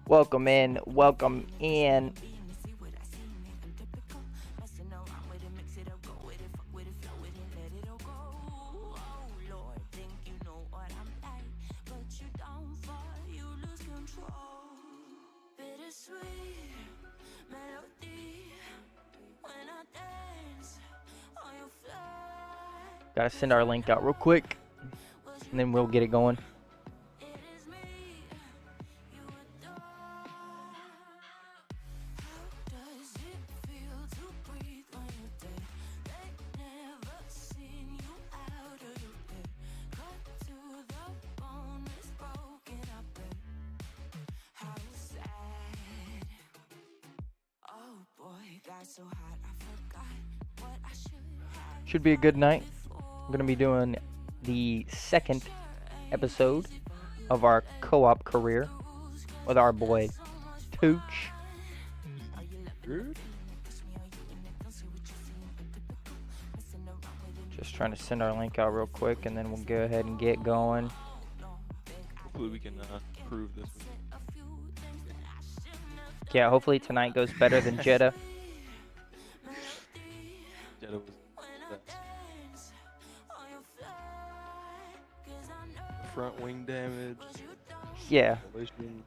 Welcome in. Welcome in. Gotta send our link out real quick, and then we'll get it going. Should be a good night. I'm going to be doing the second episode of our co-op career with our boy Tooch. Just trying to send our link out real quick, and then we'll go ahead and get going. Hopefully we can prove this week. Yeah, hopefully tonight goes better than Jeddah. Jeddah was best. Front wing damage. Yeah. Collision.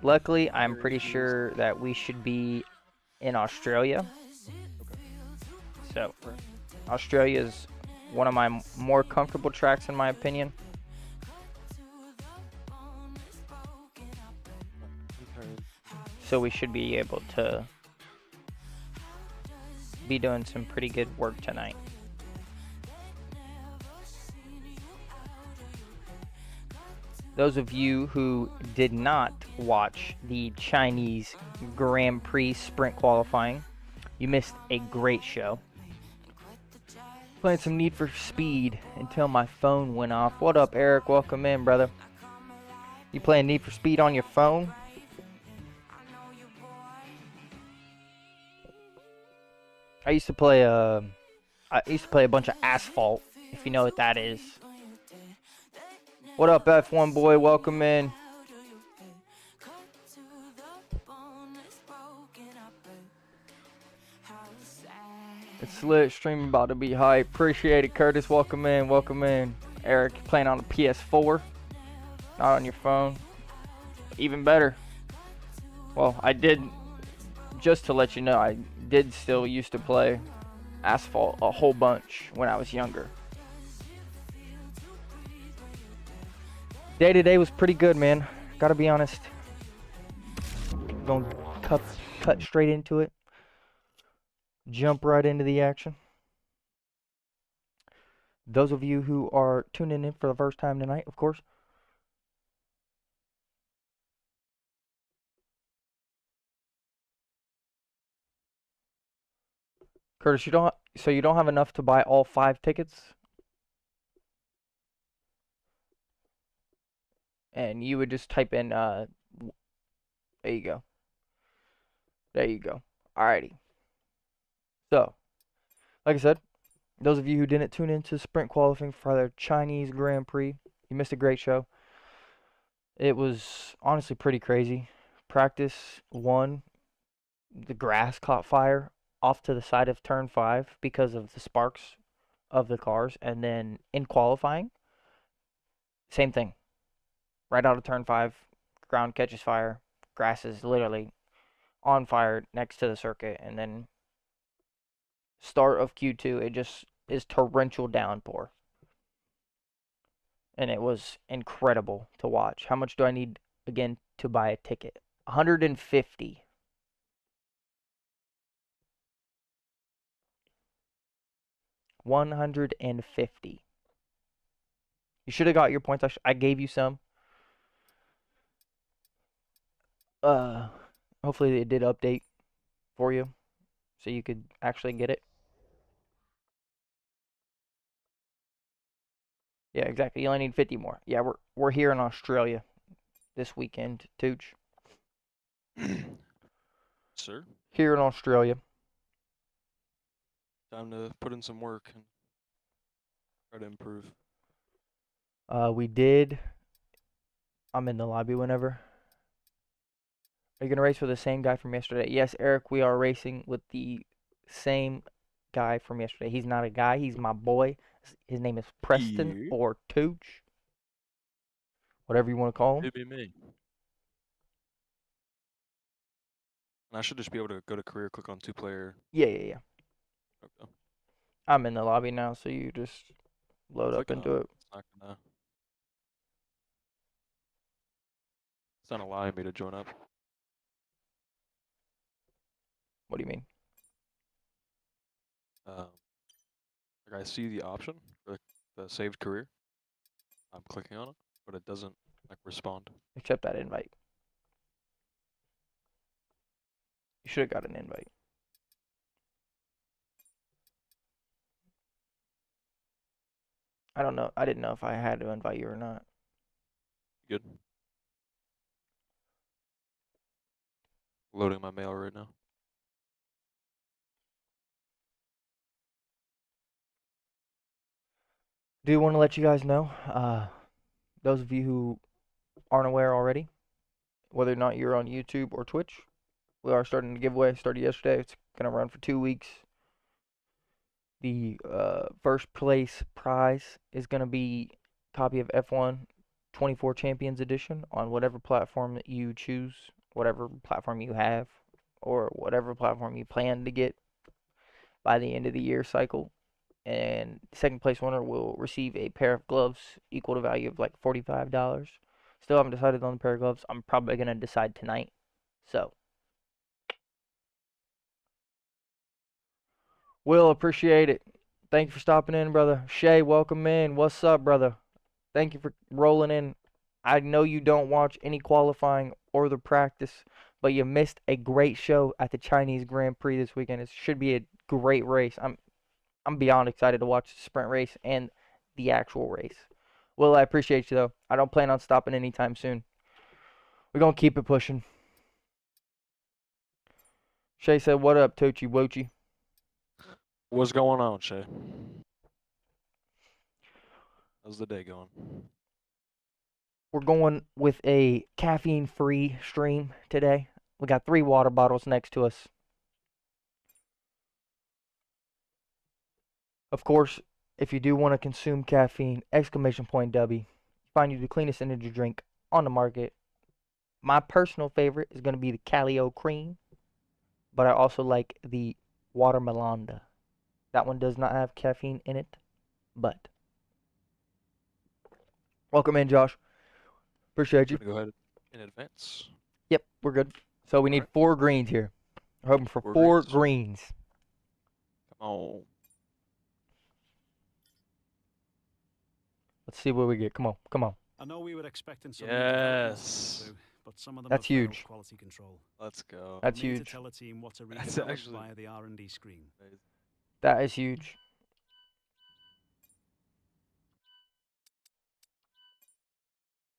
Luckily, I'm pretty sure that we should be in Australia. Okay. So, Australia is one of my more comfortable tracks in my opinion. Okay. So we should be able to be doing some pretty good work tonight. Those of you who did not watch the Chinese Grand Prix sprint qualifying, you missed a great show. Playing some Need for Speed until my phone went off. What up, Eric? Welcome in, brother. You playing Need for Speed on your phone? I used to play a bunch of Asphalt, if you know what that is. What up, F1 boy? Welcome in. It's lit. Stream about to be hype. Appreciate it, Curtis. Welcome in. Welcome in. Eric, playing on a PS4, not on your phone. Even better. Well, I did. Just to let you know, I did still used to play Asphalt a whole bunch when I was younger. Day to day was pretty good, man. Gotta be honest. Gonna cut straight into it. Jump right into the action. Those of you who are tuning in for the first time tonight, of course. Curtis, you don't have enough to buy all 5 tickets? And you would just type in there you go. There you go. Alrighty. So, like I said, those of you who didn't tune into sprint qualifying for the Chinese Grand Prix, you missed a great show. It was honestly pretty crazy. Practice 1, the grass caught fire off to the side of turn 5 because of the sparks of the cars, and then in qualifying, same thing. Right out of turn 5, ground catches fire, grass is literally on fire next to the circuit, and then start of Q2, it just is torrential downpour. And it was incredible to watch. How much do I need, again, to buy a ticket? 150. $150. You should have got your points. I gave you some. Hopefully it did update for you, so you could actually get it. Yeah, exactly. You only need 50 more. Yeah, we're here in Australia this weekend, Tooch. Sir? Here in Australia. Time to put in some work and try to improve. We did. I'm in the lobby whenever. Are you going to race with the same guy from yesterday? Yes, Eric, we are racing with the same guy from yesterday. He's not a guy, he's my boy. His name is Preston Yeah. or Tooch, whatever you want to call him. It'd be me. And I should just be able to go to career, click on 2-player. Yeah. Okay. I'm in the lobby now, so you just load up Clicking on into it. it. It's not allowing me to join up. What do you mean? Like I see the option for the saved career. I'm clicking on it, but it doesn't like respond. Accept that invite. You should have got an invite. I don't know. I didn't know if I had to invite you or not. Good. Loading my mail right now. Do want to let you guys know, those of you who aren't aware already, whether or not you're on YouTube or Twitch, we are starting the giveaway. Started yesterday. It's gonna run for 2 weeks. The first place prize is gonna be a copy of F1 24 Champions Edition on whatever platform that you choose, whatever platform you have, or whatever platform you plan to get by the end of the year cycle. And second place winner will receive a pair of gloves equal to value of like $45. Still haven't decided on the pair of gloves. I'm probably gonna decide tonight. So, Will, appreciate it. Thank you for stopping in, brother. Shay, welcome in. What's up, brother? Thank you for rolling in. I know you don't watch any qualifying or the practice, but you missed a great show at the Chinese Grand Prix this weekend. It should be a great race. I'm beyond excited to watch the sprint race and the actual race. Will, I appreciate you though. I don't plan on stopping anytime soon. We're gonna keep it pushing. Shay said, "What up, Toochie Woochie?" What's going on, Shay? How's the day going? We're going with a caffeine-free stream today. We got 3 water bottles next to us. Of course, if you do want to consume caffeine, exclamation point W. Find you the cleanest energy drink on the market. My personal favorite is going to be the Calio Cream, but I also like the Watermelonda. That one does not have caffeine in it, but welcome in, Josh. Appreciate you. I'm gonna go ahead in advance. Yep, we're good. So we need Alright. 4 greens here. We're hoping for 4 4 greens. greens. Come on. Let's see what we get. Come on, come on. I know we were expecting some Yes. but some of them That's have failed huge. quality control. Let's go. That's Need to huge. tell a team what to That's redevelop actually via the R&D screen. amazing. That is huge.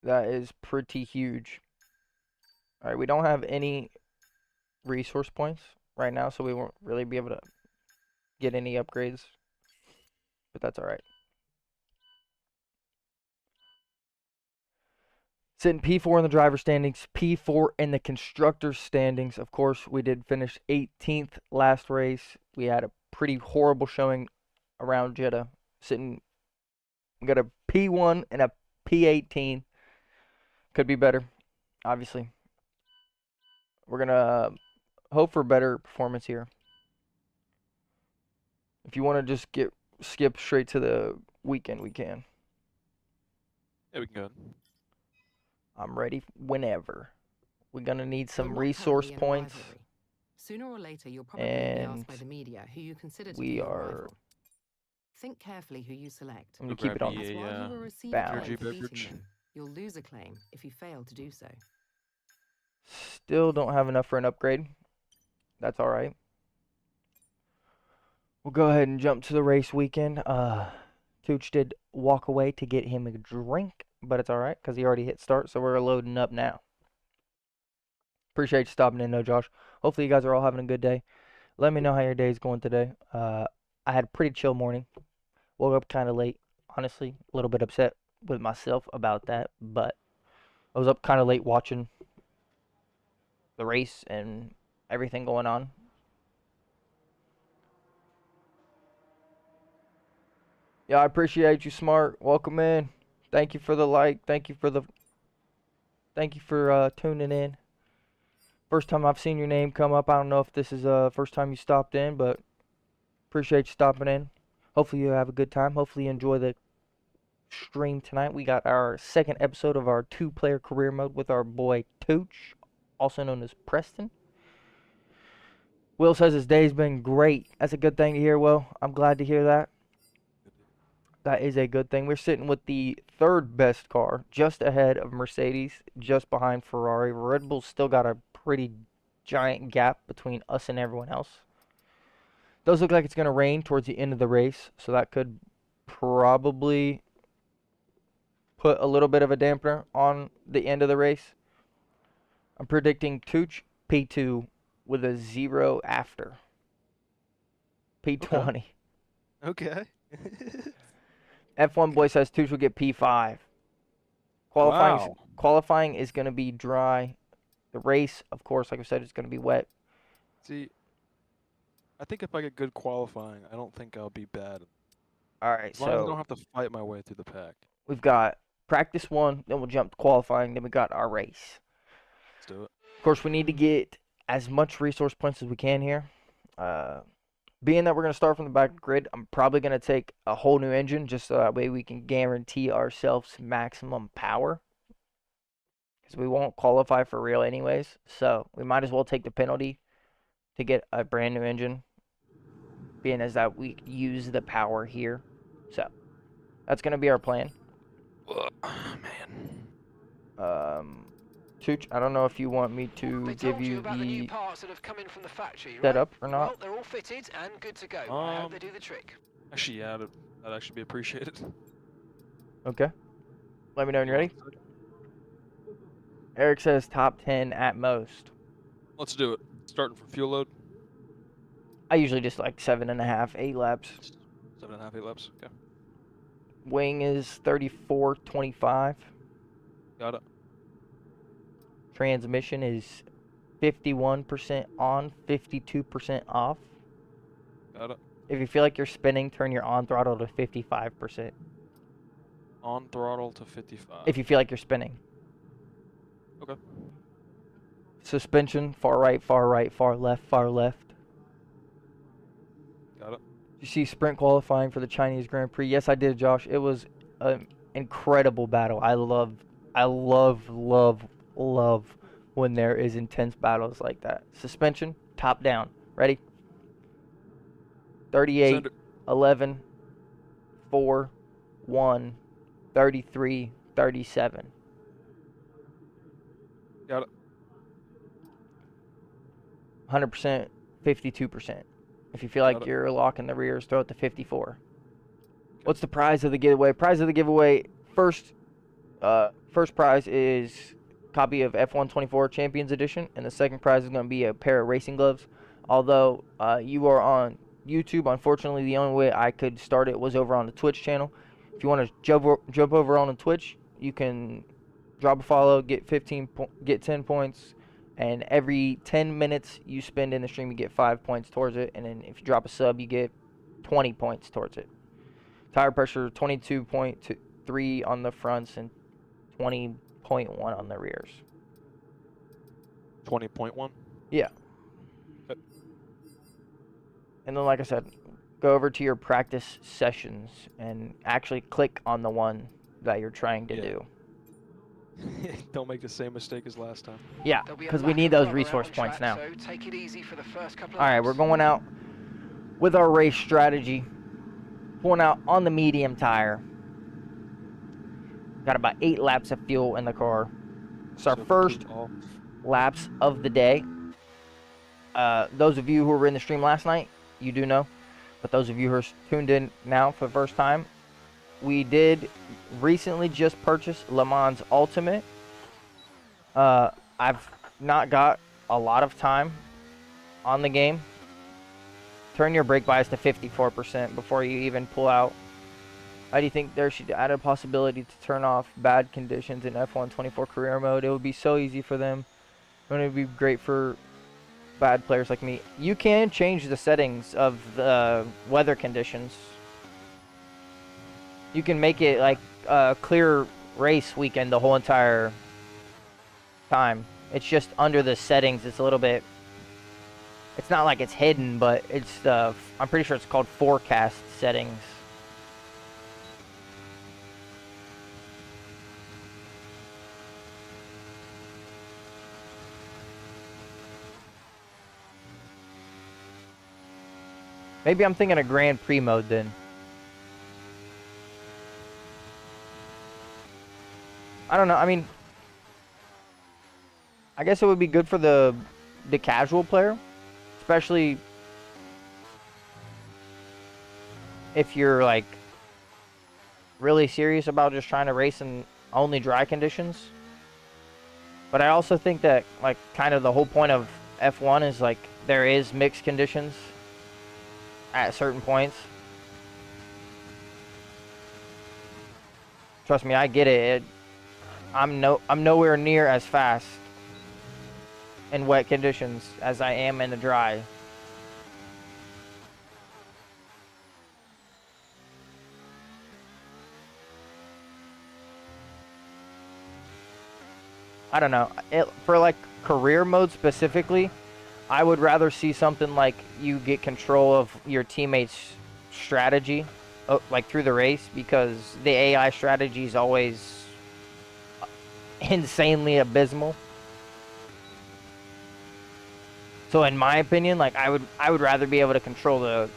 That is pretty huge. All right, we don't have any resource points right now, so we won't really be able to get any upgrades. But that's all right. Sitting P4 in the driver standings, P4 in the constructor standings. Of course, we did finish 18th last race. We had a pretty horrible showing around Jeddah. We got a P1 and a P18. Could be better, obviously. We're going to hope for better performance here. If you want to just skip straight to the weekend, we can. Yeah, we can go. I'm ready whenever. We're going to need You're some not resource currently in a points. rivalry. Sooner or later, you'll probably be asked by And the media who you consider to we be your are- rival. Think carefully who you select. I'm going to Go keep it grab on. me As while you will receive a balance. claim for Energy beating beverage. them, you'll lose a claim if you fail to do so. Still don't have enough for an upgrade. That's all right. We'll go ahead and jump to the race weekend. Tooch did walk away to get him a drink, but it's all right because he already hit start, so we're loading up now. Appreciate you stopping in, though, Josh. Hopefully you guys are all having a good day. Let me know how your day is going today. I had a pretty chill morning. Woke up kind of late. Honestly, a little bit upset with myself about that, but I was up kind of late watching the race and everything going on. Yeah, I appreciate you, Smart. Welcome in. Thank you for the like. Thank you for tuning in. First time I've seen your name come up. I don't know if this is the first time you stopped in, but appreciate you stopping in. Hopefully you have a good time. Hopefully you enjoy the stream tonight. We got our second episode of our 2-player career mode with our boy Tooch, also known as Preston. Will says his day's been great. That's a good thing to hear, Will. I'm glad to hear that. That is a good thing. We're sitting with the third best car, just ahead of Mercedes, just behind Ferrari. Red Bull's still got a pretty giant gap between us and everyone else. Does look like it's going to rain towards the end of the race, so that could probably put a little bit of a dampener on the end of the race. I'm predicting Tooch P2 with a 0 after. P20. Okay. F1 boy says Tooch will get P5. Qualifying is going to be dry. The race, of course, like I said, is going to be wet. See, I think if I get good qualifying, I don't think I'll be bad. All right, As long as I don't so have to fight my way through the pack. we've got practice 1, then we'll jump to qualifying, then we got our race. Let's do it. Of course, we need to get as much resource points as we can here. Being that we're going to start from the back grid, I'm probably going to take a whole new engine just so that way we can guarantee ourselves maximum power. Because we won't qualify for real anyways. So we might as well take the penalty to get a brand new engine. Being as that we use the power here. So that's going to be our plan. Man. Tooch, I don't know if you want me to They give told you about the new the parts that have come in from the factory, setup right? or not. Well, they're all fitted and good to go. I hope they do the trick. Actually, yeah, that'd actually be appreciated. Okay. Let me know when you're ready. Eric says top 10 at most. Let's do it. Starting from fuel load. I usually just like 7.5, 8 laps. 7.5, 8 laps. Okay. Wing is 34.25. Got it. Transmission is 51% on, 52% off. Got it. If you feel like you're spinning, turn your on throttle to 55%. On throttle to 55. If you feel like you're spinning. Okay. Suspension, far right, far right, far left, far left. Got it. You see sprint qualifying for the Chinese Grand Prix? Yes, I did, Josh. It was an incredible battle. I love when there is intense battles like that. Suspension, top down. Ready? 38, 11, 4, 1, 33, 37. Got it. 100%, 52%. If you feel like you're locking the rears, throw it to 54. Okay. What's the prize of the giveaway? Prize of the giveaway, first prize is copy of F1 24 Champions Edition, and the second prize is going to be a pair of racing gloves. Although you are on YouTube, unfortunately, the only way I could start it was over on the Twitch channel. If you want to jump over on the Twitch, you can drop a follow, get 10 points, and every 10 minutes you spend in the stream, you get 5 points towards it. And then if you drop a sub, you get 20 points towards it. Tire pressure 22.3 on the fronts and 20.1 on the rears. 20.1? Yeah. Okay. And then, like I said, go over to your practice sessions and actually click on the one that you're trying to do. Don't make the same mistake as last time. Yeah, because we need those resource points now. So take it easy for the first couple of All right, we're going out with our race strategy. Pulling out on the medium tire. Got about 8 laps of fuel in the car. It's our first laps of the day. Those of you who were in the stream last night, you do know. But those of you who are tuned in now for the first time, we did recently just purchase Le Mans Ultimate. I've not got a lot of time on the game. Turn your brake bias to 54% before you even pull out. How do you think there should add a possibility to turn off bad conditions in F1 24 career mode? It would be so easy for them. Wouldn't it be great for bad players like me? You can change the settings of the weather conditions. You can make it like a clear race weekend the whole entire time. It's just under the settings. It's a little bit. It's not like it's hidden, but it's the. I'm pretty sure it's called forecast settings. Maybe I'm thinking of Grand Prix mode then. I don't know. I mean, I guess it would be good for the casual player, especially if you're like really serious about just trying to race in only dry conditions. But I also think that like kind of the whole point of F1 is like there is mixed conditions at certain points. Trust me, I get it. I'm nowhere near as fast in wet conditions as I am in the dry. I don't know. For like career mode specifically, I would rather see something like you get control of your teammates' strategy, like through the race, because the AI strategy is always insanely abysmal. So in my opinion, like I would rather be able to control the,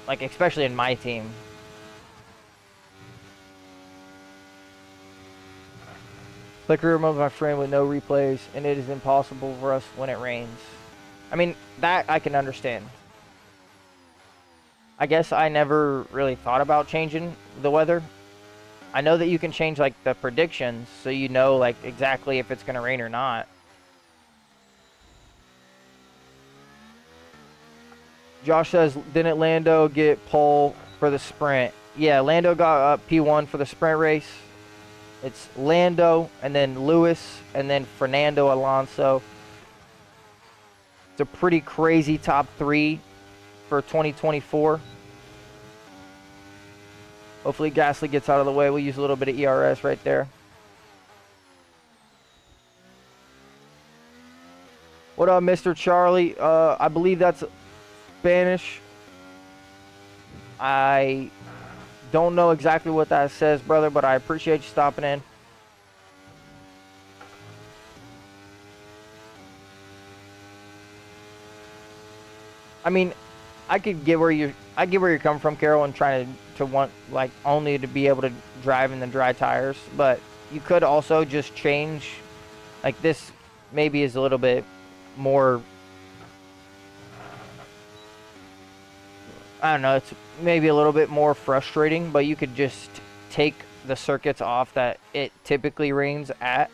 like especially in my team. Play career mode with my friend with no replays, and it is impossible for us when it rains. I mean, that I can understand. I guess I never really thought about changing the weather. I know that you can change like the predictions, so you know like exactly if it's going to rain or not. Josh says, didn't Lando get pole for the sprint? Yeah, Lando got P1 for the sprint race. It's Lando, and then Lewis, and then Fernando Alonso. It's a pretty crazy top 3 for 2024. Hopefully Gasly gets out of the way. We'll use a little bit of ERS right there. What up, Mr. Charlie? I believe that's Spanish. I don't know exactly what that says, brother, but I appreciate you stopping in. I mean, I get where you're coming from, Carol, and trying to want like only to be able to drive in the dry tires, but you could also just change. Like this maybe is a little bit more, I don't know, it's maybe a little bit more frustrating, but you could just take the circuits off that it typically rains at.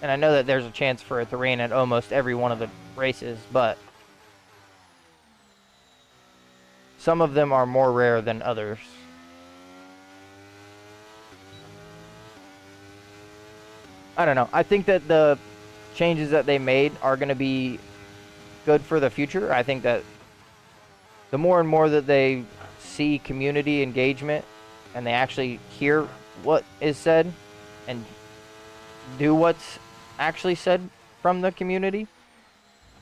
And I know that there's a chance for it to rain at almost every one of the races, but some of them are more rare than others. I don't know. I think that the changes that they made are going to be good for the future. I think that the more and more that they see community engagement and they actually hear what is said and do what's actually said from the community,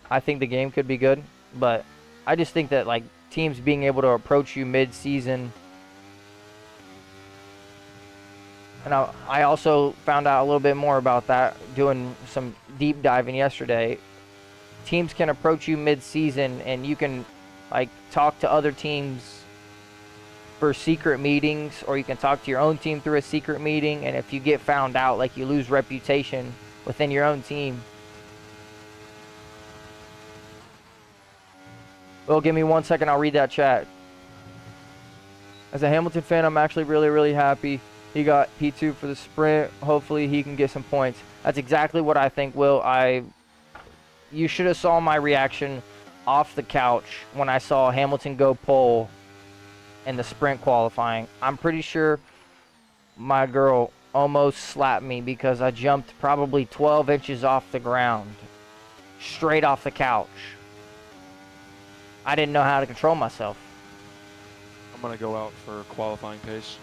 I think the game could be good. But I just think that like teams being able to approach you mid-season, and I also found out a little bit more about that doing some deep diving yesterday. Teams can approach you mid-season and you can like talk to other teams for secret meetings, or you can talk to your own team through a secret meeting, and if you get found out, like you lose reputation within your own team. Well, give me 1 second, I'll read that chat. As a Hamilton fan, I'm actually really happy he got P2 for the sprint. Hopefully he can get some points. That's exactly what I think, Will. You should have saw my reaction off the couch when I saw Hamilton go pole in the sprint qualifying. I'm pretty sure my girl almost slapped me because I jumped probably 12 inches off the ground, straight off the couch. I didn't know how to control myself. I'm gonna go out for qualifying pace.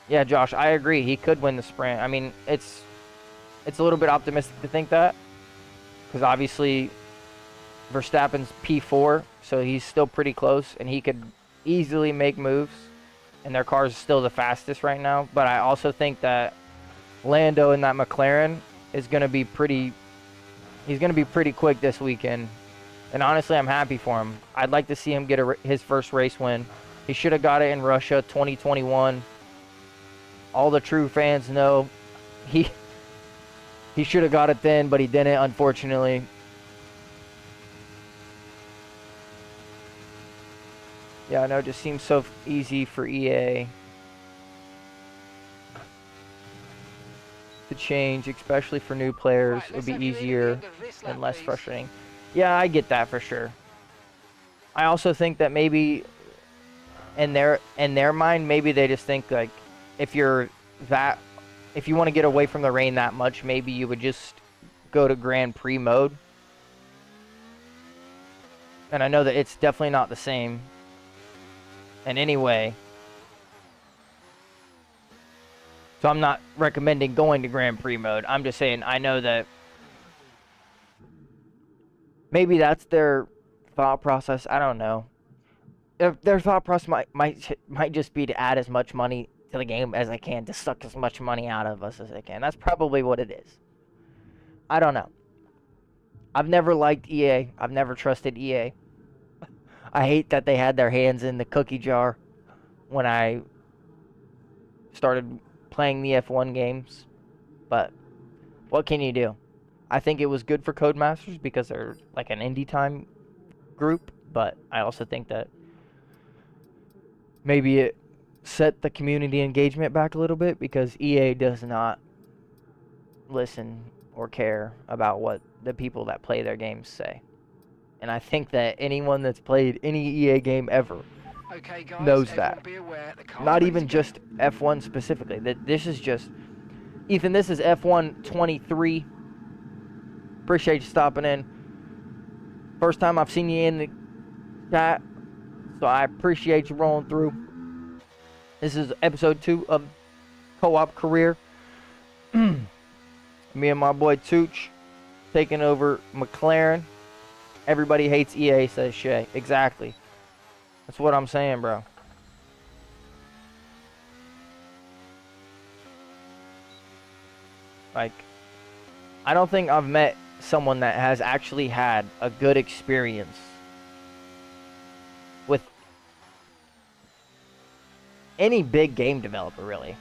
Yeah, Josh, I agree. He could win the sprint. I mean, it's a little bit optimistic to think that, because obviously Verstappen's P4, so he's still pretty close, and he could easily make moves, and their car is still the fastest right now. But I also think that Lando in that McLaren is going to be pretty. He's going to be pretty quick this weekend, and honestly, I'm happy for him. I'd like to see him get his first race win. He should have got it in Russia 2021. All the true fans know he should have got it then, but he didn't, unfortunately. Yeah, I know, it just seems so easy for EA to change, especially for new players. Right, It would let's be have you in at the easier end of this lap, and less please. frustrating. Yeah, I get that for sure. I also think that maybe in their mind, maybe they just think like if you want to get away from the rain that much, maybe you would just go to Grand Prix mode. And I know that it's definitely not the same in any way. So I'm not recommending going to Grand Prix mode. I'm just saying I know that maybe that's their thought process. I don't know. Their thought process might just be to add as much money to the game as I can, to suck as much money out of us as I can. That's probably what it is. I don't know. I've never liked EA. I've never trusted EA. I hate that they had their hands in the cookie jar when I started playing the F1 games. But what can you do? I think it was good for Codemasters because they're like an indie time group, but I also think that maybe it set the community engagement back a little bit because EA does not listen or care about what the people that play their games say. And I think that anyone that's played any EA game ever Okay, guys, knows everyone that. be aware, the car's Not ready even to go. just F1 specifically. This is just... Ethan, this is F1 23. Appreciate you stopping in. First time I've seen you in the chat, so I appreciate you rolling through. This is episode 2 of Co-op Career. Me and my boy Tooch taking over McLaren. Everybody hates EA, says Shay. Exactly. That's what I'm saying, bro. Like, I don't think I've met someone that has actually had a good experience with any big game developer, really.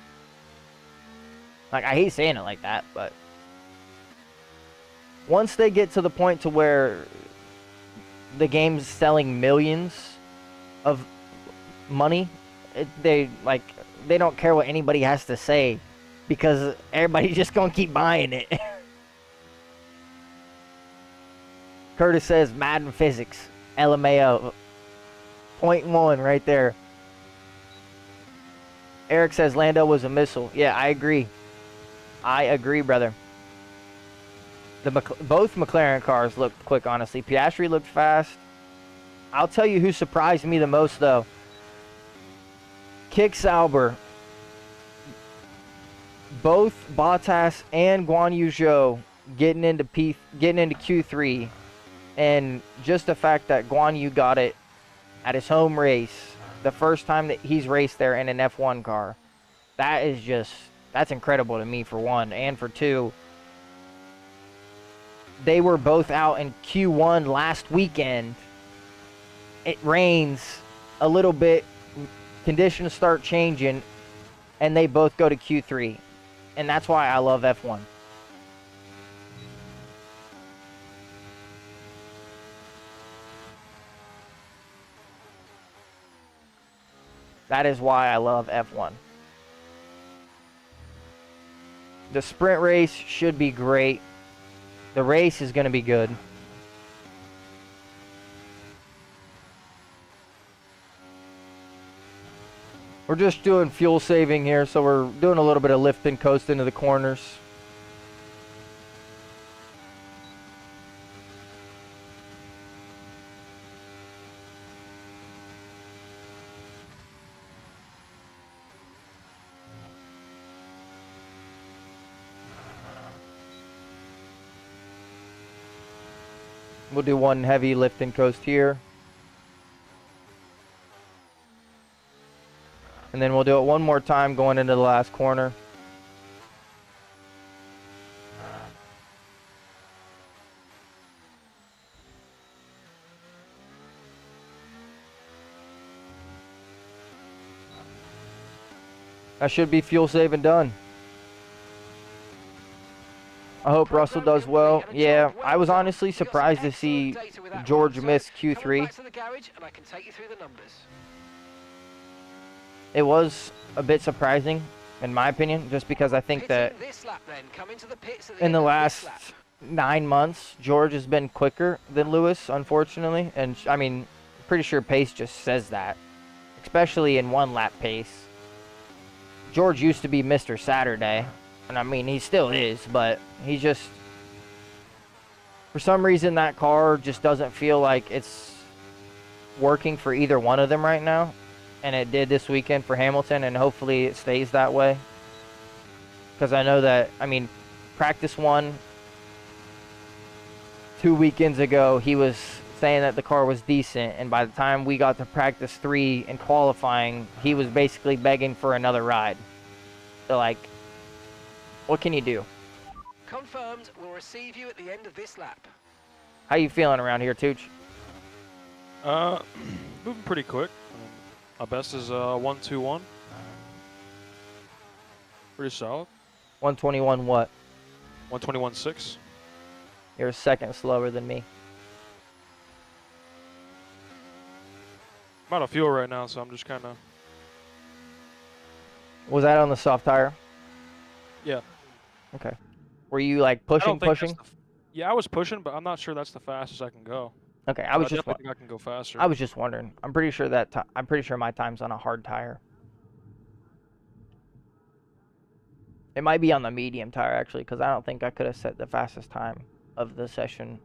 Like, I hate saying it like that, but once they get to the point to where the game's selling millions of money, they don't care what anybody has to say because everybody's just gonna keep buying it. Curtis says Madden physics, LMAO, .1 right there. Eric says Lando was a missile. Yeah, I agree. I agree, brother. Both McLaren cars looked quick, honestly. Piastri looked fast. I'll tell you who surprised me the most, though. Kick Sauber. Both Bottas and Guan Yu Zhou getting into Q3, and just the fact that Guan Yu got it at his home race, the first time that he's raced there in an F1 car, that's incredible to me, for one, and for two. They were both out in Q1 last weekend. It rains a little bit, conditions start changing, and they both go to Q3. And that's why I love F1. That is why I love F1. The sprint race should be great. The race is going to be good. We're just doing fuel saving here, so we're doing a little bit of lift and coast into the corners. We'll do one heavy lift and coast here. And then we'll do it one more time going into the last corner. That should be fuel saving done. I hope Russell does well. Yeah, I was honestly surprised to see George miss Q3. It was a bit surprising, in my opinion, just because I think that in the last 9 months, George has been quicker than Lewis, unfortunately. And, I mean, pretty sure pace just says that, especially in one lap pace. George used to be Mr. Saturday, and, I mean, he still is, but he just, for some reason, that car just doesn't feel like it's working for either one of them right now. And it did this weekend for Hamilton, and hopefully it stays that way. Because I know that, I mean, practice 1, 2 weekends ago, he was saying that the car was decent, and by the time we got to practice 3 in qualifying, he was basically begging for another ride. So, like, what can you do? Confirmed, we'll receive you at the end of this lap. How you feeling around here, Tooch? Moving pretty quick. My best is 121. Pretty solid. 121 what? 121.6. You're a second slower than me. I'm out of fuel right now, so I'm just kind of. Was that on the soft tire? Yeah. Okay. Were you like pushing? Yeah, I was pushing, but I'm not sure that's the fastest I can go. Okay, I was just. definitely think I can go faster. I was just wondering. I'm pretty sure that I'm pretty sure my time's on a hard tire. It might be on the medium tire actually, because I don't think I could have set the fastest time of the session,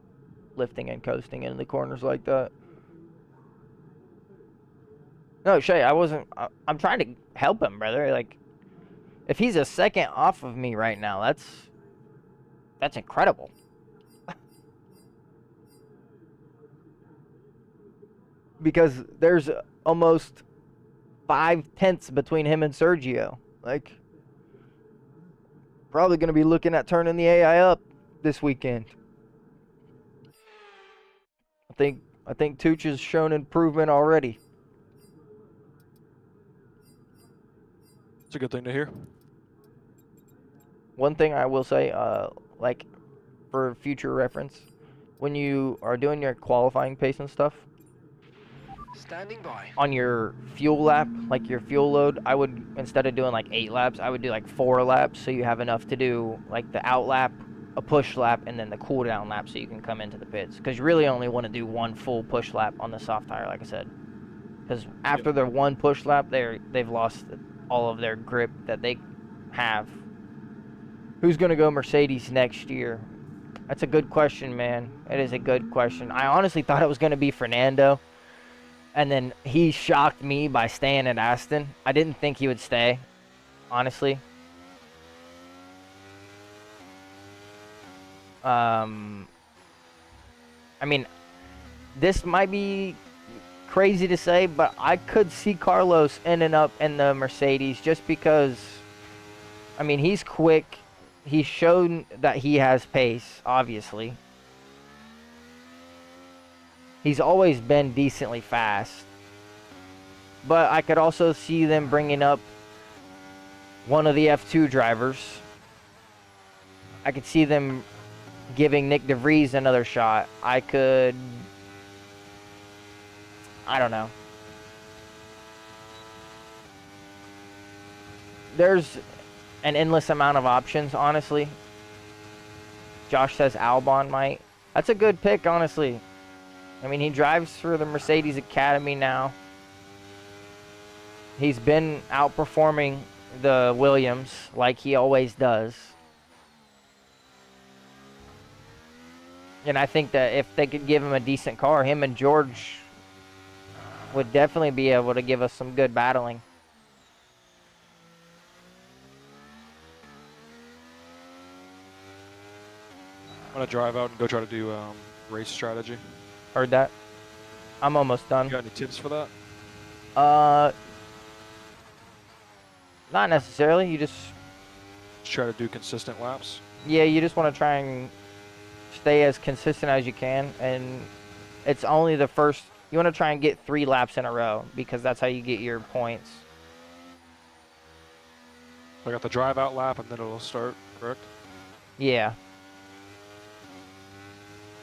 lifting and coasting into the corners like that. No, Shay, I wasn't. I'm trying to help him, brother. Like, if he's a second off of me right now, that's incredible. Because there's almost 5/10 between him and Sergio. Like, probably going to be looking at turning the AI up this weekend. I think Tooch has shown improvement already. It's a good thing to hear. One thing I will say, like, for future reference, when you are doing your qualifying pace and stuff, Standing by. on your fuel lap, like your fuel load, I would, instead of doing like 8 laps, I would do like 4 laps, so you have enough to do like the out lap, a push lap, and then the cool down lap, so you can come into the pits. Because you really only want to do 1 full push lap on the soft tire, like I said. Because after their 1 push lap, they've lost all of their grip that they have. Who's going to go Mercedes next year? That's a good question, man. It is a good question. I honestly thought it was going to be Fernando. And then he shocked me by staying at Aston. I didn't think he would stay, honestly. I mean, this might be crazy to say, but I could see Carlos ending up in the Mercedes just because, I mean, he's quick. He's shown that he has pace, obviously. He's always been decently fast. But I could also see them bringing up one of the F2 drivers. I could see them giving Nick DeVries another shot. I don't know. There's an endless amount of options, honestly. Josh says Albon might. That's a good pick, honestly. I mean, he drives for the Mercedes Academy now. He's been outperforming the Williams like he always does. And I think that if they could give him a decent car, him and George would definitely be able to give us some good battling. I'm gonna drive out and go try to do race strategy. Heard that? I'm almost done. You got any tips for that? Not necessarily. You just, Just try to do consistent laps. yeah, you just want to try and stay as consistent as you can. And it's only the first, you want to try and get 3 laps in a row because that's how you get your points. So I got the drive out lap and then it'll start, correct? Yeah.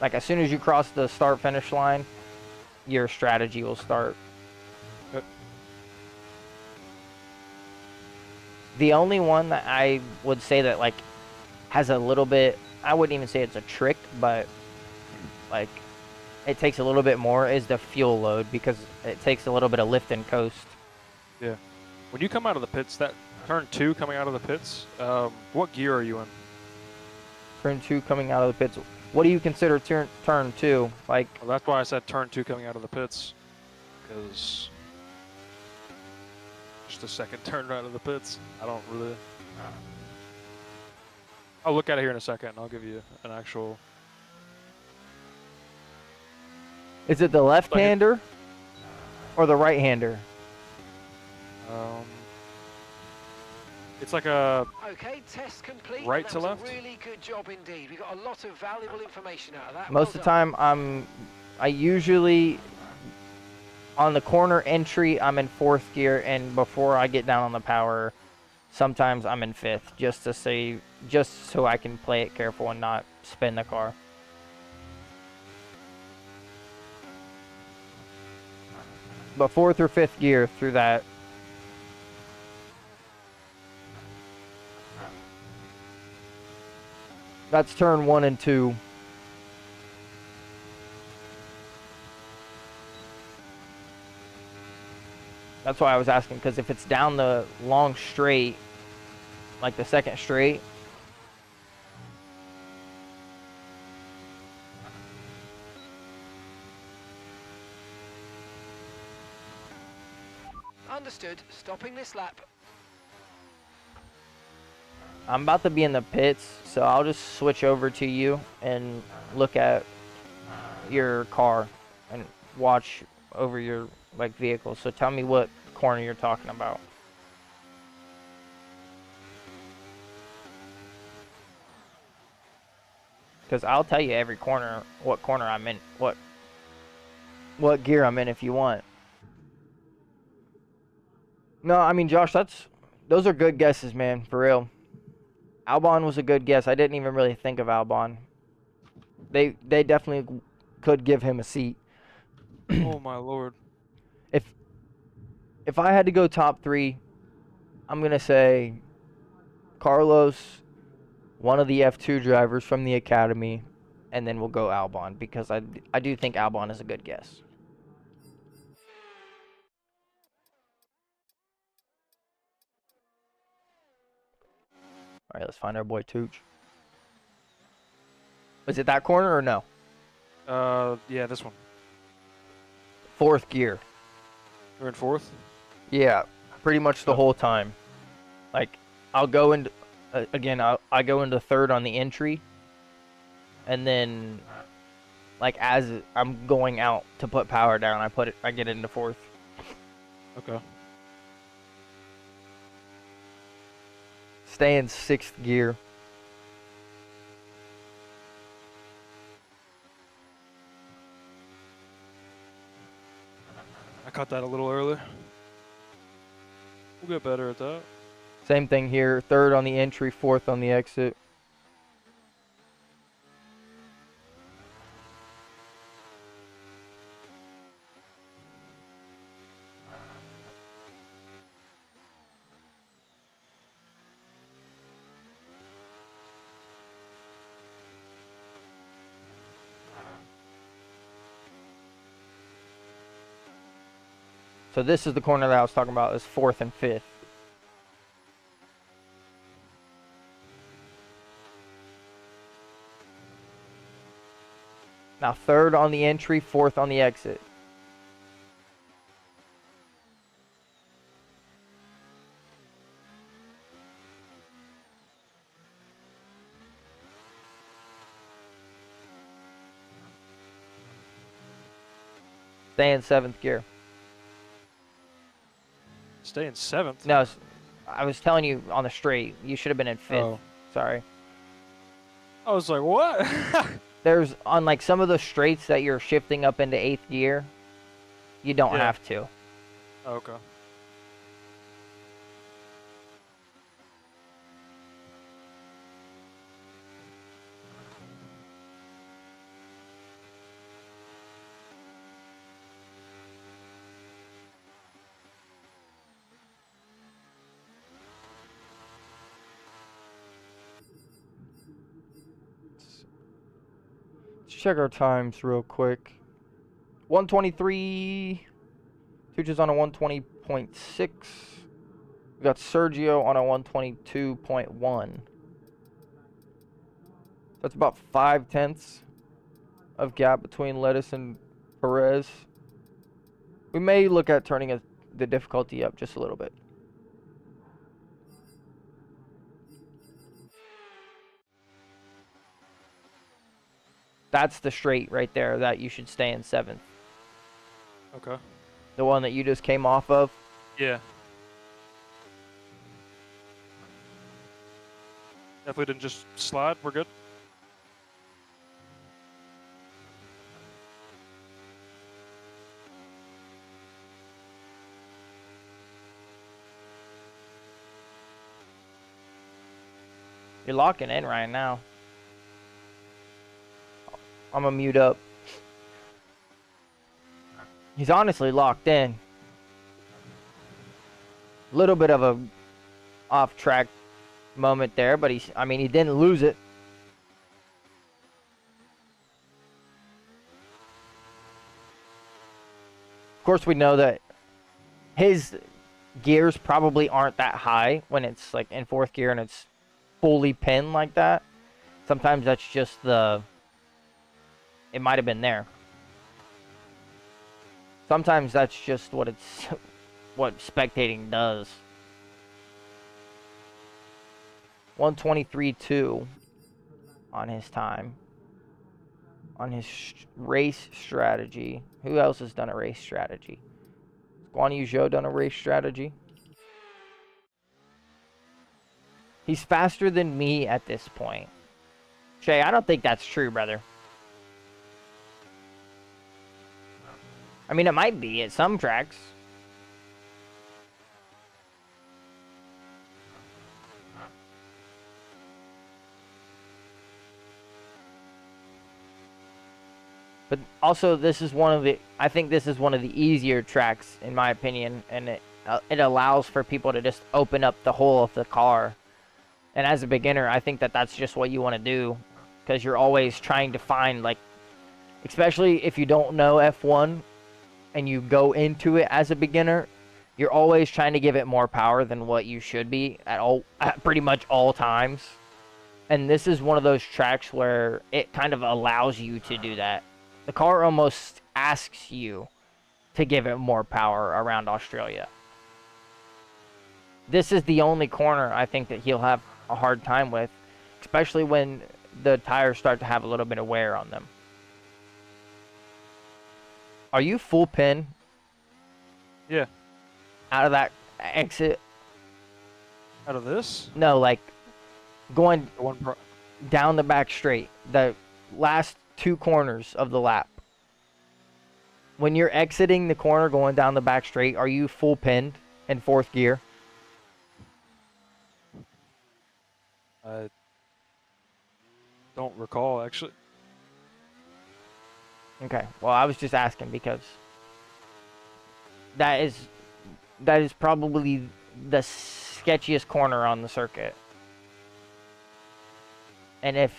Like as soon as you cross the start finish line, your strategy will start. Yep. The only one that I would say that like has a little bit, I wouldn't even say it's a trick, but like it takes a little bit more is the fuel load because it takes a little bit of lift and coast. Yeah. When you come out of the pits, that turn 2 coming out of the pits, what gear are you in? Turn 2 coming out of the pits. What do you consider turn 2? Like, Well, that's why I said turn 2 coming out of the pits, because just a second turn out of the pits. I don't really. I'll look at it here in a second and I'll give you an actual. is it the left-hander or the right-hander? It's like a Okay, test complete. Right That to was left? A really good job indeed. We got a lot of valuable information out of that. Most of the time, I usually on the corner entry, I'm in 4th gear, and before I get down on the power, sometimes I'm in 5th, just so I can play it careful and not spin the car. But 4th or 5th gear through that. That's turn 1 and 2. That's why I was asking, because if it's down the long straight, like the second straight, Understood. Stopping this lap. I'm about to be in the pits, so I'll just switch over to you and look at your car and watch over your like vehicle. So tell me what corner you're talking about. Because I'll tell you every corner, what corner I'm in, what gear I'm in if you want. No, I mean, Josh, those are good guesses, man, for real. Albon was a good guess. I didn't even really think of Albon. They definitely could give him a seat. oh my lord. If I had to go top 3, I'm going to say Carlos, one of the F2 drivers from the academy, and then we'll go Albon because I do think Albon is a good guess. All right, let's find our boy Tooch. Was it that corner or no? Yeah, this one. 4th gear. You're in 4th? Yeah, pretty much the whole time. Like, I'll go into, again, I go into 3rd on the entry, and then, like, as I'm going out to put power down, I get into 4th. Okay. Stay in 6th gear. I caught that a little early. We'll get better at that. Same thing here. 3rd on the entry, 4th on the exit. So this is the corner that I was talking about, is 4th and 5th. Now 3rd on the entry, 4th on the exit. Stay in 7th gear. Stay in 7th. No, I was telling you on the straight. You should have been in 5th. Oh. Sorry. I was like, what? There's, on like some of the straights that you're shifting up into 8th gear, you don't Yeah. have to. Okay. Let's check our times real quick. 123. Tooch is on a 120.6. We got Sergio on a 122.1. That's about 5/10 of gap between Lettuce and Perez. We may look at turning the difficulty up just a little bit. That's the straight right there that you should stay in 7th. Okay. The one that you just came off of. Yeah. If we didn't just slide, we're good. You're locking in right now. I'm gonna mute up. He's honestly locked in. Little bit of a off-track moment there, but he didn't lose it. Of course, we know that his gears probably aren't that high when it's like in 4th gear and it's fully pinned like that. Sometimes that's just it might have been there. Sometimes that's just what spectating does. 123.2 on his time. On his race strategy. Who else has done a race strategy? Has Guan Yu Zhou done a race strategy? He's faster than me at this point. Shay, I don't think that's true, brother. I mean, it might be at some tracks. But also, I think this is one of the easier tracks, in my opinion, and it allows for people to just open up the whole of the car. And as a beginner, I think that's just what you want to do, because you're always trying to find, like, especially if you don't know F1 and you go into it as a beginner, you're always trying to give it more power than what you should be at pretty much all times. And this is one of those tracks where it kind of allows you to do that. The car almost asks you to give it more power around Australia. This is the only corner I think that he'll have a hard time with, especially when the tires start to have a little bit of wear on them. Are you full pin? Yeah. Out of that exit? Out of this? No, like going One down the back straight. The last 2 corners of the lap. When you're exiting the corner going down the back straight, are you full pinned in 4th gear? I don't recall, actually. Okay. Well, I was just asking because that is probably the sketchiest corner on the circuit. And if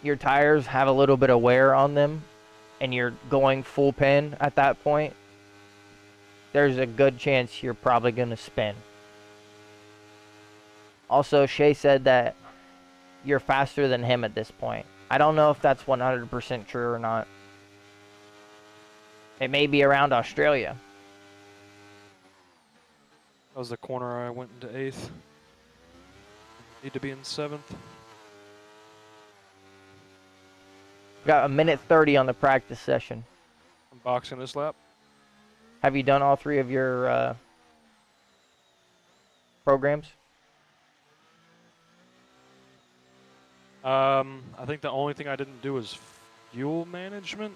your tires have a little bit of wear on them and you're going full pin at that point, there's a good chance you're probably going to spin. Also, Shay said that you're faster than him at this point. I don't know if that's 100% true or not. It may be around Australia. That was the corner I went into 8th. Need to be in 7th. Got a minute 30 on the practice session. I'm boxing this lap. Have you done all 3 of your programs? I think the only thing I didn't do was fuel management.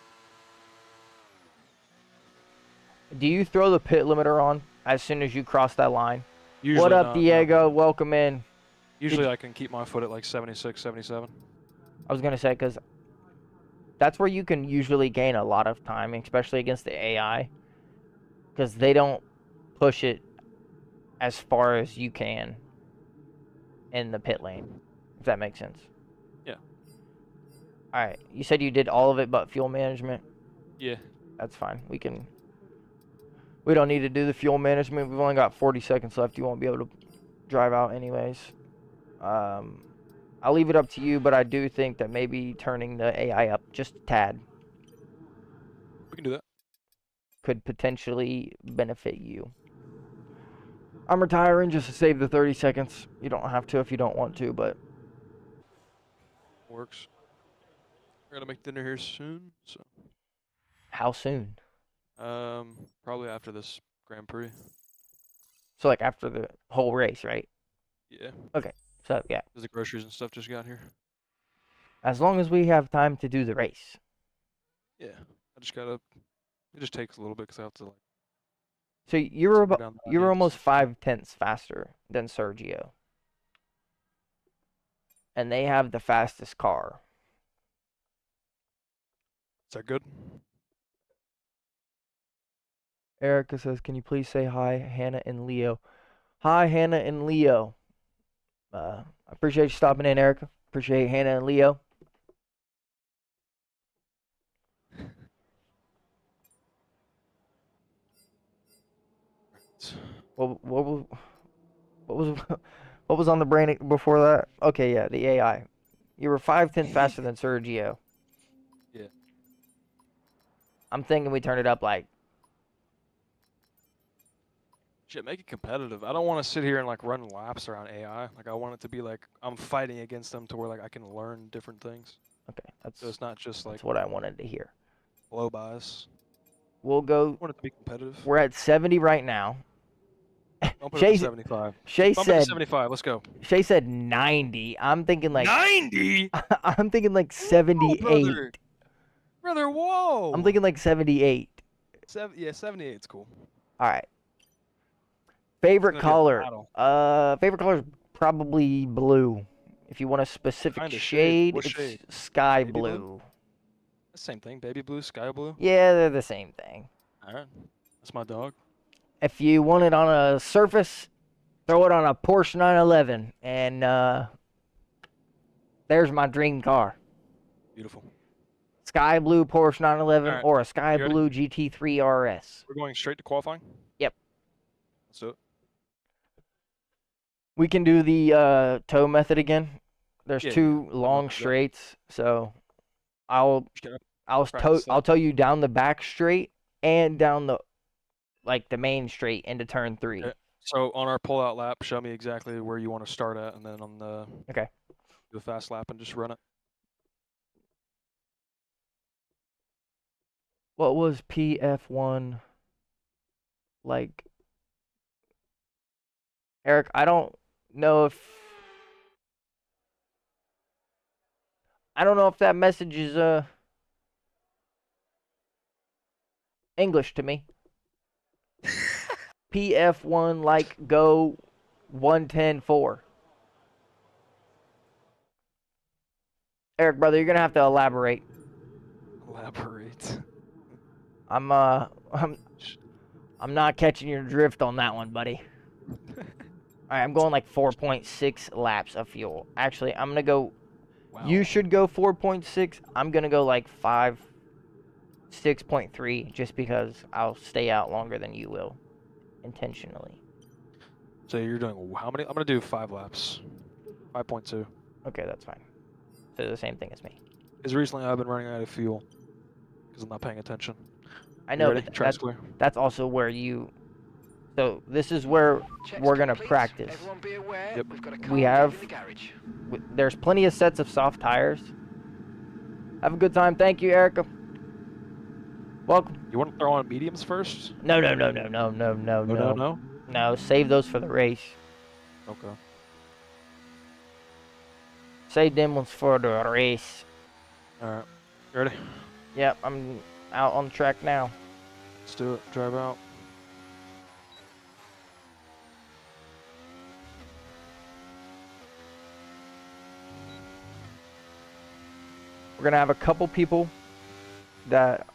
Do you throw the pit limiter on as soon as you cross that line? Usually What up, not, Diego? no. Welcome in. Usually I can keep my foot at like 76, 77. I was going to say, because that's where you can usually gain a lot of time, especially against the AI. Because they don't push it as far as you can in the pit lane, if that makes sense. Yeah. All right. You said you did all of it but fuel management? Yeah. That's fine. We don't need to do the fuel management. We've only got 40 seconds left. You won't be able to drive out anyways. I'll leave it up to you, but I do think that maybe turning the AI up just a tad We can do that. could potentially benefit you. I'm retiring just to save the 30 seconds. You don't have to if you don't want to, but Works. We're gonna make dinner here soon, so how soon? probably after this Grand Prix. So like after the whole race, right? Yeah. So yeah, Because the groceries and stuff just got here. as long as we have time to do the race. Yeah. I just gotta. It just takes a little bit because I have to like. So you were Slow about, down the you were audience. almost 5/10 faster than Sergio. And they have the fastest car. Is that good? Erica says, "Can you please say hi, Hannah and Leo?" Hi, Hannah and Leo. I appreciate you stopping in, Erica. Appreciate Hannah and Leo. What was what was what was on the brain before that? Okay, yeah, the AI. You were 5/10 faster than Sergio. Yeah. I'm thinking we turn it up like Shit, make it competitive. I don't want to sit here and like run laps around AI. Like I want it to be like I'm fighting against them to where like I can learn different things. okay. So it's not just like That's what I wanted to hear. low bias. We'll go. I want it to be competitive. We're at 70 right now. Bump it up Shay to 75. Shay Bump it to said 75. Let's go. Shay said 90. I'm thinking like 90. I'm thinking like 78. brother. Brother, whoa. I'm thinking like 78. Yeah, 78 is cool. All right. Favorite It's gonna be a color? battle. Favorite color is probably blue. If you want a specific Kinda shade. shade, What it's shade? sky Baby blue? blue. Same thing. Baby blue, sky blue. Yeah, they're the same thing. All right. That's my dog. If you want it on a surface, throw it on a Porsche 911, and there's my dream car. Beautiful. Sky blue Porsche 911 Alright, or a sky you ready? blue GT3 RS. We're going straight to qualifying? Yep. Let's do it. We can do the tow method again. There's Yeah, two yeah. long Yep. straights, so I'll Just get up. I'll Practice that. I'll tow you down the back straight and down the main straight into turn 3. Okay. So on our pull-out lap, show me exactly where you want to start at, and then on the Okay. do a fast lap and just run it. What was PF1 like? Eric, I don't know if that message is English to me. PF1 like go 110.4. Eric, brother, you're gonna have to elaborate. Elaborate. I'm not catching your drift on that one, buddy. Alright, I'm going like 4.6 laps of fuel. Actually, I'm gonna go. Wow. You should go 4.6. I'm gonna go like 6.3, just because I'll stay out longer than you will. intentionally. So you're doing how many? I'm gonna do 5 laps. 5.2. Okay, that's fine. So the same thing as me. Because recently I've been running out of fuel because I'm not paying attention. I You know, ready? but Track's clear. that's also where you. So this is where Checks we're gonna complete. practice. Everyone be aware. Yep. We've got a car We have- leaving the garage. There's plenty of sets of soft tires. Have a good time. Thank you, Erica. Welcome. You want to throw on mediums first? No. No. No, save those for the race. Okay. Save them ones for the race. All right. You ready? Yep, I'm out on the track now. Let's do it. Drive out. We're gonna have a couple people that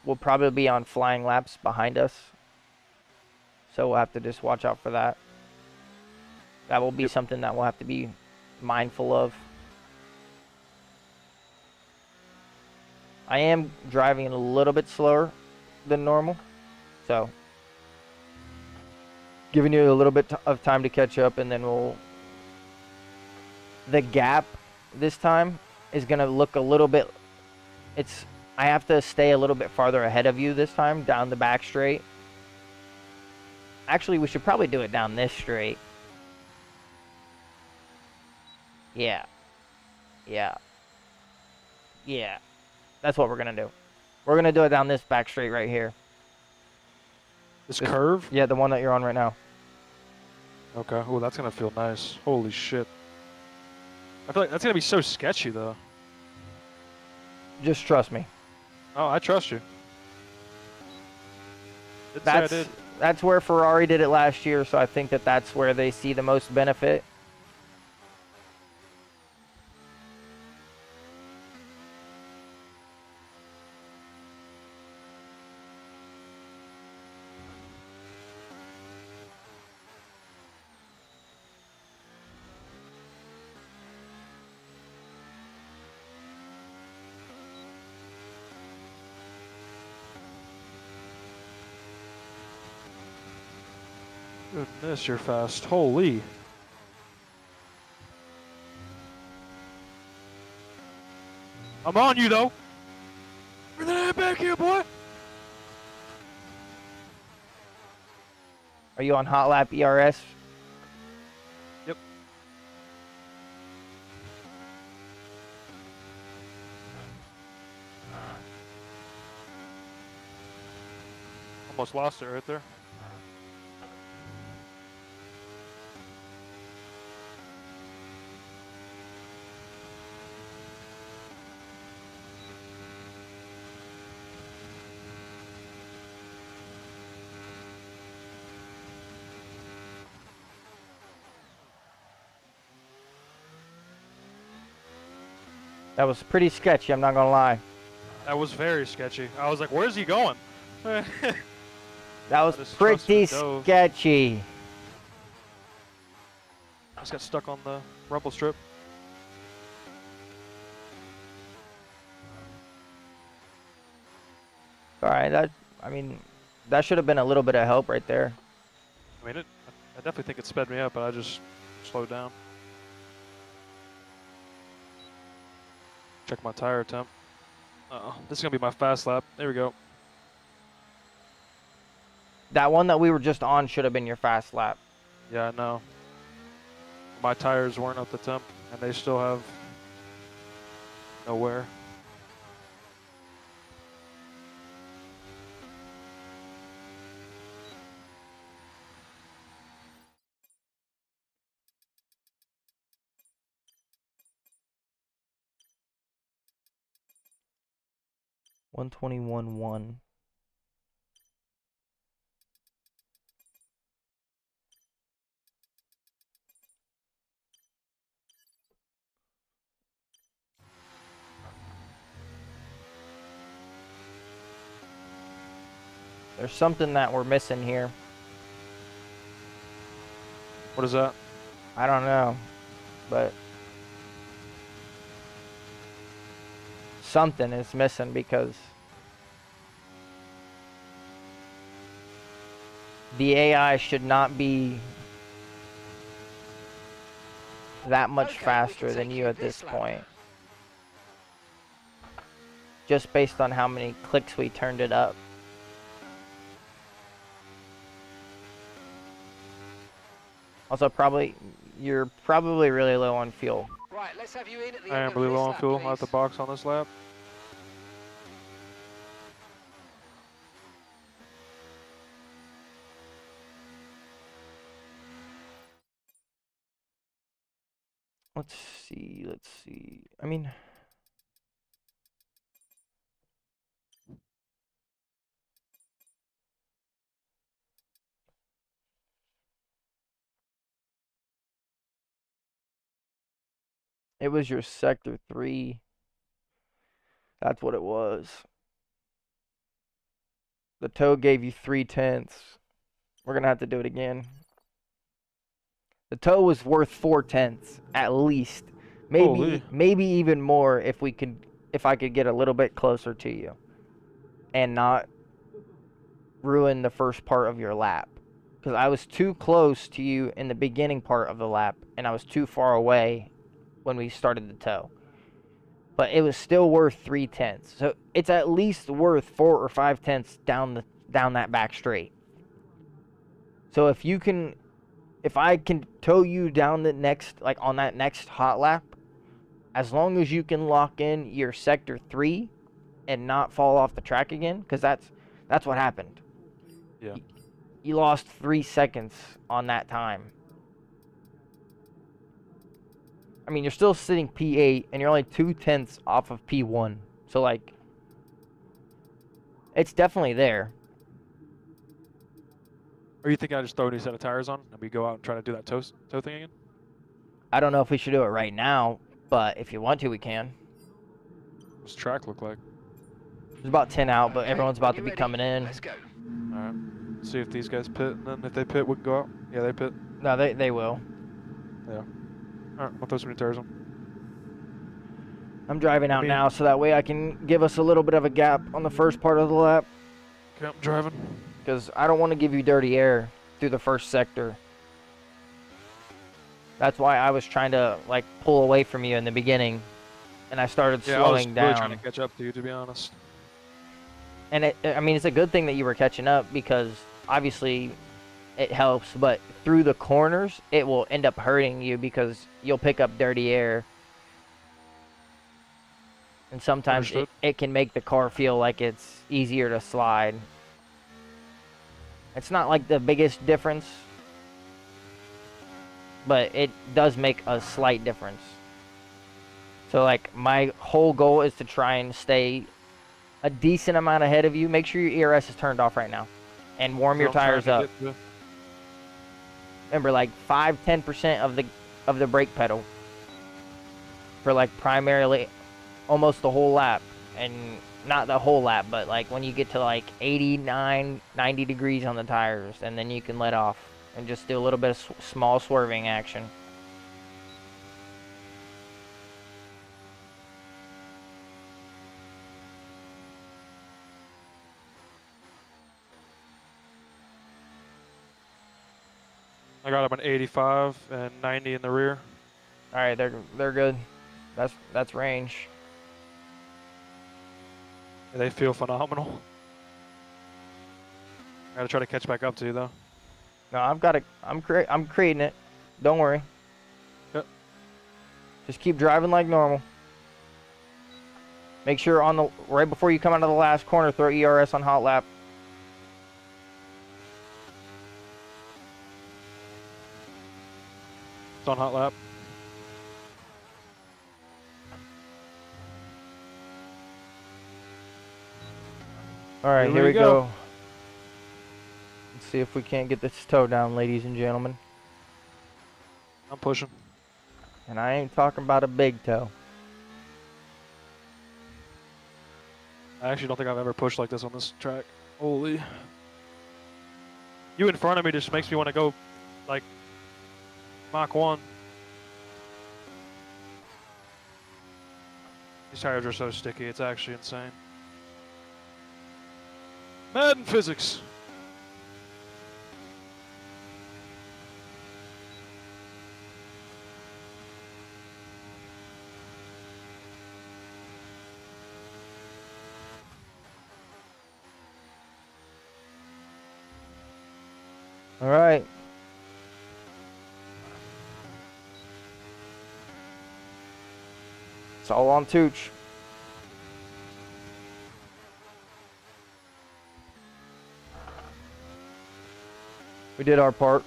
will probably be on flying laps behind us. So we'll have to just watch out for that. That will be something that we'll have to be mindful of. I am driving a little bit slower than normal, so giving you a little bit of time to catch up, and then the gap this time is gonna look a little bit. I have to stay a little bit farther ahead of you this time down the back straight. Actually, we should probably do it down this straight. Yeah. That's what we're gonna do. We're gonna do it down this back straight right here. This curve? Yeah, the one that you're on right now. Okay. Oh, that's gonna feel nice. Holy shit. I feel like that's gonna be so sketchy though. Just trust me. Oh, I trust you. Didn't say I did. That's where Ferrari did it last year, so I think that's where they see the most benefit. Goodness, you're fast. Holy. I'm on you though. Bring that head back here, boy. Are you on Hot Lap ERS? Yep. Almost lost it right there. That was pretty sketchy, I'm not gonna lie. That was very sketchy. I was like, where's he going? That was just pretty trusted dove. sketchy. I just got stuck on the rumble strip. Alright, that should have been a little bit of help right there. I mean, I definitely think it sped me up, but I just slowed down. Check my tire temp. Uh-oh, this is gonna be my fast lap. There we go. That one that we were just on should have been your fast lap. Yeah, I know. My tires weren't up the temp, and they still have nowhere. One 121-1. There's something that we're missing here. What is that? I don't know, but something is missing because the AI should not be that much Okay, we can faster than take you you at this this lap. point. Just based on how many clicks we turned it up. Also, you're probably really low on fuel. Right, let's have you in at the I end am of really this low on lap, fuel. please. I'll have to box on this lap. Let's see, let's see. I mean, it was your sector 3. That's what it was. The tow gave you 3/10. We're gonna have to do it again. The tow was worth 4/10 at least. Holy. Maybe even more if I could get a little bit closer to you and not ruin the first part of your lap. Because I was too close to you in the beginning part of the lap, and I was too far away when we started the tow. But it was still worth 3/10. So it's at least worth 4 or 5/10 down that back straight. So if I can tow you down the next, like on that next hot lap, as long as you can lock in your sector 3 and not fall off the track again, because that's what happened. Yeah. You lost 3 seconds on that time. I mean, you're still sitting P8, and you're only 2/10 off of P1. So, like, it's definitely there. Or you think I just throw a new set of tires on and we go out and try to do that tow thing again? I don't know if we should do it right now, but if you want to, we can. What's the track look like? There's about 10 out, but Okay, everyone's when about to you're be ready, coming in. Let's go. Alright. See if these guys pit, and then if they pit, we can go out. Yeah, they pit. No, they will. Yeah. Alright, I'll throw some new tires on. I'm driving out mean- now, so that way I can give us a little bit of a gap on the first part of the lap. Okay, I'm driving. Because I don't want to give you dirty air through the first sector. That's why I was trying to, like, pull away from you in the beginning. And I started Yeah, I was slowing really down. trying to catch up to you, to be honest. And I mean, it's a good thing that you were catching up, because obviously it helps, but through the corners, it will end up hurting you because you'll pick up dirty air. And sometimes Understood. it can make the car feel like it's easier to slide. It's not like the biggest difference, but it does make a slight difference. So, like, my whole goal is to try and stay a decent amount ahead of you. Make sure your ERS is turned off right now, and warm your So I'm tires trying up. to get Remember, like 5-10% of the brake pedal for, like, primarily almost the whole lap. And not the whole lap, but like when you get to like 89, 90 degrees on the tires, and then you can let off and just do a little bit of small swerving action. I got them an 85 and 90 in the rear. All right, they're good. That's range. Yeah, they feel phenomenal. I gotta try to catch back up to you though. No, I've got it. I'm creating it. Don't worry. Yep. Just keep driving like normal. Make sure right before you come out of the last corner, throw ERS on hot lap. It's on hot lap. All right, Here here we we go. go. Let's see if we can't get this tow down, ladies and gentlemen. I'm pushing. And I ain't talking about a big toe. I actually don't think I've ever pushed like this on this track. Holy. You in front of me just makes me want to go like Mach 1. These tires are so sticky, it's actually insane. Madden physics. All right. It's all on Tooch. We did our part.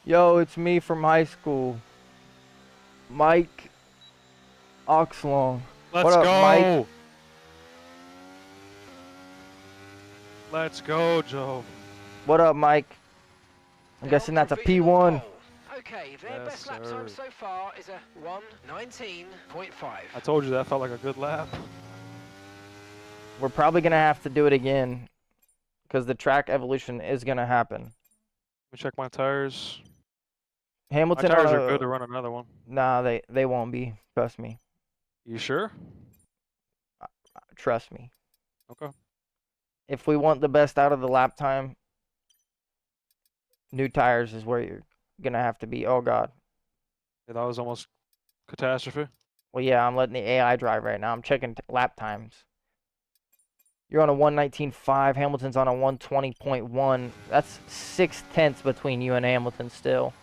Yo, it's me from high school. Mike Oxlong. Let's What up, go. Mike? Let's go, Joe. What up, Mike? I'm guessing that's a P1. Okay, their Yes, best lap time sir. so far is a 1:19.5. I told you that felt like a good lap. We're probably going to have to do it again because the track evolution is going to happen. Let me check my tires. My Hamilton tires are good to run another one. Nah, they won't be. Trust me. You sure? Trust me. Okay. If we want the best out of the lap time, new tires is where you're going to have to be. Oh, God. Yeah, that was almost catastrophe. Well, yeah, I'm letting the AI drive right now. I'm checking lap times. You're on a 119.5. Hamilton's on a 120.1. That's 0.6 between you and Hamilton still.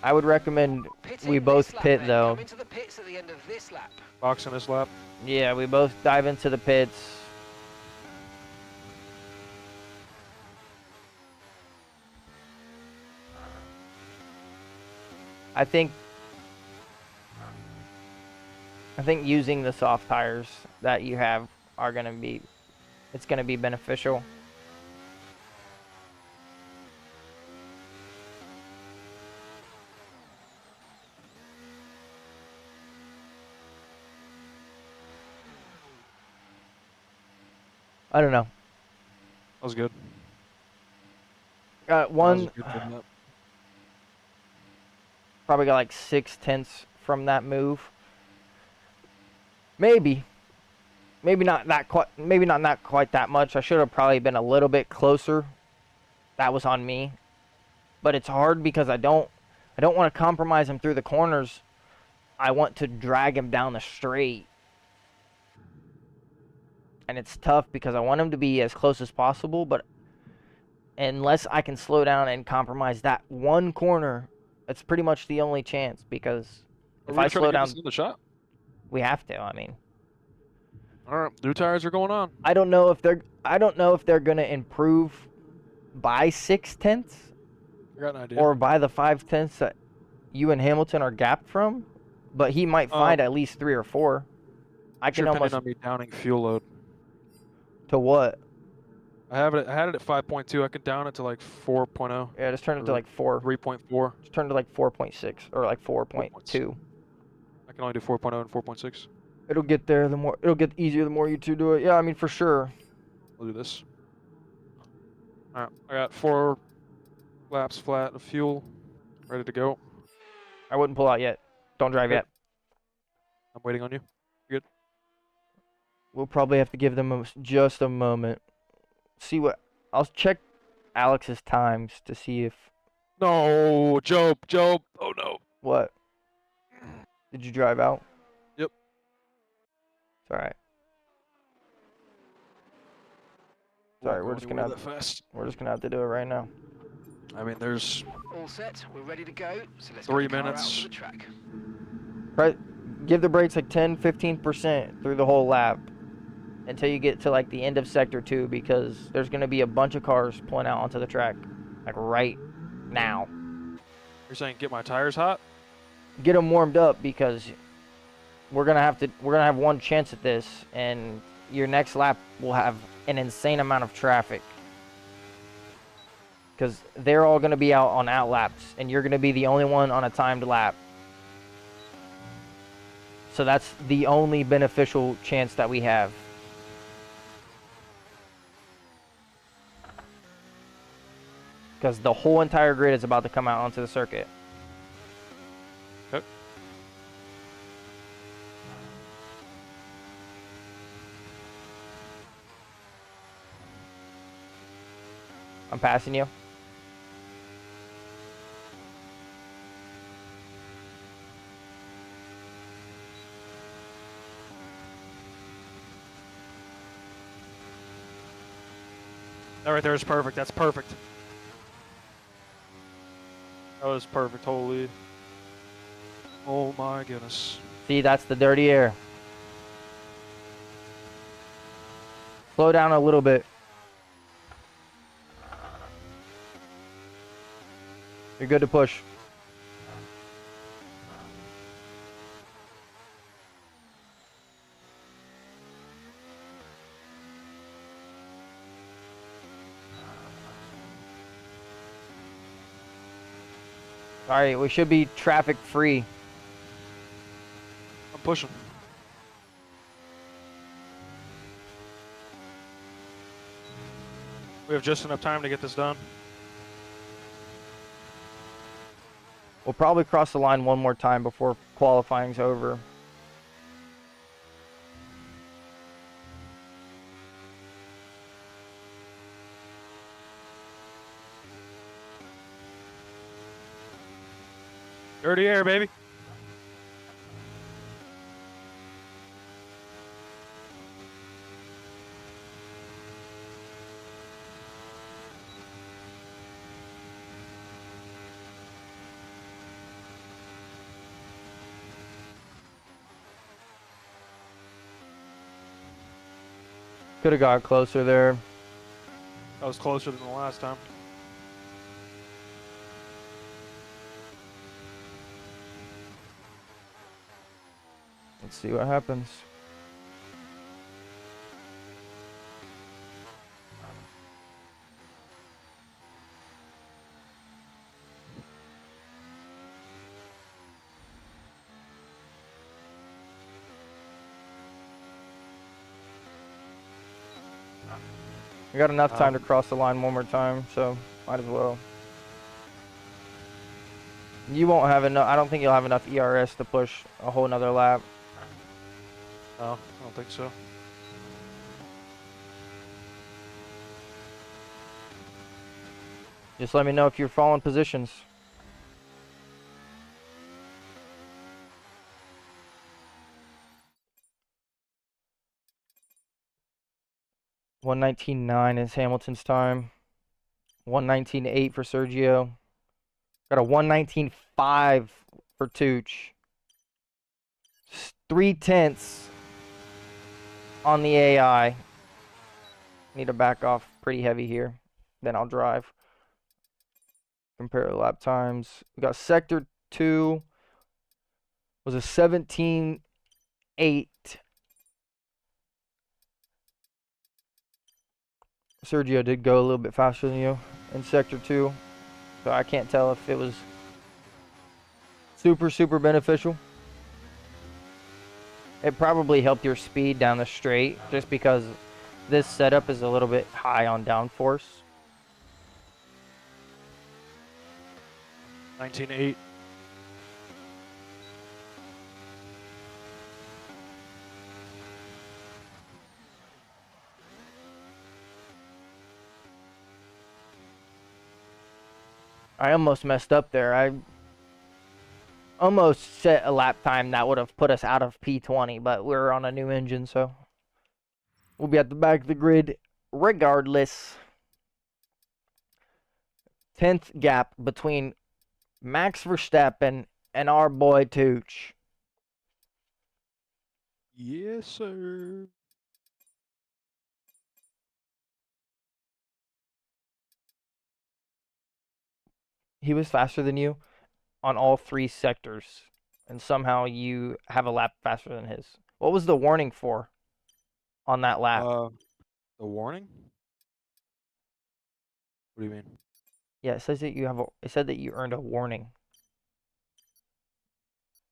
I would recommend Pitting we this both lap pit, then. though. Come into the pits at the end of this lap. Boxing this lap. Yeah, we both dive into the pits. I think using the soft tires that you have are going to be, it's going to be beneficial. I don't know. That was good. Got That one, was a good lap. probably got like 0.6 from that move. Maybe not that quite that much. I should have probably been a little bit closer. That was on me. But it's hard because I don't want to compromise him through the corners. I want to drag him down the straight. And it's tough because I want him to be as close as possible, but unless I can slow down and compromise that one corner, it's pretty much the only chance because Are if we I gonna try slow to get down, this in the shot? we have to. I mean, All right, new tires are going on. I don't know if they're going to improve by 0.6 I got an idea. or by the 0.5 that you and Hamilton are gapped from, but he might find at least 3 or 4. I What's your can opinion almost on me downing fuel load? to what? I had it at 5.2. I could down it to like 4.0. Yeah, just turn it to Or like 4. 3.4. Just turn it to like 4.6 or like 4.2. I can only do 4.0 and 4.6. It'll get there it'll get easier the more you two do it. Yeah, I mean for sure. We'll do this. All right, I got 4 laps flat of fuel, ready to go. I wouldn't pull out yet. Don't drive Okay. yet. I'm waiting on you. Good. We'll probably have to give them just a moment. See what I'll check Alex's times to see if No, Job. Oh no. what. Did you drive out? Yep. It's all right. Sorry, we're just gonna have to do it right now. I mean, there's All set, we're ready to go. So let's 3 get the car out minutes. onto the track. Right, give the brakes like 10-15% through the whole lap until you get to like the end of sector 2 because there's gonna be a bunch of cars pulling out onto the track like right now. You're saying get my tires hot? Get them warmed up because we're gonna have one chance at this, and your next lap will have an insane amount of traffic because they're all gonna be out on out laps, and you're gonna be the only one on a timed lap. So that's the only beneficial chance that we have. Because the whole entire grid is about to come out onto the circuit. Okay. I'm passing you. That right there is perfect. That's perfect. That was perfect. Holy. Oh my goodness. See, that's the dirty air. Slow down a little bit. You're good to push. All right, we should be traffic free. I'm pushing. We have just enough time to get this done. We'll probably cross the line one more time before qualifying's over. Dirty air, baby. Could have got closer there. That was closer than the last time. Let's see what happens. We got enough time to cross the line one more time, so might as well. You won't have enough. I don't think you'll have enough ERS to push a whole nother lap. No, I don't think so. Just let me know if you're following positions. $1:19.9 is Hamilton's time. 1:19.8 for Sergio. Got a 1:19.5 for Tooch. 3/10 on the AI. Need to back off pretty heavy here. Then I'll drive. Compare the lap times. We got sector 2 was a 17.8. Sergio did go a little bit faster than you in sector 2. So I can't tell if it was super beneficial. It probably helped your speed down the straight just because this setup is a little bit high on downforce. 19.8. I almost messed up there. I almost set a lap time that would have put us out of P20, but we're on a new engine, so we'll be at the back of the grid regardless. 10th gap between Max Verstappen and our boy Tooch. Yes, sir. He was faster than you on all 3 sectors, and somehow you have a lap faster than his. What was the warning for on that lap? The warning? What do you mean? Yeah, it says that you have. It said that you earned a warning.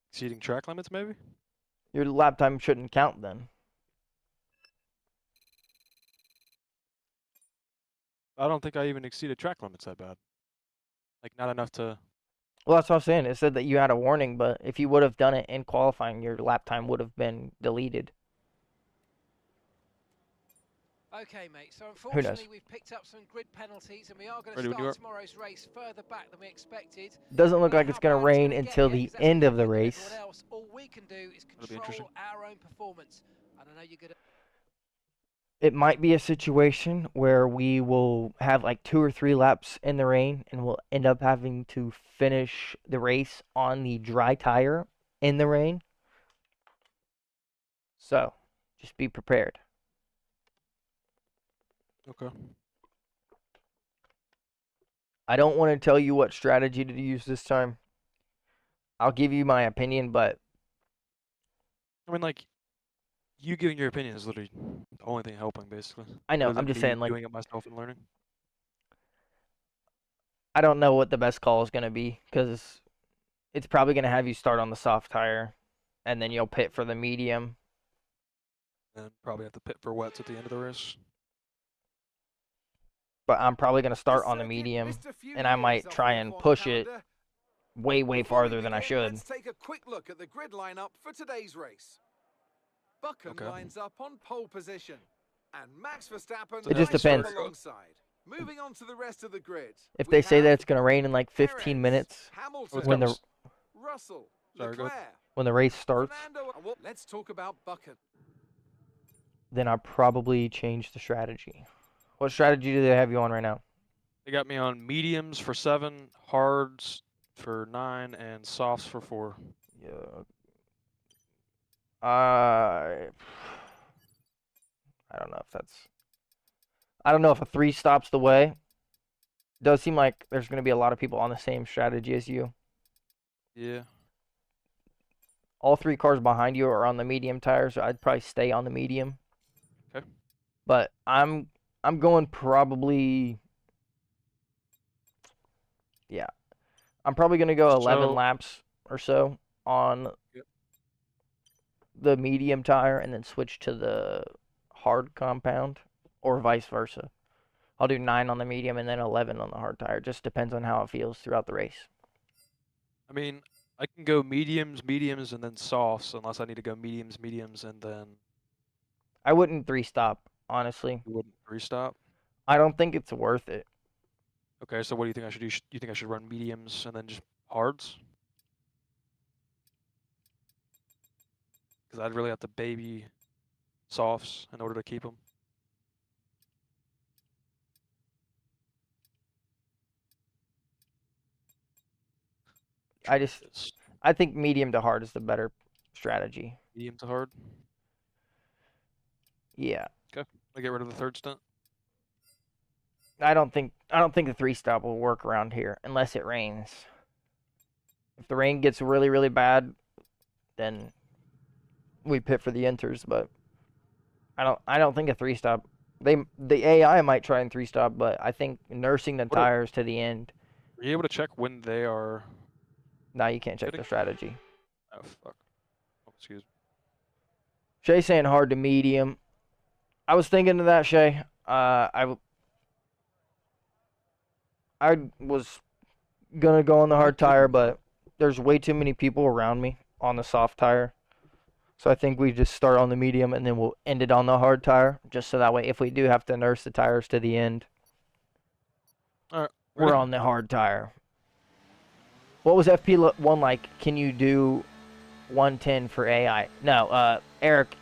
Exceeding track limits, maybe? Your lap time shouldn't count then. I don't think I even exceeded track limits that bad. Like, not enough to... Well, that's what I'm saying. It said that you had a warning, but if you would have done it in qualifying, your lap time would have been deleted. Okay, mate. So Who knows? unfortunately, we've picked up some grid penalties, and we are going Ready to when you start are. tomorrow's race further back than we expected. Doesn't look No like matter it's how going to bad it's rain gonna get until you, the 'cause that's end of the different than race. everyone else. All we can do is That'll be control interesting. our own performance. And I know you're going to... it might be a situation where we will have like 2 or 3 laps in the rain and we'll end up having to finish the race on the dry tire in the rain. So, just be prepared. Okay. I don't want to tell you what strategy to use this time. I'll give you my opinion, but I mean, like, you giving your opinion is literally the only thing helping, basically. I know, Other I'm than just me saying, like, doing it myself and learning. I don't know what the best call is going to be because it's probably going to have you start on the soft tire and then you'll pit for the medium. And probably have to pit for wets at the end of the race. But I'm probably going to start on the medium and I might try and push it way farther than I should. Let's take a quick look at the grid lineup for today's race. Buchan Okay. lines up on pole position, and Max Verstappen It just lines depends. up alongside. Moving on to the rest of the grid. If we they say that have it's going to rain in like 15 Perez, minutes Hamilton, when the Russell, Sorry, go ahead. Leclerc, when the race starts, Fernando. Let's talk about Buchan. then I'll probably change the strategy. What strategy do they have you on right now? They got me on mediums for 7, hards for 9, and softs for 4. Yeah. I don't know if that's. I don't know if a 3 stops the way. It does seem like there's going to be a lot of people on the same strategy as you. Yeah. All 3 cars behind you are on the medium tire, so I'd probably stay on the medium. Okay. But I'm going probably. Yeah, I'm probably going to go 11 So- laps or so on Yep. the medium tire and then switch to the hard compound or vice versa. I'll do 9 on the medium and then 11 on the hard tire. Just depends on how it feels throughout the race. I mean, I can go mediums, and then softs, unless I need to go mediums, and then I wouldn't 3-stop, honestly. you wouldn't restop. I don't think it's worth it. Okay, so what do you think I should do? You think I should run mediums and then just hards? Because I'd really have to baby softs in order to keep them. I think medium to hard is the better strategy. Medium to hard. Yeah. I get rid of the third stunt. I don't think the 3-stop will work around here unless it rains. If the rain gets really bad, then we pit for the inters, but I don't think a 3-stop. The AI might try and 3-stop, but I think nursing the tires to the end. Are you able to check when they are? Now you can't check Pitting? the strategy. Oh fuck. Oh, excuse me. Shay's saying hard to medium. I was thinking of that, Shay. I was gonna go on the hard tire, but there's way too many people around me on the soft tire. So I think we just start on the medium and then we'll end it on the hard tire, just so that way if we do have to nurse the tires to the end, Alright. we're on the hard tire. What was FP1 like? Can you do 110 for AI? No, Eric,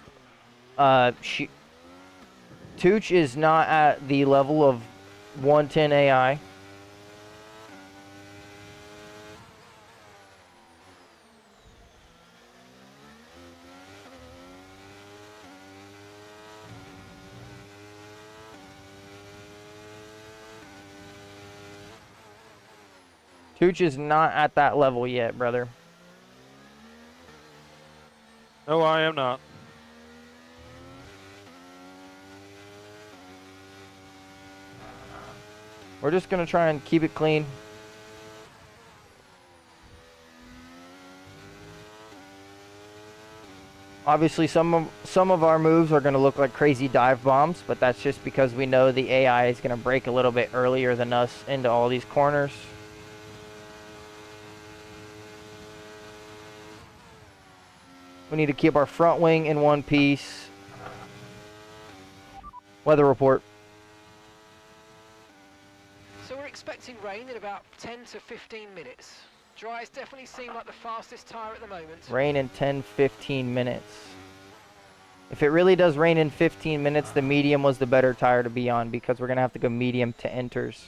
Tooch is not at the level of 110 AI. Tooch is not at that level yet, brother. No, I am not. We're just gonna try and keep it clean. Obviously, some of our moves are gonna look like crazy dive bombs, but that's just because we know the AI is gonna break a little bit earlier than us into all these corners. We need to keep our front wing in one piece. Weather report. So we're expecting rain in about 10 to 15 minutes. Dries definitely seem like the fastest tyre at the moment. Rain in 10-15 minutes. If it really does rain in 15 minutes, the medium was the better tire to be on because we're going to have to go medium to inters.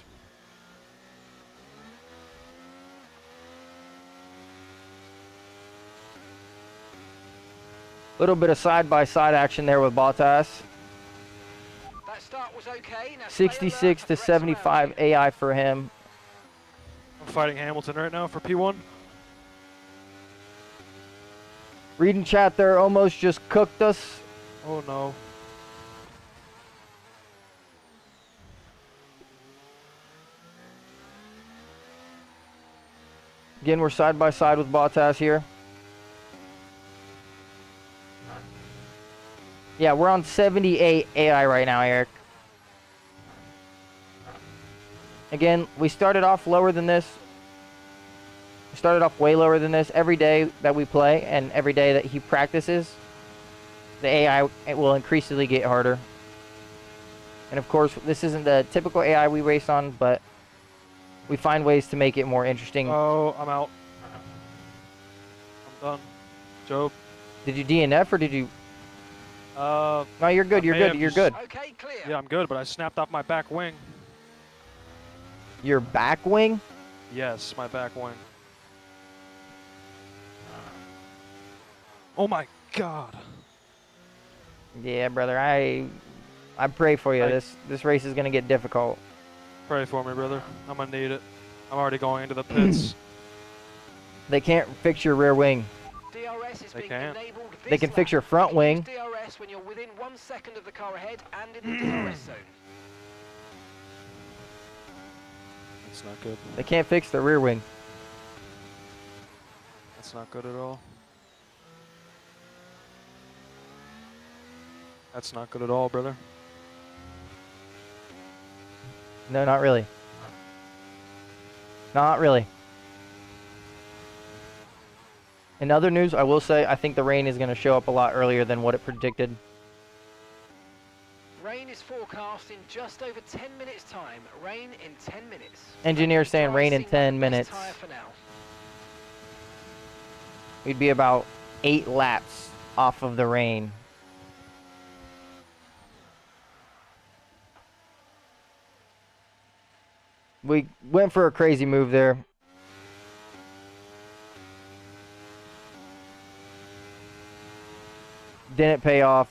Little bit of side-by-side action there with Bottas. That start was okay. Now stay 66 alert to for threats around 75 you. AI for him. I'm fighting Hamilton right now for P1. Reading chat there, almost just cooked us. Oh no. Again, we're side-by-side with Bottas here. Yeah, we're on 78 AI right now, Eric. Again, we started off lower than this. We started off way lower than this. Every day that we play and every day that he practices, the AI will increasingly get harder. And of course, this isn't the typical AI we race on, but we find ways to make it more interesting. Oh, I'm out. I'm done. Job. Did you DNF or did you... Uh, No, you're good, I you're may good, have you're just- good. Okay, clear. yeah, I'm good, but I snapped off my back wing. Your back wing? Yes, my back wing. Oh my god. Yeah, brother, I pray for you. I- This race is gonna get difficult. Pray for me, brother. I'm gonna need it. I'm already going into the pits. They can't fix your rear wing. DRS is They being can. enabled this They can fix lap. your front You can wing. use DRS when you're within 1 second of the car ahead and in the DRS zone. That's not good. They can't fix the rear wing. That's not good at all. That's not good at all, brother. No, not really. Not really. In other news, I will say I think the rain is going to show up a lot earlier than what it predicted. Rain is forecast in just over 10 minutes time. Rain in 10 minutes. Engineer saying rain in 10 minutes. Tire for now. We'd be about 8 laps off of the rain. We went for a crazy move there. Didn't pay off.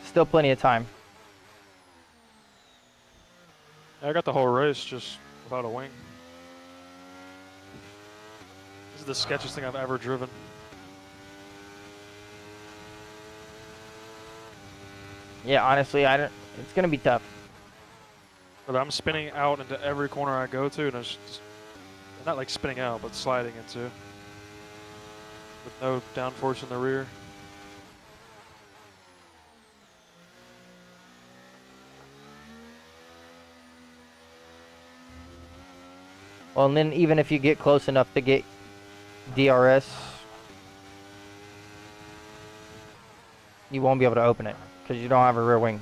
Still plenty of time. I got the whole race just without a wing. This is the sketchiest thing I've ever driven. Yeah, honestly, I don't. It's gonna be tough. But I'm spinning out into every corner I go to, and it's just not like spinning out, but sliding into. With no downforce in the rear. Well, and then even if you get close enough to get DRS, you won't be able to open it because you don't have a rear wing.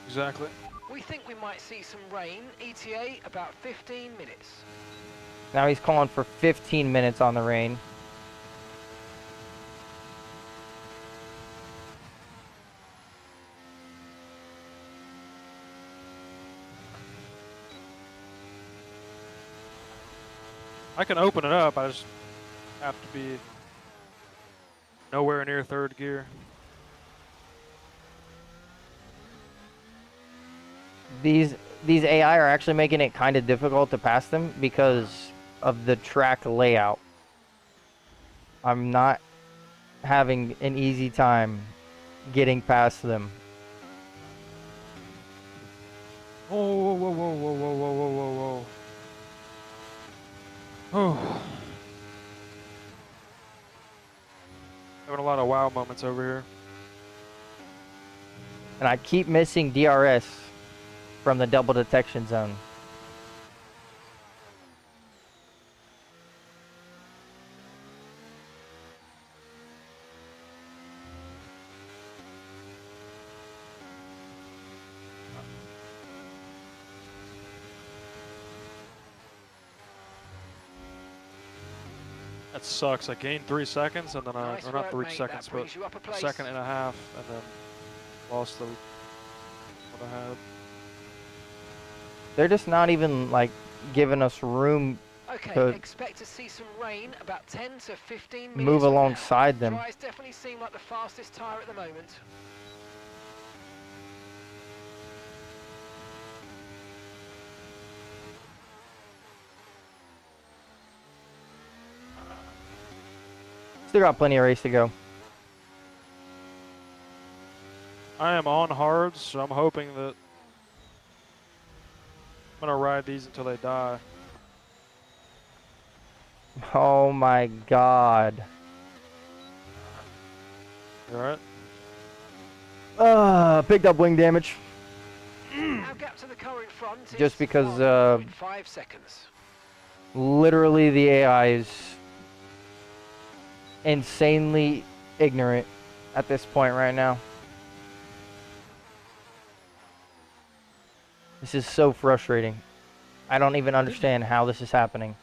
Exactly. We think we might see some rain. ETA about 15 minutes. Now he's calling for 15 minutes on the rain. I can open it up, I just have to be nowhere near third gear. These AI are actually making it kind of difficult to pass them because of the track layout. I'm not having an easy time getting past them. Whoa, whoa, whoa, whoa, whoa, whoa, whoa, whoa, whoa, whoa. Oh. Having a lot of wow moments over here. And I keep missing DRS from the double detection zone. That sucks. I gained 3 seconds and then Nice or not work, 3 mate. seconds, That but brings you up a a place. second and a half, and then lost the what I had. They're just not even like giving us room Okay, to expect to see some rain about 10 to 15 minutes move from now. alongside them. Dries definitely seem like the fastest tyre at the moment. Still got plenty of race to go. I am on hards, so I'm hoping that I'm gonna ride these until they die. Oh my god. You alright? Picked up wing damage. Our gap to the car in front is Just because, 1.5 seconds. Literally the AI is insanely ignorant at this point right now. This is so frustrating. I don't even understand how this is happening.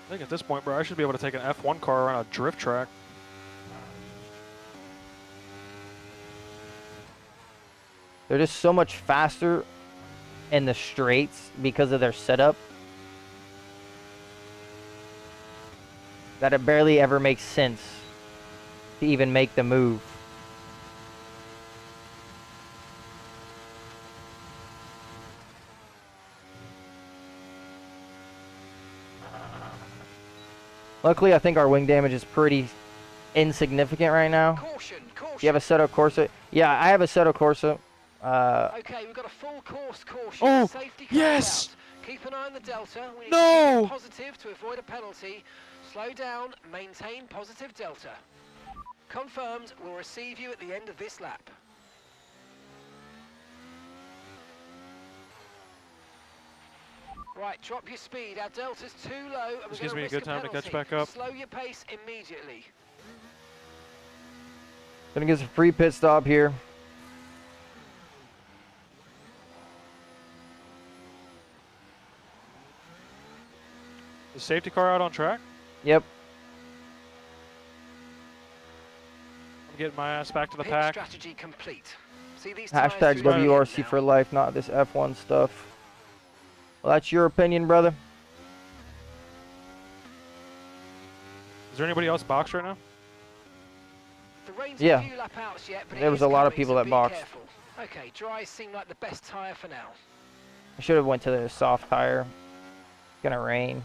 I think at this point, bro, I should be able to take an F1 car around a drift track. They're just so much faster in the straights because of their setup that it barely ever makes sense to even make the move. Luckily, I think our wing damage is pretty insignificant right now. Caution, caution. Do you have a Assetto Corsa? Yeah, I have a Assetto Corsa. Okay, we've got a full course caution. Oh, Safety car yes! out. Keep an eye on the delta. We need No! to keep it positive to avoid a penalty. Slow down, maintain positive delta. Confirmed, we'll receive you at the end of this lap. Right, drop your speed. Our delta's too low and This we're gives going me a to risk good time to penalty. catch back up. Slow your pace immediately. Gonna get some free pit stop here. Is safety car out on track? Yep. I'm getting my ass back to the Pit pack. strategy complete. See these tyres Hashtag through the end WRC now. for life, not this F1 stuff. Well, that's your opinion, brother. Is there anybody else boxed right now? The rain's Yeah. a few lap outs yet, but There it was is a lot of coming, people so that be boxed. careful. Okay, dries seem like the best tyre for now. I should have went to the soft tire. It's gonna rain.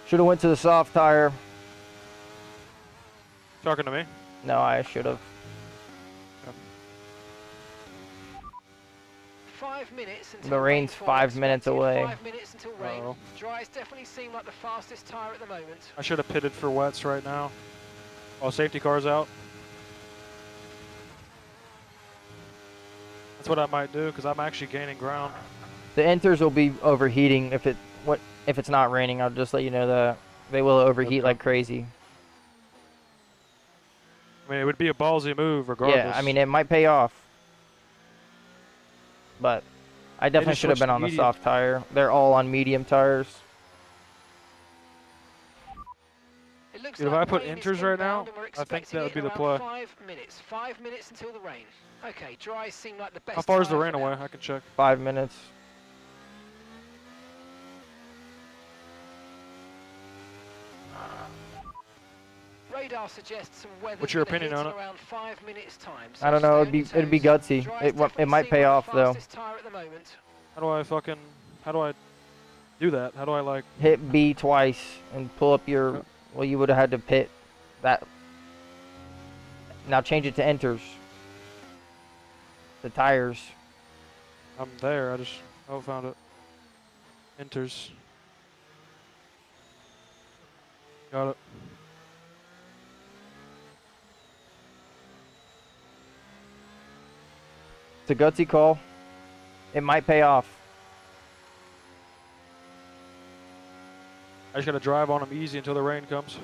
Should have went to the soft tire. Talking to me? No, I should have. 5 minutes until The rain's rainfall 5 minutes expected. away. 5 minutes until rain. Uh-oh. Dries definitely seem like the fastest tyre at the moment. I should have pitted for wets right now. While safety car's out. That's what I might do, because I'm actually gaining ground. The enters will be overheating if it's not raining. I'll just let you know that they will overheat Okay. like crazy. I mean, it would be a ballsy move regardless. Yeah, I mean it might pay off. But I definitely just should have switched been to on the medium. soft tire. They're all on medium tires. It looks Dude, if like I put rain is enters right now, inbound and we're I think expecting that would it be the around play. 5 minutes. 5 minutes until the rain. Okay, dries seem like the best. How far is the tyre rain for away? now. I can check. 5 minutes. Radar suggests some weather. What's your opinion on it? Around 5 minutes time. I don't know. It'd be gutsy. It might pay off though. How do I do that? How do I like? Hit B twice and pull up your. Well, you would have had to pit that. Now change it to enters. The tires. I'm there. Found it. Enters. Got it. It's a gutsy call. It might pay off. I just gotta drive on them easy until the rain comes.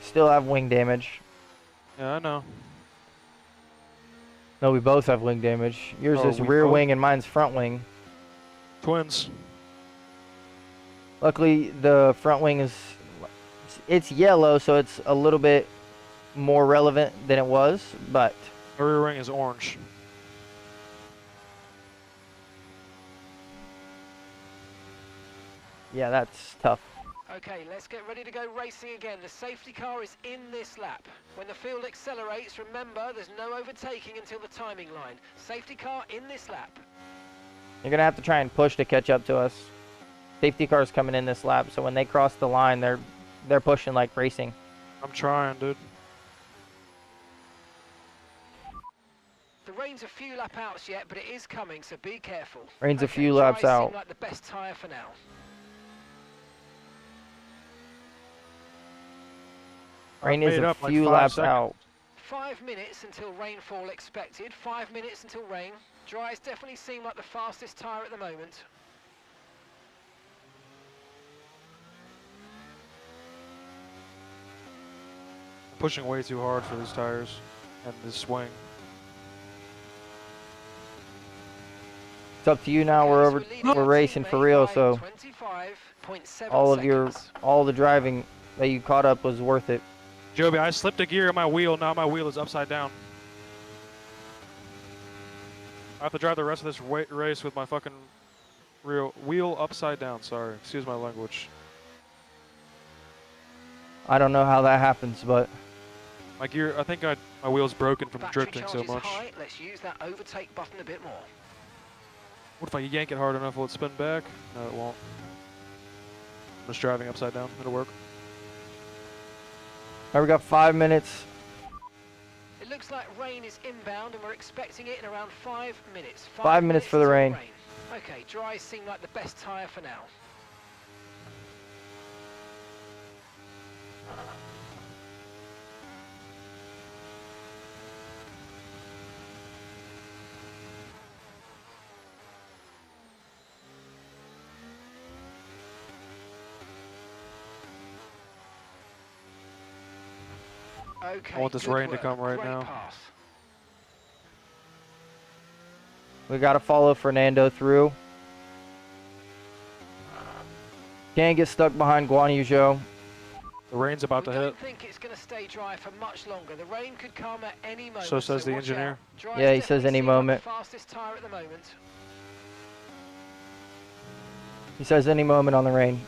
Still have wing damage. Yeah, I know. No, we both have wing damage. Yours Oh, is we rear both? wing and mine's front wing. Twins. Luckily, the front wing is, it's yellow, so it's a little bit more relevant than it was, but My rear wing is orange. yeah, that's tough. Okay, let's get ready to go racing again. The safety car is in this lap. When the field accelerates, remember there's no overtaking until the timing line. Safety car in this lap. You're gonna have to try and push to catch up to us. Safety car's coming in this lap, so when they cross the line, they're pushing like racing. I'm trying, dude. The rain's a few lap outs yet, but it is coming, so be careful. Rain's a Okay, few laps dry out. seem like the best tyre for now. Rain I've is made a up like few 5 laps seconds. out. 5 minutes until rainfall expected. 5 minutes until rain. Dries definitely seem like the fastest tyre at the moment. I'm pushing way too hard for these tires and this swing. It's up to you now. We're leading we're our racing for teammate real, by so 25.7 all the driving that you caught up was worth it. Joby, I slipped a gear in my wheel. Now my wheel is upside down. I have to drive the rest of this race with my fucking real wheel upside down. Sorry, excuse my language. I don't know how that happens, but My gear, I think my wheel's broken from Battery drifting charge so is much. high. Let's use that overtake button a bit more. What if I yank it hard enough? Will it spin back? No, it won't. I'm just driving upside down. It'll work. all right, we got 5 minutes. It looks like rain is inbound and we're expecting it in around 5 minutes. 5 minutes for the until rain. Okay, dries seem like the best tyre for now. Okay, I want this good rain to work. come right Great now. pass. We got to follow Fernando through. Can't get stuck behind Guan Yu Zhou. The rain's about We to hit. don't think it's going to stay dry for much longer. The rain could come at any moment. So says the watch engineer. out. Dries Yeah, he says definitely any seem like moment. the fastest tyre at the moment. He says any moment on the rain.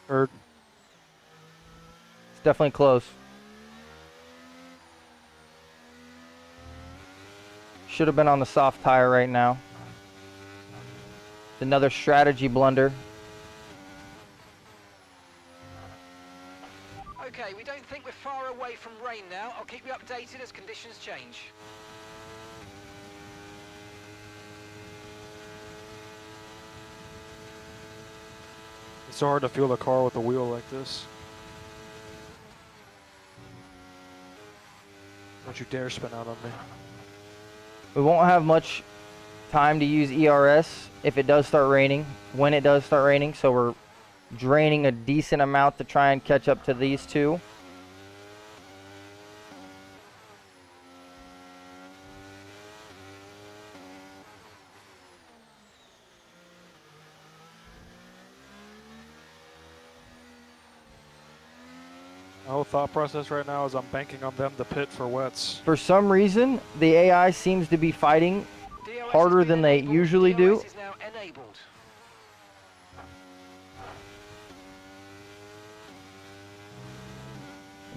Heard. It's definitely close. Should have been on the soft tire right now. It's another strategy blunder. Okay, we don't think we're far away from rain now. I'll keep you updated as conditions change. It's so hard to feel the car with a wheel like this. Don't you dare spin out on me. We won't have much time to use ERS if it does start raining, when it does start raining, so we're draining a decent amount to try and catch up to these two. My whole thought process right now is I'm banking on them to pit for wets. For some reason, the AI seems to be fighting DOS harder has been than they enabled. usually do. DOS is now enabled.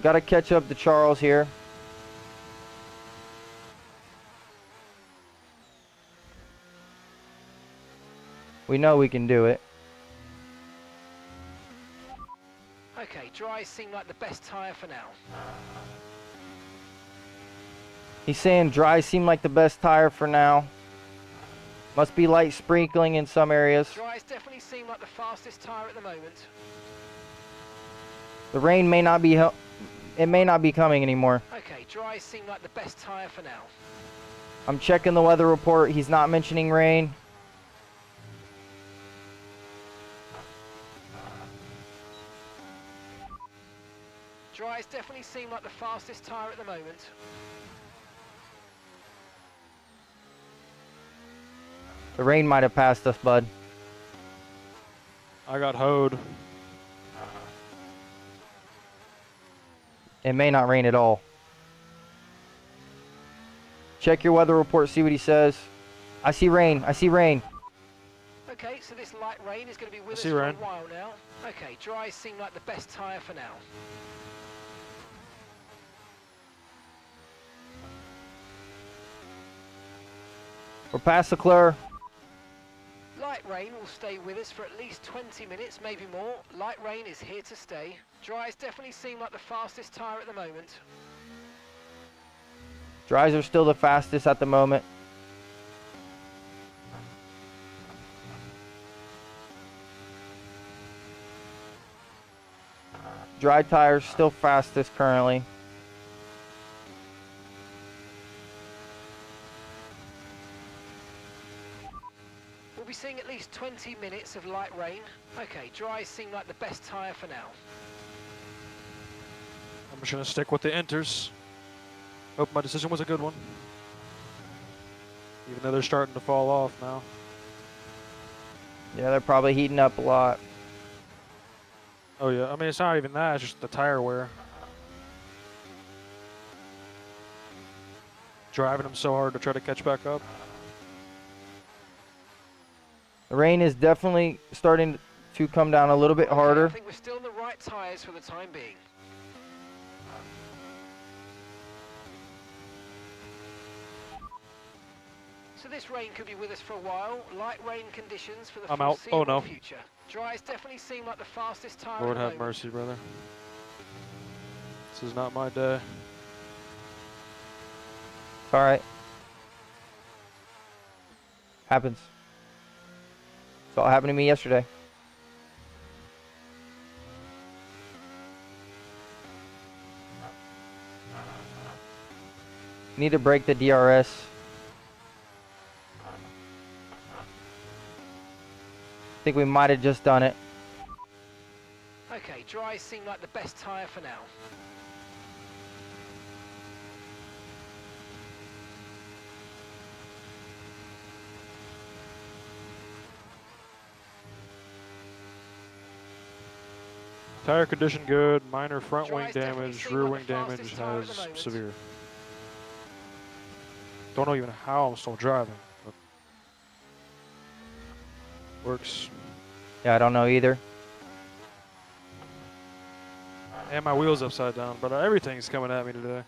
Got to catch up to Charles here. We know we can do it. Okay, dries seem like the best tyre for now. He's saying dry seem like the best tire for now. Must be light sprinkling in some areas. Dries definitely seem like the fastest tyre at the moment. The rain may not be it may not be coming anymore. Okay, dries seem like the best tyre for now. I'm checking the weather report. He's not mentioning rain. Dries definitely seem like the fastest tyre at the moment. The rain might have passed us, bud. I got hoed. It may not rain at all. Check your weather report, see what he says. I see rain. I see rain. Okay, so this light rain is going to be with us see for rain. a while now. Okay, dries seem like the best tyre for now. We're past Leclerc. Light rain will stay with us for at least 20 minutes, maybe more. Light rain is here to stay. Dries definitely seem like the fastest tyre at the moment. Dries are still the fastest at the moment. Dry tires still fastest currently. We'll be seeing at least 20 minutes of light rain. Okay, dries seem like the best tyre for now. I'm just gonna stick with the inters. Hope my decision was a good one. Even though they're starting to fall off now. Yeah, they're probably heating up a lot. Oh yeah, I mean it's not even that, it's just the tire wear. Driving them so hard to try to catch back up. The rain is definitely starting to come down a little bit Okay, harder. I think we're still in the right tyres for the time being. So this rain could be with us for a while. Light rain conditions for the I'm out. foreseeable Oh, no. future. Dries definitely seem like the fastest tyre Lord at the have moment. mercy, brother. This is not my day. It's alright. Happens. It's all happened to me yesterday. Need to break the DRS. I think we might have just done it. Okay, dries seem like the best tyre for now. Tire condition good, minor front wing Dries definitely damage, seem rear like wing the damage fastest tyre at the has moment. severe. Don't know even how I'm still driving, but works. Yeah, I don't know either. And my wheel's upside down, but everything's coming at me today.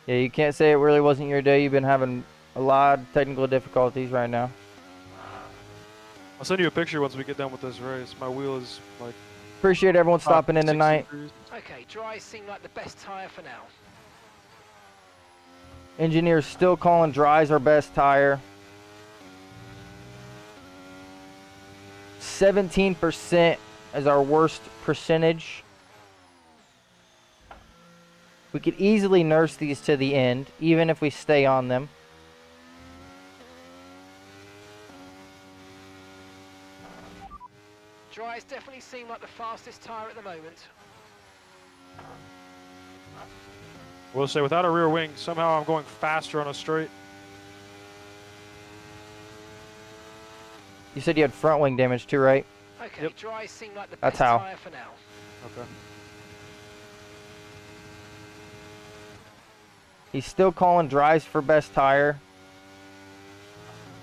Yeah, you can't say it really wasn't your day. You've been having a lot of technical difficulties right now. I'll send you a picture once we get done with this race. My wheel is like Appreciate everyone stopping in 60 tonight. degrees. Okay, dries seem like the best tyre for now. Engineers still calling dries our best tire. 17% is our worst percentage. We could easily nurse these to the end, even if we stay on them. Dries definitely seem like the fastest tyre at the moment. We'll say without a rear wing, somehow I'm going faster on a straight. You said you had front wing damage too, right? Okay, Yep. dries seem like the That's best how. tyre for now. Okay. He's still calling dries for best tire.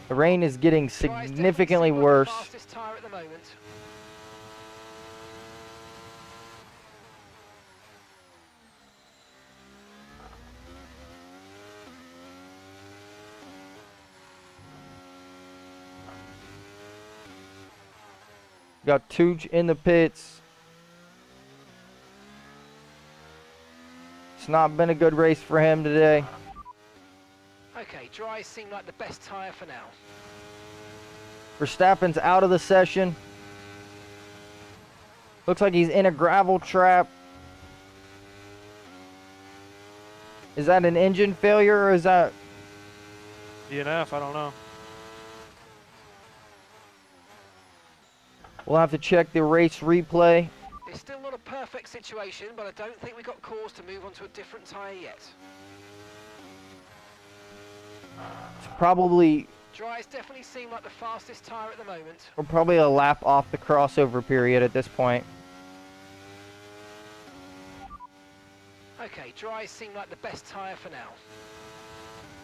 The rain is getting Dries definitely significantly seem like worse. the fastest tyre at the moment. Got Tooch in the pits. It's not been a good race for him today. Okay, dries seem like the best tyre for now. Verstappen's out of the session. Looks like he's in a gravel trap. Is that an engine failure or is that... DNF, I don't know. We'll have to check the race replay. It's still not a perfect track situation, but I don't think we've got cause to move on to a different tyre yet. It's probably, Dries definitely seem like the fastest tyre at the moment. we're probably a lap off the crossover period at this point. Okay, dries seem like the best tyre for now.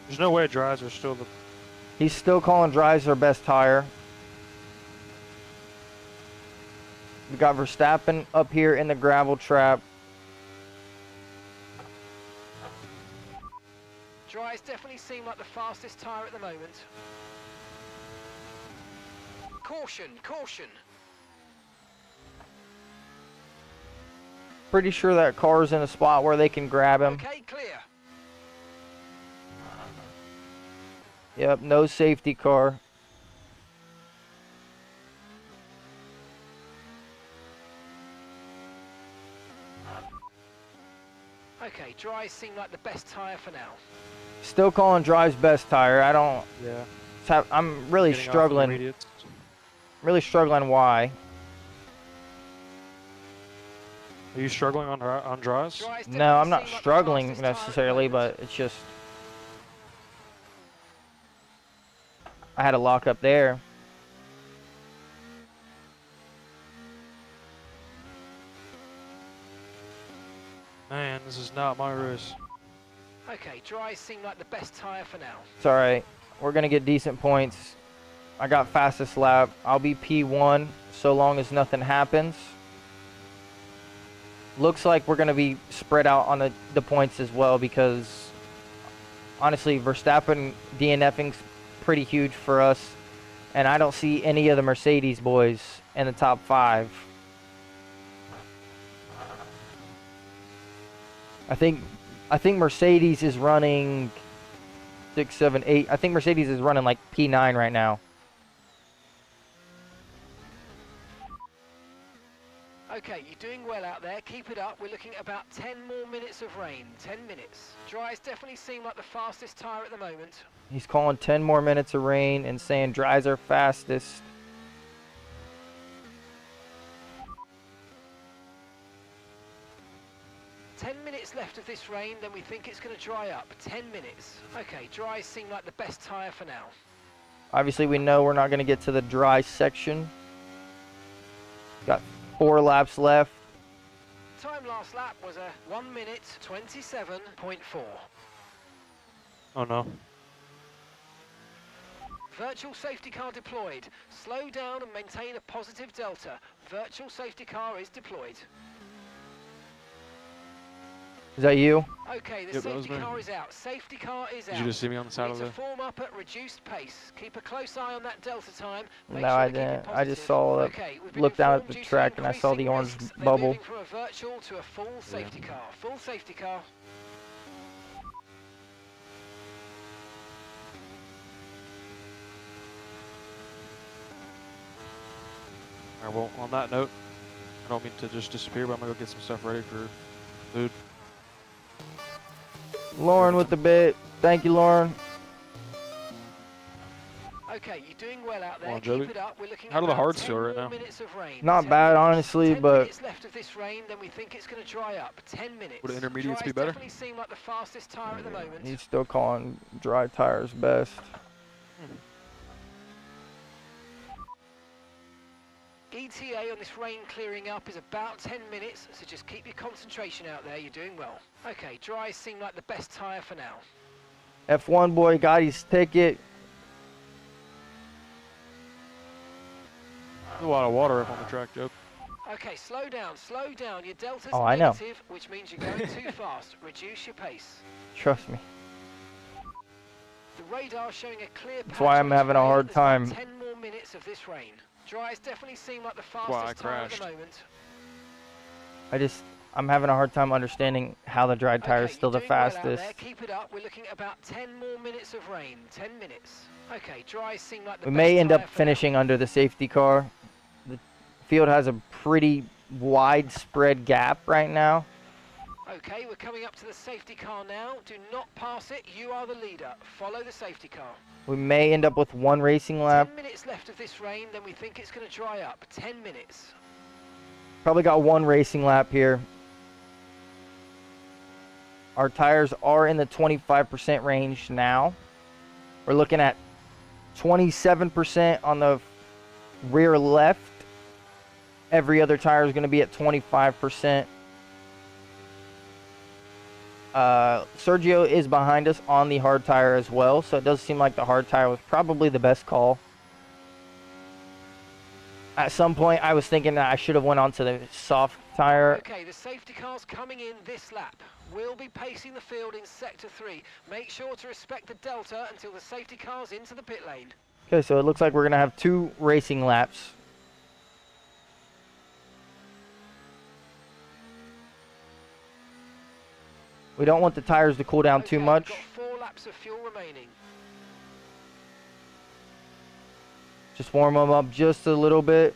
There's no way dries are still the. He's still calling dries their best tire. We got Verstappen up here in the gravel trap. Dries definitely seem like the fastest tyre at the moment. Caution, caution. Pretty sure that car's in a spot where they can grab him. Okay, clear. Yep, no safety car. Okay, dries seem like the best tyre for now. Still calling Drive's best tire. I don't. Yeah. I'm really Getting off the struggling. intermediates. Really struggling. Why? Are you struggling on dries? Dries No, I'm definitely not seem like the struggling fastest tyre at the necessarily, moment. but it's just I had a lock up there. Man, this is not my race. Okay, dries seem like the best tyre for now. It's all right. We're gonna get decent points. I got fastest lap. I'll be P1 so long as nothing happens. Looks like we're gonna be spread out on the points as well because honestly, Verstappen DNFing's pretty huge for us, and I don't see any of the Mercedes boys in the top 5. I think Mercedes is running 6, 7, 8. I think Mercedes is running like P9 right now. Okay, you're doing well out there. Keep it up. We're looking at about 10 more minutes of rain. 10 minutes. Dries definitely seem like the fastest tyre at the moment. He's calling 10 more minutes of rain and saying dries are fastest. Minutes left of this rain, then we think it's going to dry up. 10 minutes. Okay, dries seem like the best tyre for now. Obviously, we know we're not going to get to the dry section. Got 4 laps left. Time last lap was a 1 minute 27.4. Oh no. Virtual safety car deployed. Slow down and maintain a positive delta. Virtual safety car is deployed. Is that you? Okay, the Yep, that was safety me. car is out. Safety car is out. Did you just see me on the side Need of to the? form up at reduced pace. Keep a close eye on that delta time. Make No, sure I to keep it didn't. I just positive. saw it. Okay, we've been Looked down at informed the due to track and I saw the increasing orange risks, they're bubble. moving from a virtual to a full safety car. Full safety car. Alright, well, on that note, I don't mean to just disappear, but I'm gonna go get some stuff ready for food. Lauren with the bit. Thank you, Lauren. Okay, you're doing well out there. Come on, Keep Joby. it up. We're looking How at do the about hards 10 feel right more now? minutes of rain. Not 10 bad, minutes. honestly, 10 but minutes left of this rain, then we think it's going to dry up. 10 minutes. Would intermediates Dries be better? definitely seem like the fastest tyre at the moment. he's still calling dry tires best. ETA on this rain clearing up is about 10 minutes, so just keep your concentration out there. You're doing well. Okay, dries seem like the best tyre for now. F1 boy got his ticket. There's a lot of water up on the track, Joe. Okay, slow down, slow down. Your delta's Oh, I know. negative, which means you're going too fast. Reduce your pace. Trust me. The radar showing a clear patch. That's why I'm on having a display. hard There's about time. 10 more minutes of this rain. Dries definitely seem like the why I fastest tyre at the crashed. moment. I'm having a hard time understanding how the dry tire is Okay, still the you're doing well out fastest. there. Keep it up. We're looking at about 10 more minutes of rain. 10 minutes. Okay, dries seem like the We best may end tyre up for now. finishing under the safety car. The field has a pretty widespread gap right now. Okay, we're coming up to the safety car now. Do not pass it. You are the leader. Follow the safety car. We may end up with 1 racing lap. 10 minutes left of this rain, then we think it's going to dry up. 10 minutes. Probably got 1 racing lap here. Our tires are in the 25% range now. We're looking at 27% on the rear left. Every other tire is going to be at 25%. Sergio is behind us on the hard tire as well, so it does seem like the hard tire was probably the best call. At some point, I was thinking that I should have went onto the soft tire. Okay, the safety car's coming in this lap. We'll be pacing the field in sector 3. Make sure to respect the delta until the safety car's into the pit lane. Okay, so it looks like we're going to have 2 racing laps. We don't want the tires to cool down too much. We've got 4 laps of fuel remaining. Just warm them up just a little bit.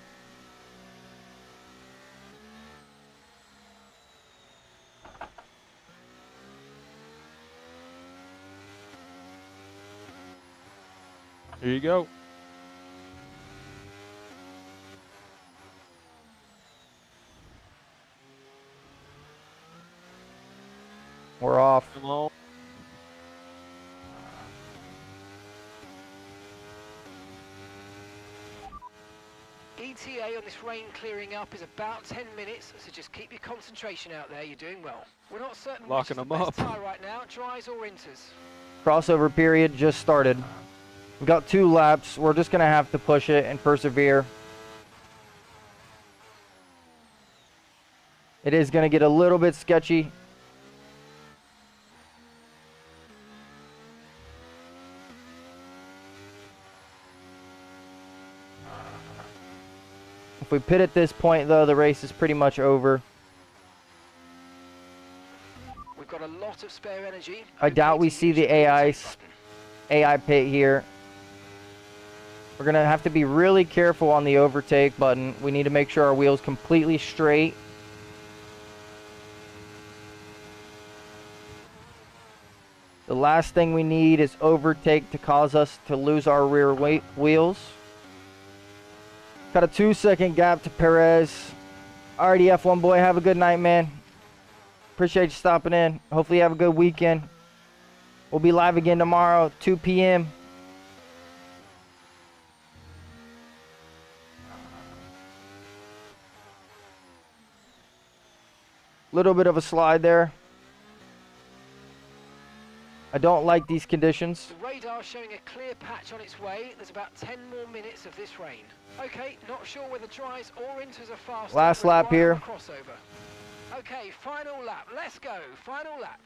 Here you go. We're off. Come on. ETA on this rain clearing up is about 10 minutes, so just keep your concentration out there. You're doing well. We're not certain Locking which is them the best up. tyre right now, dries or enters. Crossover period just started. We've got 2 laps. We're just going to have to push it and persevere. It is going to get a little bit sketchy. If we pit at this point, though, the race is pretty much over. We've got a lot of spare energy. I doubt we see the AI pit here. We're going to have to be really careful on the overtake button. We need to make sure our wheel's completely straight. The last thing we need is overtake to cause us to lose our rear wheels. Got a 2-second gap to Perez. Alrighty, F1 boy, have a good night, man. Appreciate you stopping in. Hopefully you have a good weekend. We'll be live again tomorrow, 2 p.m. Little bit of a slide there. I don't like these conditions. The radar showing a clear patch on its way. There's about 10 more minutes of this rain. Okay, not sure whether dries or enters are faster. Last We're lap right here. on the crossover. Okay, final lap. Let's go. Final lap.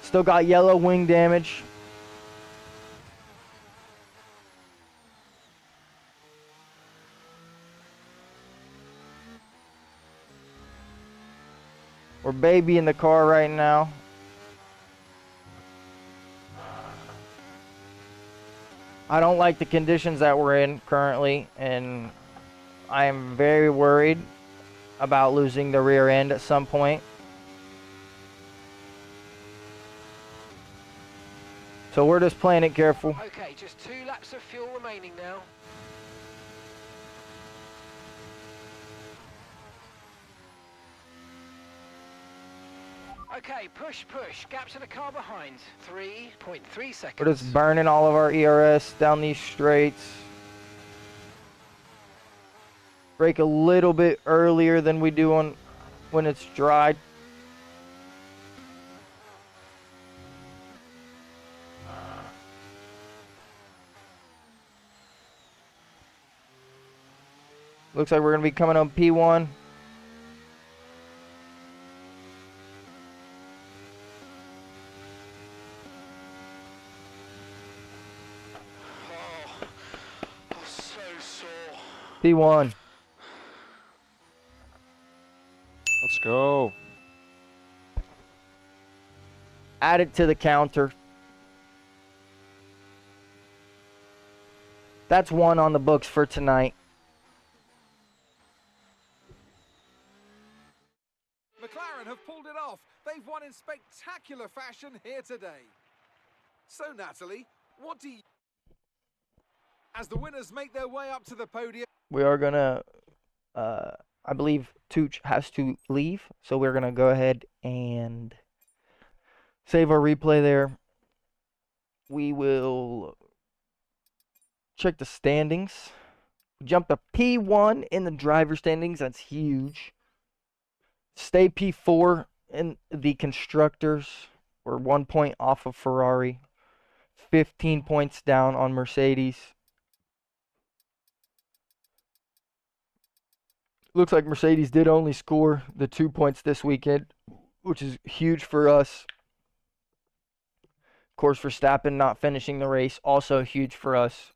Still got yellow wing damage. We're babying the car right now. I don't like the conditions that we're in currently, and I am very worried about losing the rear end at some point. So we're just playing it careful. Okay, just 2 laps of fuel remaining now. Okay, push, push. Gap to the car behind. 3.3 seconds. We're just burning all of our ERS down these straights. Brake a little bit earlier than we do on when it's dry. Looks like we're going to be coming on P1. So sore. P1. Let's go. Add it to the counter. That's 1 on the books for tonight. McLaren have pulled it off. They've won in spectacular fashion here today. So, Natalie, what do you... As the winners make their way up to the podium... We are going to I believe Tooch has to leave, so we're gonna go ahead and save our replay there. We will check the standings. We jumped to P1 in the driver standings. That's huge. Stay P4 in the constructors. We're 1 point off of Ferrari. 15 points down on Mercedes. Looks like Mercedes did only score the 2 points this weekend, which is huge for us. Of course, Verstappen not finishing the race, also huge for us.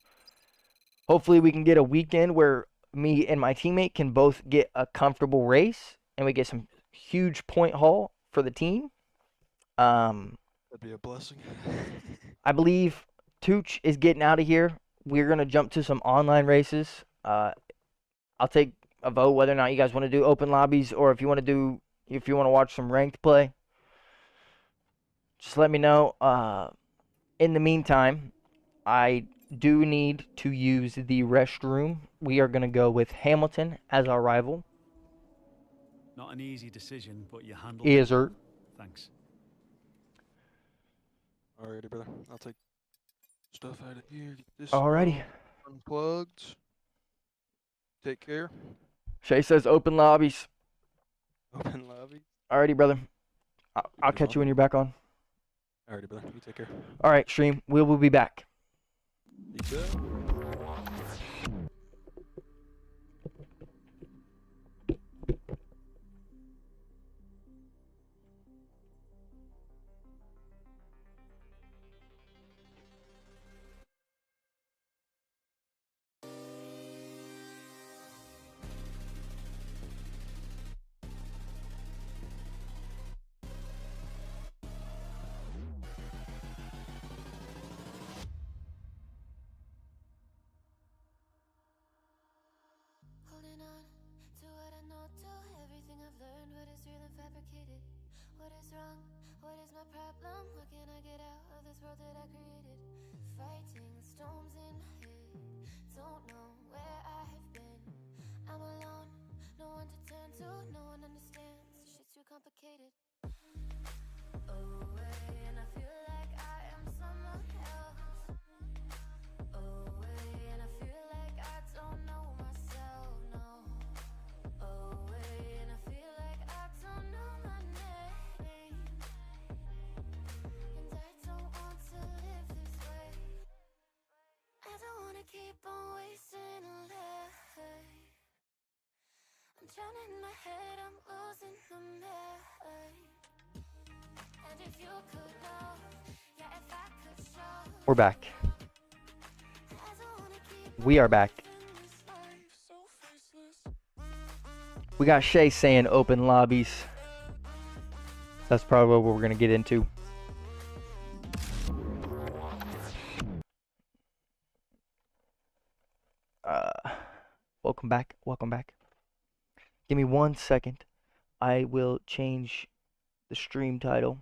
Hopefully we can get a weekend where me and my teammate can both get a comfortable race and we get some huge point haul for the team. That'd be a blessing. I believe Tooch is getting out of here. We're going to jump to some online races. I'll take a vote whether or not you guys want to do open lobbies or if you want to watch some ranked play. Just let me know. In the meantime, I do need to use the restroom. We are going to go with Hamilton as our rival. Not an easy decision, but you handled Is it. her. Thanks. Alrighty, brother. I'll take stuff out of here. Get this Alrighty. unplugged. Take care. Shay says open lobbies. Open lobby. Alrighty, brother. I'll catch you when you're back on. Alrighty, brother. You take care. Alright, stream. We will be back. Peace out. Holding on to what I know, to everything I've learned, what is real and fabricated, what is wrong, what is my problem, what can I get out of this world that I created, fighting the storms in my head, don't know where I have been, I'm alone, no one to turn to, no one understands, this shit's too complicated, away, and I feel like I am someone else, away, and I feel like I don't know myself, no. Away, and I feel like I don't know my name, and I don't want to live this way. I don't want to keep on wasting a life. I'm drowning in my head, I'm losing the mind. And if you could know, yeah, if I could show, We're back. I don't want to keep We are back. living this life so faceless. We got Shay saying open lobbies. That's probably what we're going to get into. Welcome back. Welcome back. Give me 1 second. I will change the stream title.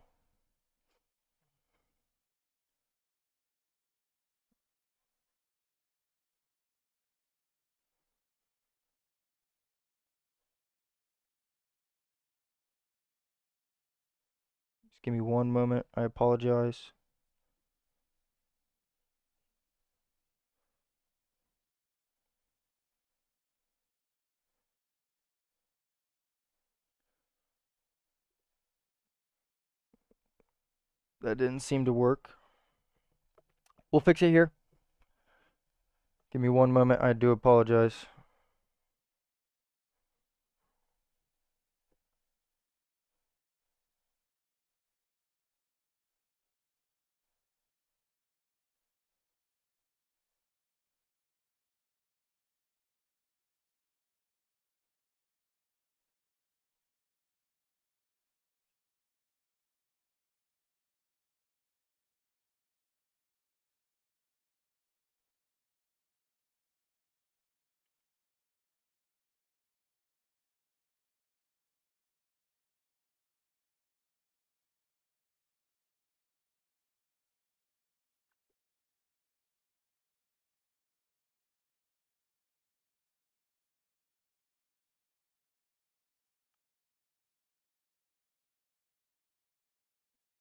Just give me 1 moment. I apologize. That didn't seem to work. We'll fix it here. Give me 1 moment. I do apologize.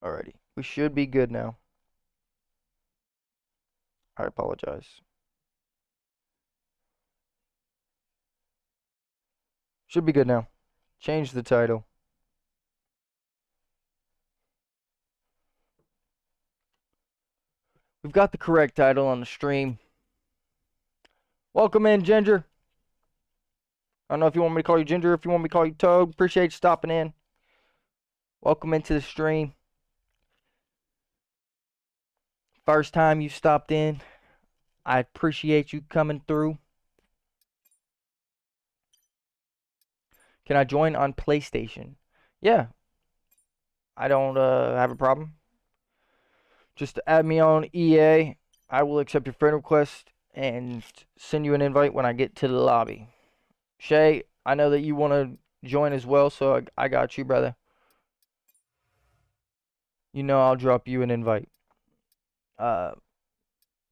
Alrighty. We should be good now. I apologize. Should be good now. Change the title. We've got the correct title on the stream. Welcome in, Ginger. I don't know if you want me to call you Ginger, if you want me to call you Toad. Appreciate you stopping in. Welcome into the stream. First time you stopped in. I appreciate you coming through. Can I join on PlayStation? Yeah. I don't have a problem. Just add me on EA. I will accept your friend request and send you an invite when I get to the lobby. Shay, I know that you want to join as well, so I got you, brother. You know I'll drop you an invite.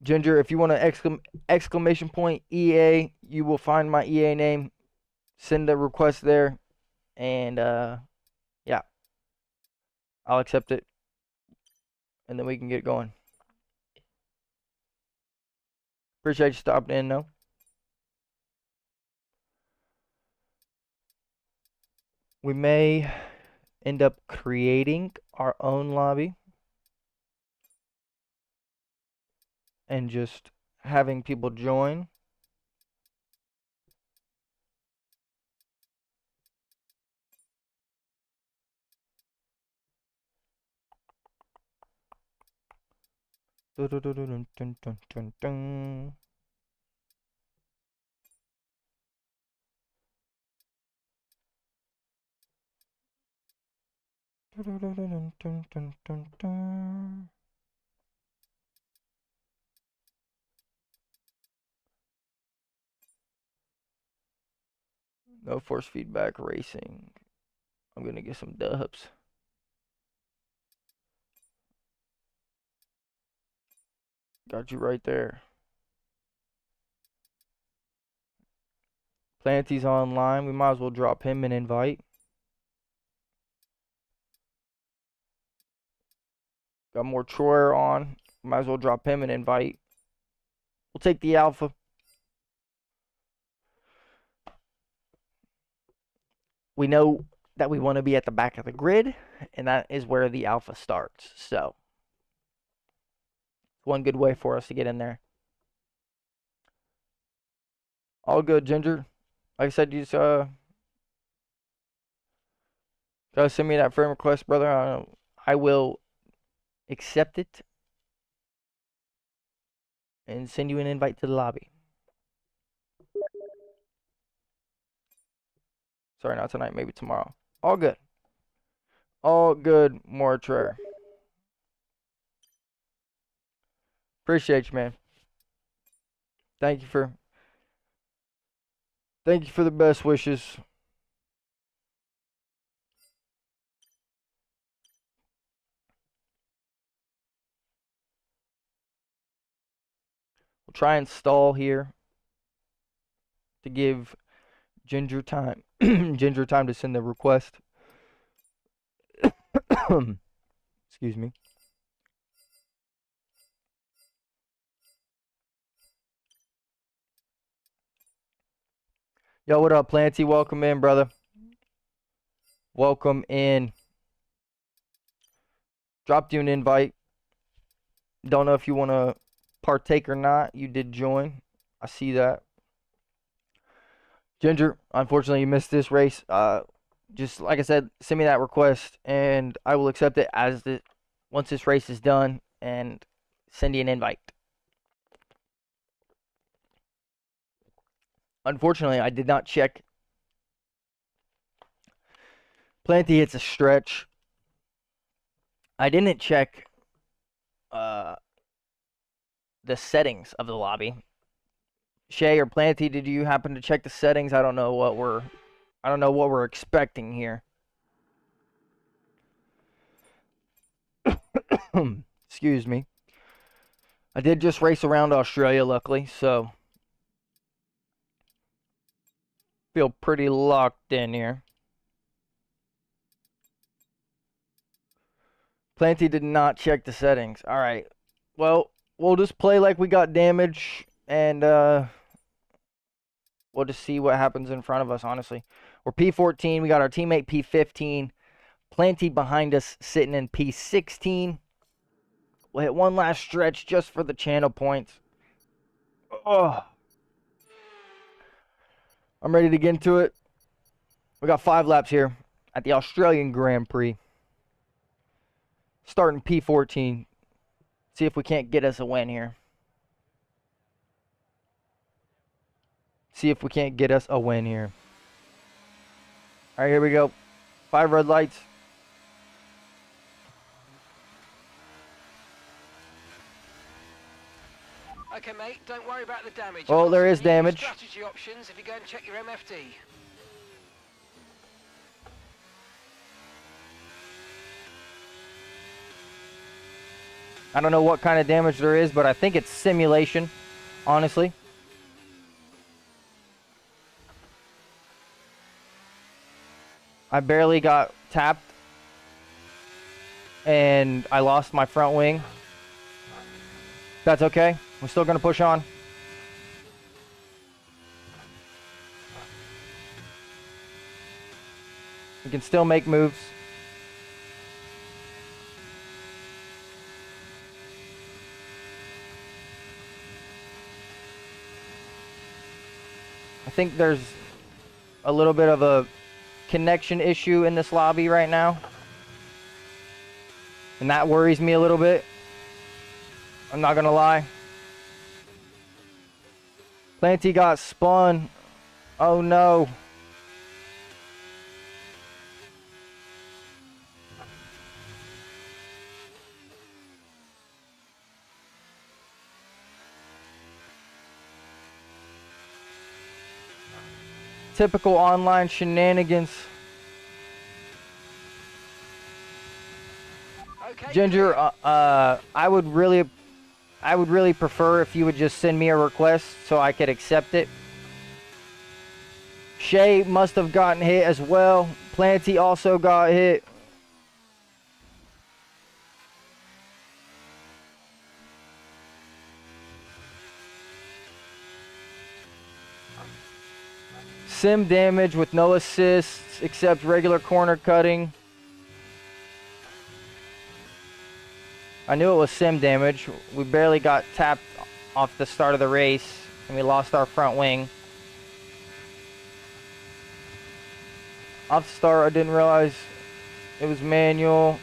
Ginger, if you want to exclamation point EA, you will find my EA name. Send a request there, and yeah, I'll accept it, and then we can get going. Appreciate you stopping in, though. We may end up creating our own lobby and just having people join. Dun, dun, dun, dun, dun, dun, dun, dun. Dun, dun, dun, dun, dun, dun, dun. No force feedback racing. I'm gonna get some dubs. Got you right there. Planty's online. We might as well drop him an invite. Got more Troyer on. Might as well drop him an invite. We'll take the alpha. We know that we want to be at the back of the grid, and that is where the alpha starts. So, one good way for us to get in there. All good, Ginger. Like I said, you just gotta send me that friend request, brother. I will accept it and send you an invite to the lobby. Sorry, not tonight. Maybe tomorrow. All good. All good, Mortrer. Appreciate you, man. Thank you for the best wishes. We'll try and stall here to give Ginger time. Ginger time to send the request. Excuse me. Yo, what up, Planty? Welcome in, brother. Welcome in. Dropped you an invite. Don't know if you want to partake or not. You did join. I see that. Ginger, unfortunately, you missed this race. Just like I said, send me that request, and I will accept it as once this race is done, and send you an invite. Unfortunately, I did not check. Planty hits a stretch. I didn't check the settings of the lobby. Shay or Planty, did you happen to check the settings? I don't know what we're expecting here. Excuse me. I did just race around Australia, luckily, so feel pretty locked in here. Planty did not check the settings. All right. Well, we'll just play like we got damage, and we'll just see what happens in front of us, honestly. We're P14. We got our teammate P15. Planty behind us sitting in P16. We'll hit one last stretch just for the channel points. Oh, I'm ready to get into it. We got 5 laps here at the Australian Grand Prix. Starting P14. See if we can't get us a win here. See if we can't get us a win here. All right, here we go. 5 red lights. Okay, mate, don't worry about the damage. Oh, I've got there some is new damage. Strategy options if you go and check your MFD. I don't know what kind of damage there is, but I think it's simulation, honestly. I barely got tapped, and I lost my front wing. That's okay. We're still going to push on. We can still make moves. I think there's a little bit of a connection issue in this lobby right now, and that worries me a little bit. I'm not gonna lie. Planty got spun. Oh no. Typical online shenanigans. Okay, Ginger, clear. I would really prefer if you would just send me a request so I could accept it. Shay must have gotten hit as well. Planty also got hit. Sim damage with no assists except regular corner cutting. I knew it was sim damage. We barely got tapped off the start of the race, and we lost our front wing. Off the start, I didn't realize it was manual.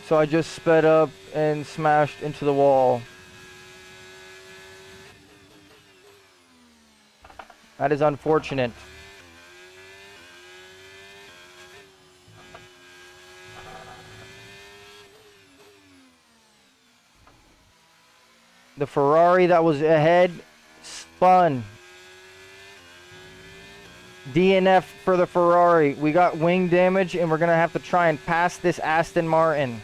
So I just sped up and smashed into the wall. That is unfortunate. The Ferrari that was ahead spun. DNF for the Ferrari. We got wing damage, and we're going to have to try and pass this Aston Martin.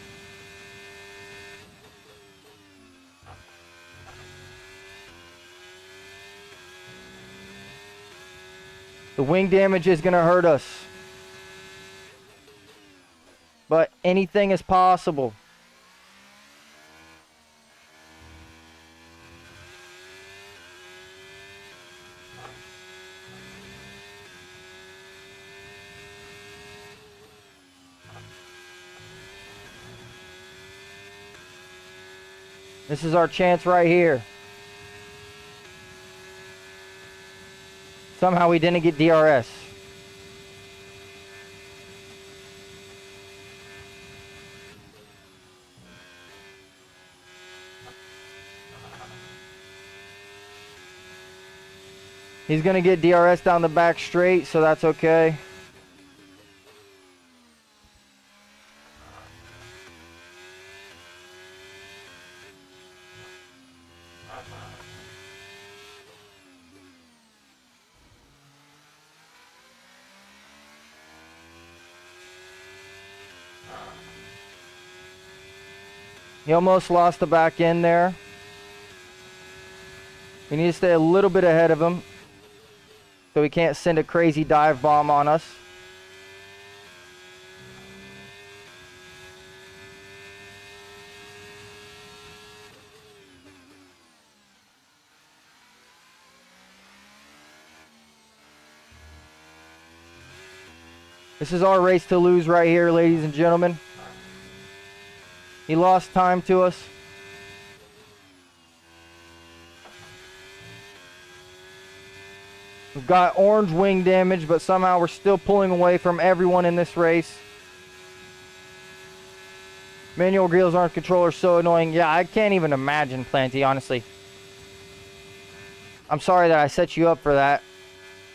The wing damage is going to hurt us. But anything is possible. This is our chance right here. Somehow we didn't get DRS. He's going to get DRS down the back straight, so that's okay. He almost lost the back end there. We need to stay a little bit ahead of him. so he can't send a crazy dive bomb on us. This is our race to lose right here, ladies and gentlemen. He lost time to us. We've got orange wing damage, but somehow we're still pulling away from everyone in this race. Manual wheels aren't control are so annoying. Yeah, I can't even imagine, Planty, honestly. I'm sorry that I set you up for that.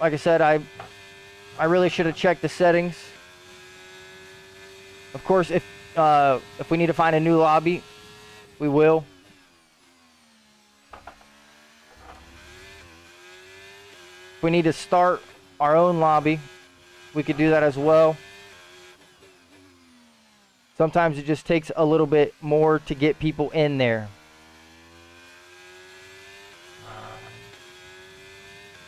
Like I said, I really should have checked the settings. Of course, if we need to find a new lobby, we will. If we need to start our own lobby, we could do that as well. Sometimes it just takes a little bit more to get people in there.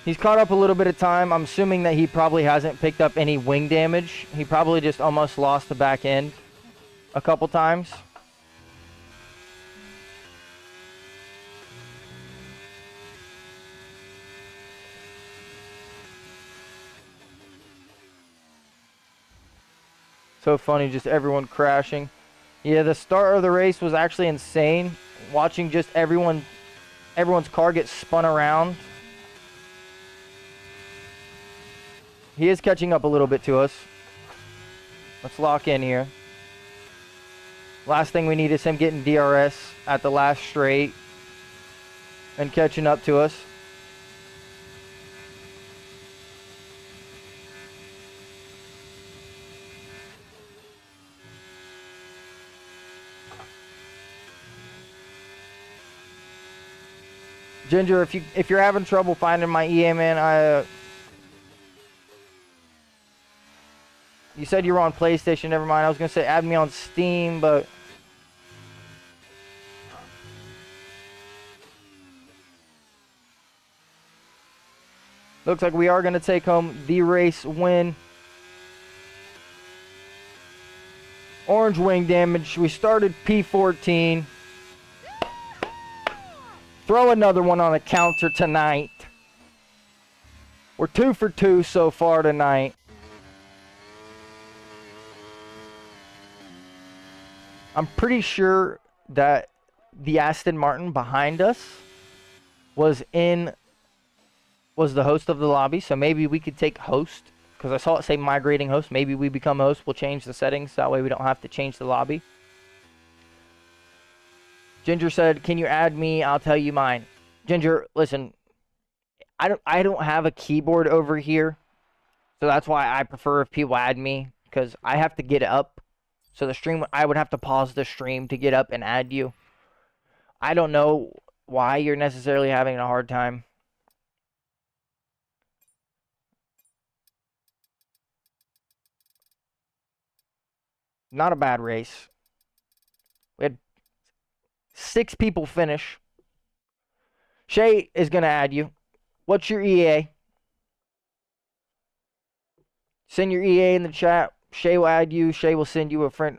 He's caught up a little bit of time. I'm assuming that he probably hasn't picked up any wing damage. He probably just almost lost the back end a couple times. So funny, just everyone crashing. Yeah, the start of the race was actually insane. Watching just everyone's car get spun around. He is catching up a little bit to us. Let's lock in here. Last thing we need is him getting DRS at the last straight and catching up to us. Ginger, if you're having trouble finding my EA, man, you said you were on PlayStation. Never mind. I was gonna say add me on Steam, but looks like we are gonna take home the race win. Orange wing damage. We started P14. Throw another one on a counter tonight. We're 2 for 2 so far tonight. I'm pretty sure that the Aston Martin behind us was the host of the lobby, so maybe we could take host, because I saw it say migrating host. Maybe we become host. We'll change the settings, that way we don't have to change the lobby. Ginger said, can you add me? I'll tell you mine. Ginger, listen, I don't have a keyboard over here, so that's why I prefer if people add me, because I have to get up. So the stream, I would have to pause the stream to get up and add you. I don't know why you're necessarily having a hard time. Not a bad race. We had 6 people finish. Shay is going to add you. What's your EA? Send your EA in the chat. Shay will add you. Shay will send you a friend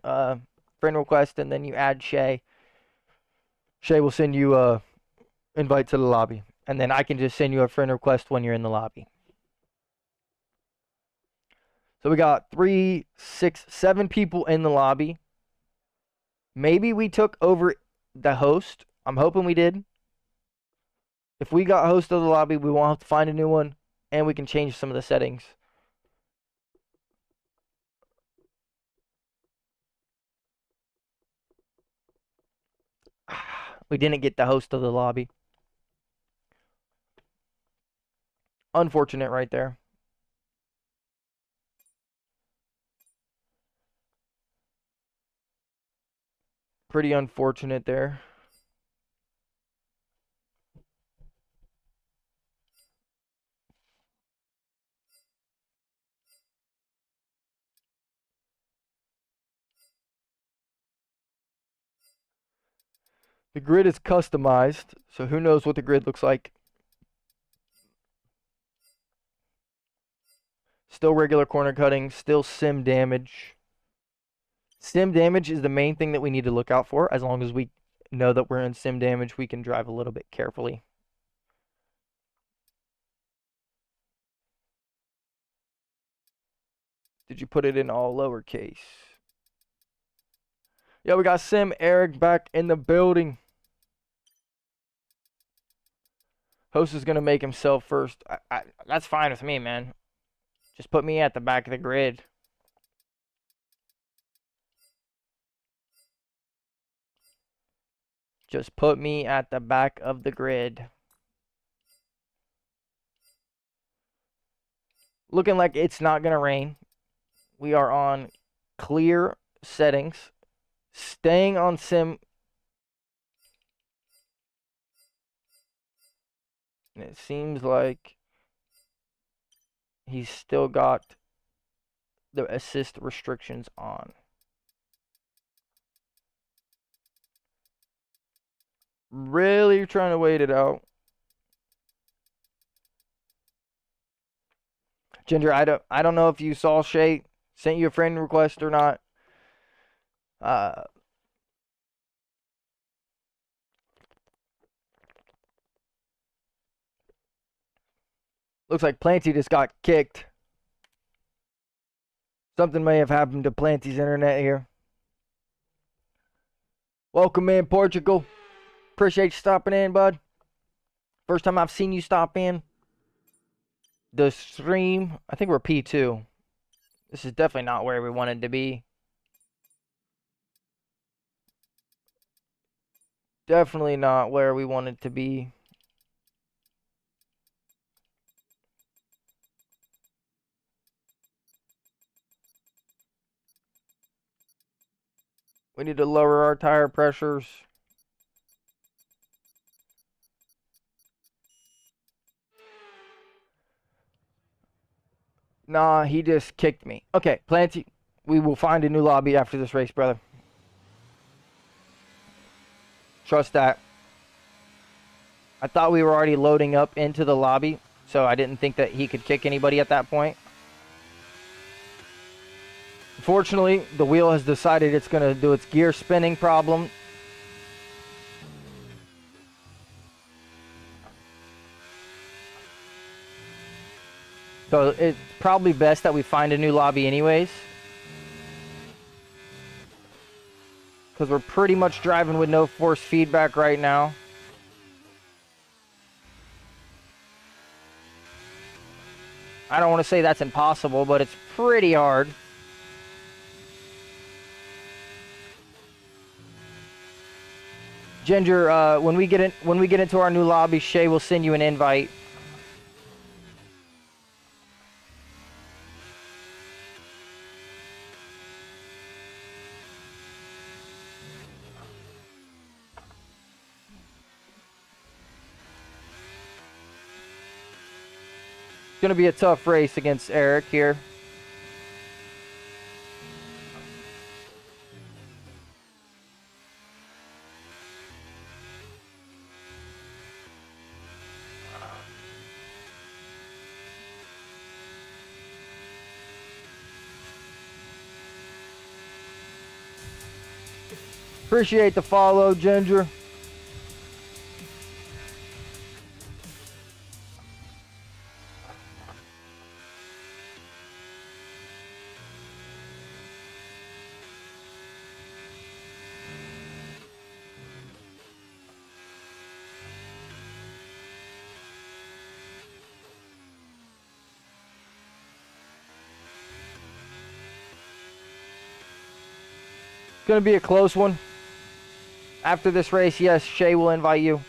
request, and then you add Shay. Shay will send you a invite to the lobby, and then I can just send you a friend request when you're in the lobby. So we got 3, 6, 7 people in the lobby. Maybe we took over the host. I'm hoping we did. If we got host of the lobby, we won't have to find a new one, and we can change some of the settings. We didn't get the host of the lobby. Unfortunate right there. Pretty unfortunate there. The grid is customized, so who knows what the grid looks like. Still regular corner cutting. Still sim damage. Sim damage is the main thing that we need to look out for. As long as we know that we're in sim damage, we can drive a little bit carefully. Did you put it in all lowercase? Yeah, we got Sim Eric back in the building. Host is going to make himself first. That's fine with me, man. Just put me at the back of the grid. Just put me at the back of the grid. Looking like it's not going to rain. We are on clear settings. Staying on sim. And it seems like he's still got the assist restrictions on. Really trying to wait it out. Ginger, I don't know if you saw Shay sent you a friend request or not. Looks like Planty just got kicked. Something may have happened to Planty's internet here. Welcome in, Portugal. Appreciate you stopping in, bud. First time I've seen you stop in. The stream, I think we're P2. This is definitely not where we wanted to be. Definitely not where we wanted to be. We need to lower our tire pressures. Nah, he just kicked me. Okay, Planty, we will find a new lobby after this race, brother. Trust that. I thought we were already loading up into the lobby, so I didn't think that he could kick anybody at that point. Unfortunately, the wheel has decided it's going to do its gear spinning problem. So it's probably best that we find a new lobby anyways. Because we're pretty much driving with no force feedback right now. I don't want to say that's impossible, but it's pretty hard. Ginger, when we get into our new lobby, Shay will send you an invite. It's going to be a tough race against Eric here. Appreciate the follow, Ginger. It's going to be a close one. After this race, yes, Shay will invite you.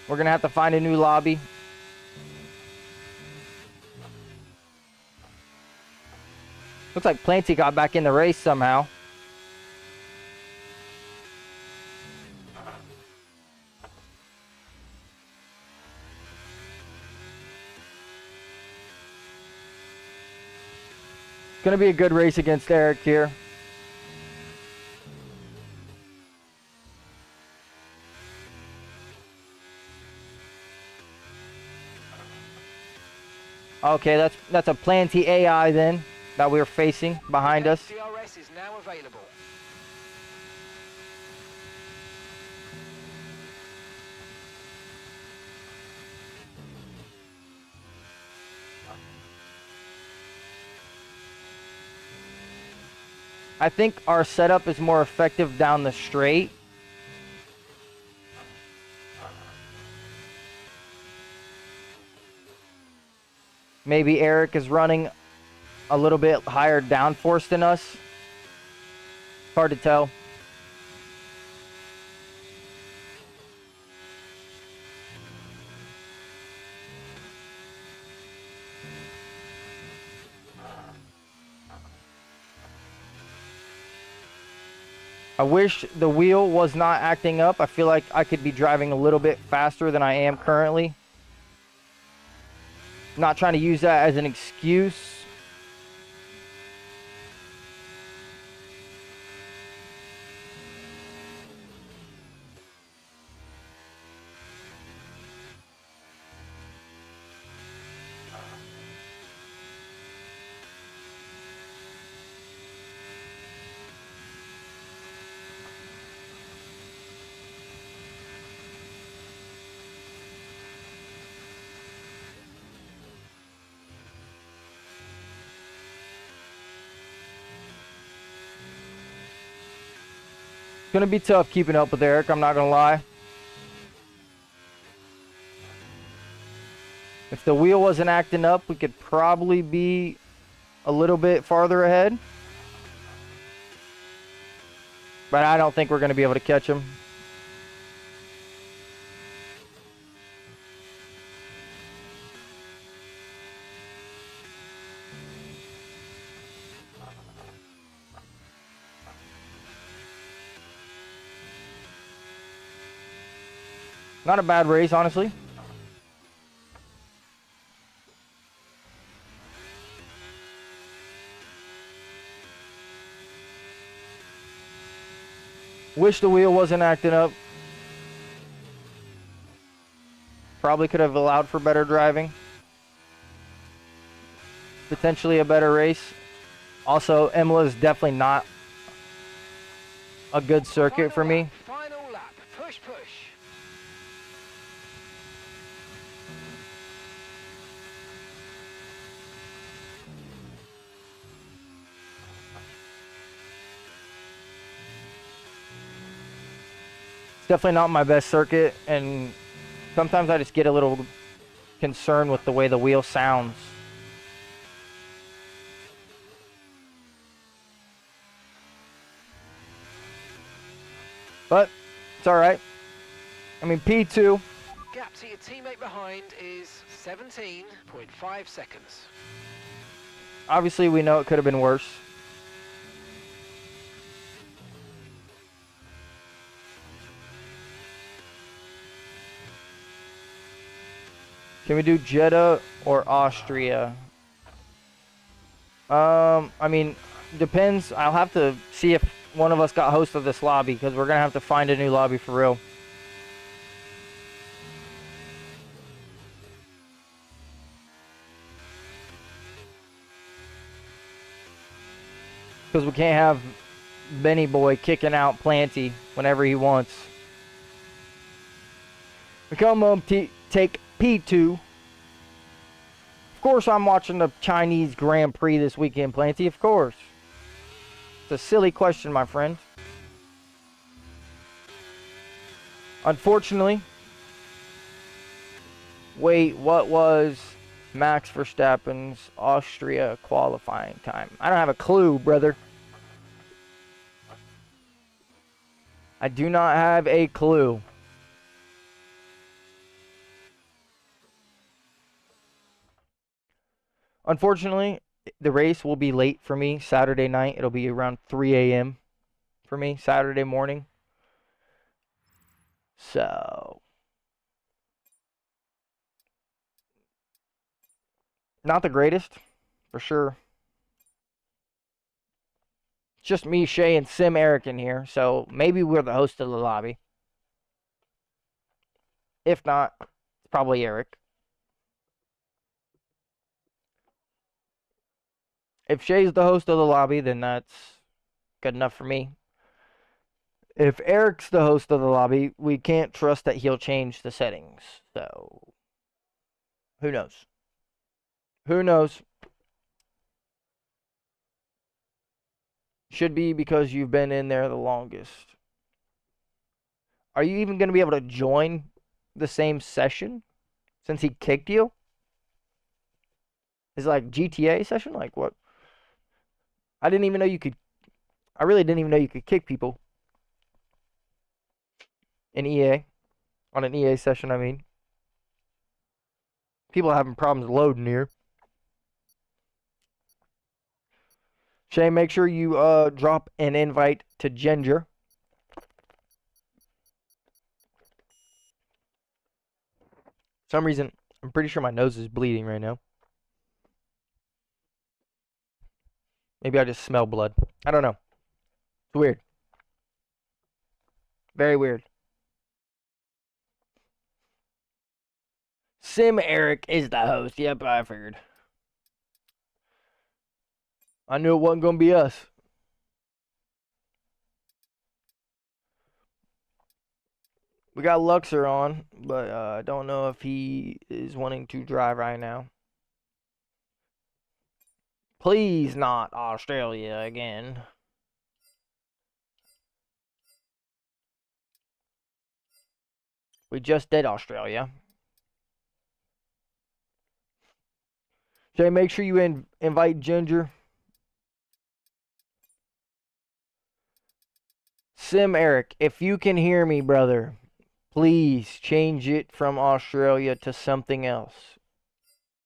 We're going to have to find a new lobby. Looks like Planty got back in the race somehow. It's going to be a good race against Eric here. Okay, that's a Planty AI then that we were facing behind us. DRS is now available. I think our setup is more effective down the straight. Maybe Eric is running a little bit higher downforce than us. Hard to tell. I wish the wheel was not acting up. I feel like I could be driving a little bit faster than I am currently. Not trying to use that as an excuse. It's gonna be tough keeping up with Eric, I'm not gonna lie. If the wheel wasn't acting up, we could probably be a little bit farther ahead. But I don't think we're gonna be able to catch him. Not a bad race, honestly. Wish the wheel wasn't acting up. Probably could have allowed for better driving. Potentially a better race. Also, Imola is definitely not a good circuit for me. Final lap. Push, push. It's definitely not my best circuit, and sometimes I just get a little concerned with the way the wheel sounds. But it's all right. I mean, P2. Gap to your teammate behind is 17.5 seconds. Obviously, we know it could have been worse. Can we do Jeddah or Austria? I mean, depends. I'll have to see if one of us got host of this lobby, because we're going to have to find a new lobby for real. Because we can't have Benny Boy kicking out Planty whenever he wants. We come home, take P2. Of course I'm watching the Chinese Grand Prix this weekend, Planty, of course. It's a silly question, my friend. Unfortunately, wait, what was Max Verstappen's Austria qualifying time? I don't have a clue, brother. I do not have a clue. Unfortunately, the race will be late for me Saturday night. It'll be around 3 a.m. for me Saturday morning. So, not the greatest, for sure. It's just me, Shay, and Sim Eric in here, so maybe we're the host of the lobby. If not, it's probably Eric. If Shay's the host of the lobby, then that's good enough for me. If Eric's the host of the lobby, we can't trust that he'll change the settings. So, who knows? Who knows? Should be because you've been in there the longest. Are you even going to be able to join the same session since he kicked you? Is it like GTA session? Like what? I didn't even know you could. I really didn't even know you could kick people in EA. On an EA session, I mean. People are having problems loading here. Shay, make sure you drop an invite to Ginger. For some reason, I'm pretty sure my nose is bleeding right now. Maybe I just smell blood. I don't know. It's weird. Very weird. Sim Eric is the host. Yep, I figured. I knew it wasn't going to be us. We got Luxor on, but I don't know if he is wanting to drive right now. Please not Australia again. We just did Australia. Jay, make sure you invite Ginger. Sim Eric, if you can hear me, brother, please change it from Australia to something else.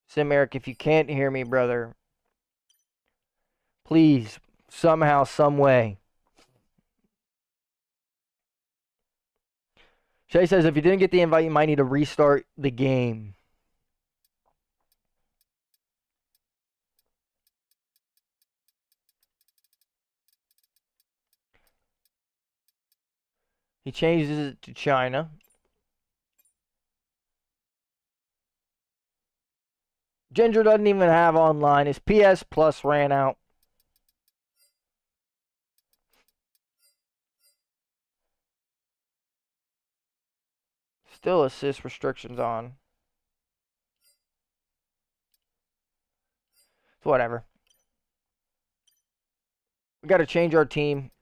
Sim Eric, if you can't hear me, brother, please, somehow, some way. Shay says if you didn't get the invite, you might need to restart the game. He changes it to China. Ginger doesn't even have online. His PS Plus ran out. Still assist restrictions on. So whatever. We got to change our team.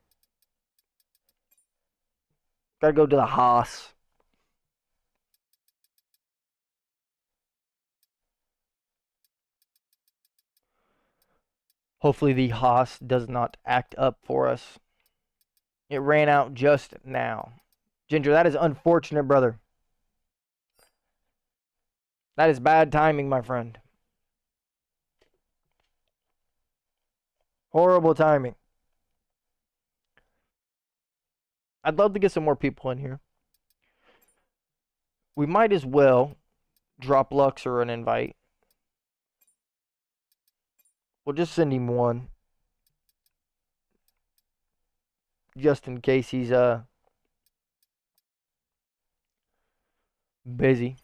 Got to go to the Haas. Hopefully the Haas does not act up for us. It ran out just now. Ginger, that is unfortunate, brother. That is bad timing, my friend. Horrible timing. I'd love to get some more people in here. We might as well drop Luxor an invite. We'll just send him one. Just in case he's busy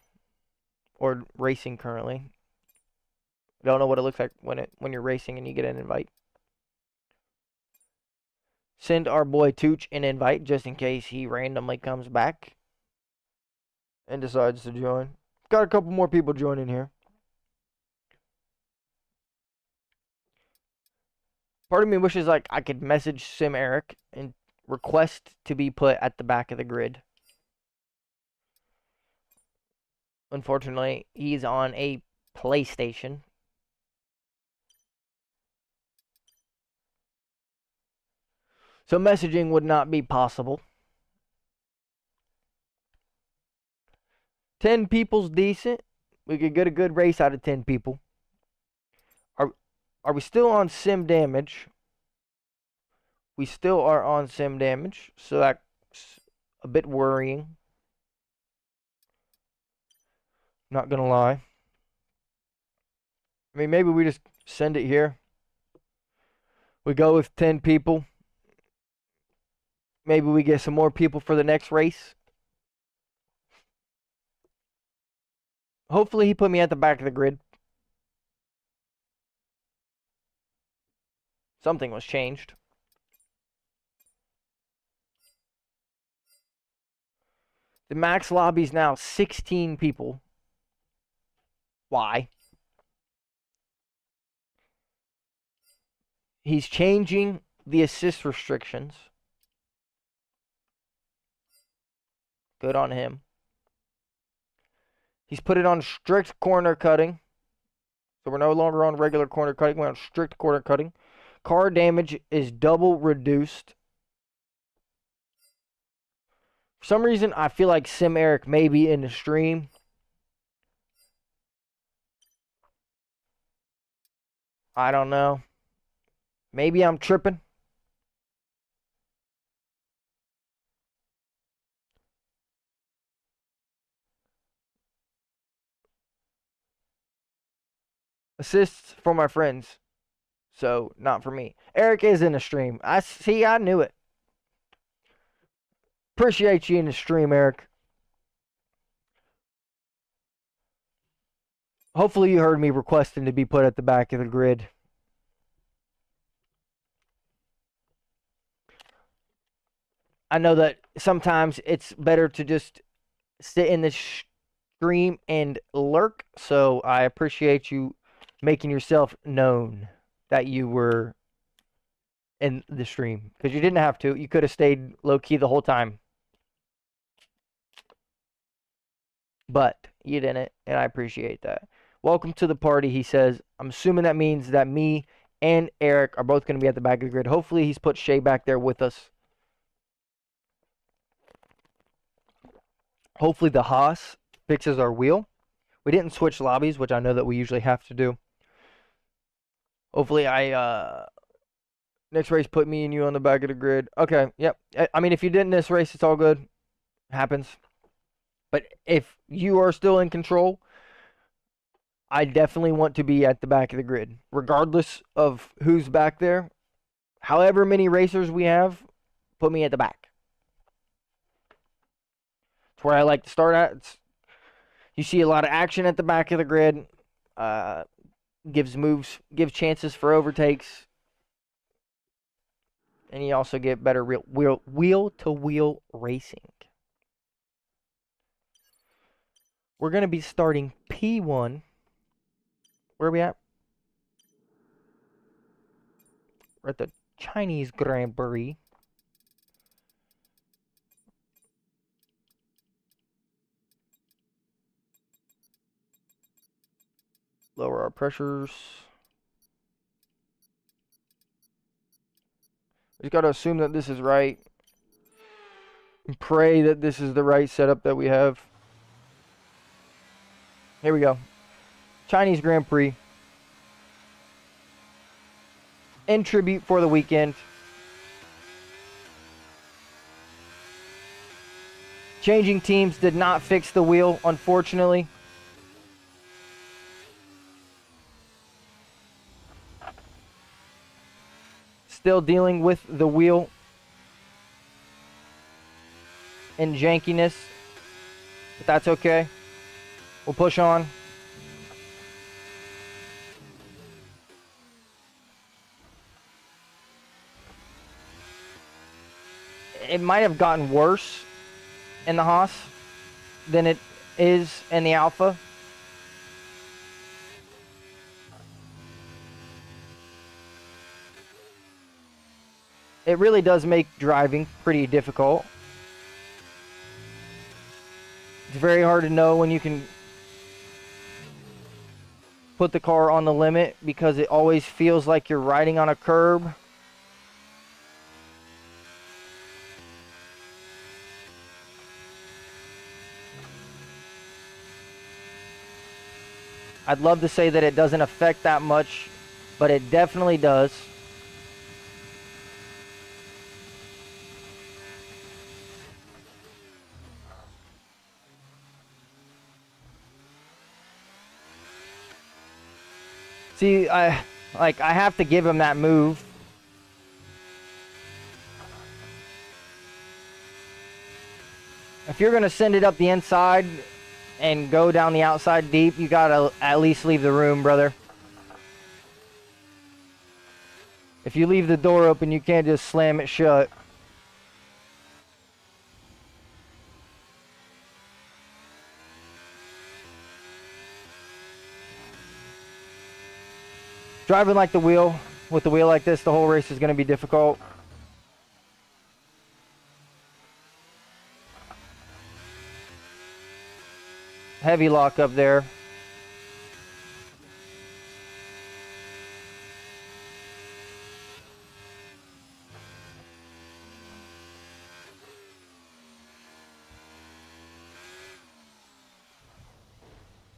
or racing currently. I don't know what it looks like when you're racing and you get an invite. Send our boy Tooch an invite just in case he randomly comes back and decides to join. Got a couple more people joining here. Part of me wishes like I could message Sim Eric and request to be put at the back of the grid. Unfortunately, he's on a PlayStation. So messaging would not be possible. 10 people's decent. We could get a good race out of 10 people. Are we still on sim damage? We still are on sim damage, so that's a bit worrying. Not gonna lie. I mean, maybe we just send it here. We go with 10 people. Maybe we get some more people for the next race. Hopefully he put me at the back of the grid. Something was changed. The max lobby is now 16 people. Why? He's changing the assist restrictions. Good on him. He's put it on strict corner cutting. So we're no longer on regular corner cutting. We're on strict corner cutting. Car damage is double reduced. For some reason, I feel like Sim Eric may be in the stream. I don't know. Maybe I'm tripping. Assists for my friends. So, not for me. Eric is in the stream. I see, I knew it. Appreciate you in the stream, Eric. Hopefully you heard me requesting to be put at the back of the grid. I know that sometimes it's better to just sit in the stream and lurk, so I appreciate you making yourself known that you were in the stream. Because you didn't have to. You could have stayed low-key the whole time. But you didn't, and I appreciate that. Welcome to the party, he says. I'm assuming that means that me and Eric are both going to be at the back of the grid. Hopefully he's put Shay back there with us. Hopefully the Haas fixes our wheel. We didn't switch lobbies, which I know that we usually have to do. Hopefully next race put me and you on the back of the grid. Okay, yep. I mean, if you didn't this race, it's all good. Happens. But if you are still in control, I definitely want to be at the back of the grid. Regardless of who's back there. However many racers we have, put me at the back. It's where I like to start at. You see a lot of action at the back of the grid. Gives chances for overtakes. And you also get better wheel-to-wheel racing. We're going to be starting P1. Where are we at? We're at the Chinese Grand Prix. Lower our pressures. We just got to assume that this is right. And pray that this is the right setup that we have. Here we go. Chinese Grand Prix. In tribute for the weekend. Changing teams did not fix the wheel, unfortunately. Still dealing with the wheel and jankiness, but that's okay. We'll push on. It might have gotten worse in the Haas than it is in the Alpha. It really does make driving pretty difficult. It's very hard to know when you can put the car on the limit because it always feels like you're riding on a curb. I'd love to say that it doesn't affect that much, but it definitely does. See, I have to give him that move. If you're going to send it up the inside and go down the outside deep, you got to at least leave the room, brother. If you leave the door open, you can't just slam it shut. Driving like the wheel, with the wheel like this, the whole race is going to be difficult. Heavy lock up there.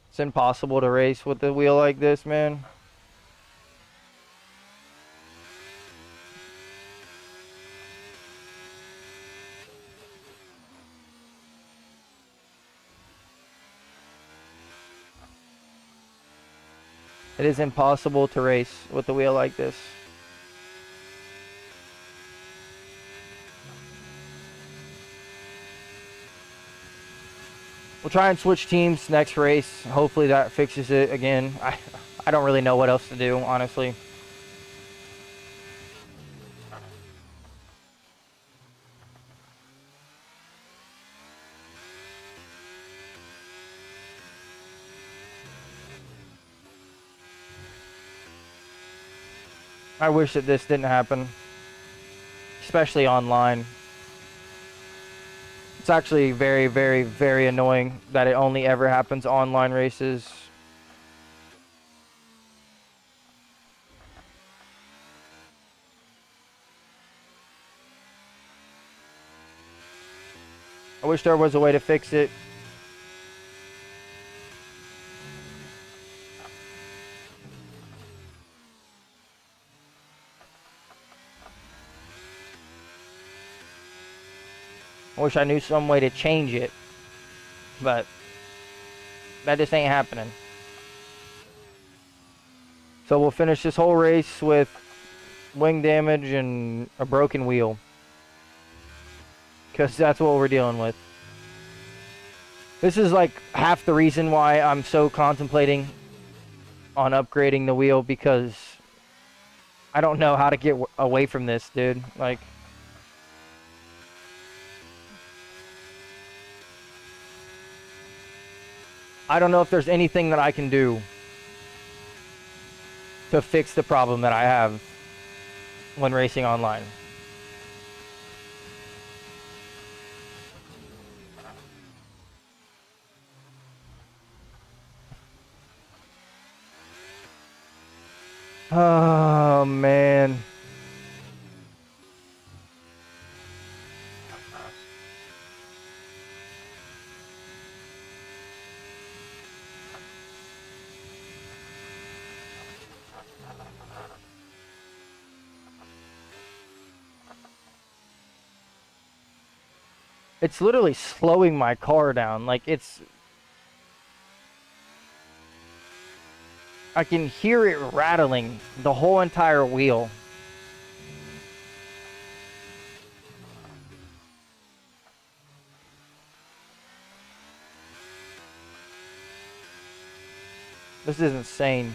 It's impossible to race with the wheel like this, man. It is impossible to race with the wheel like this. We'll try and switch teams next race. Hopefully that fixes it again. I don't really know what else to do, honestly. I wish that this didn't happen, especially online. It's actually very, very, very annoying that it only ever happens online races. I wish there was a way to fix it. I wish I knew some way to change it, but that just ain't happening. So we'll finish this whole race with wing damage and a broken wheel, because that's what we're dealing with. This is like half the reason why I'm so contemplating on upgrading the wheel, because I don't know how to get away from this, dude. Like, I don't know if there's anything that I can do to fix the problem that I have when racing online. Oh, man. It's literally slowing my car down. Like, I can hear it rattling the whole entire wheel. This is insane.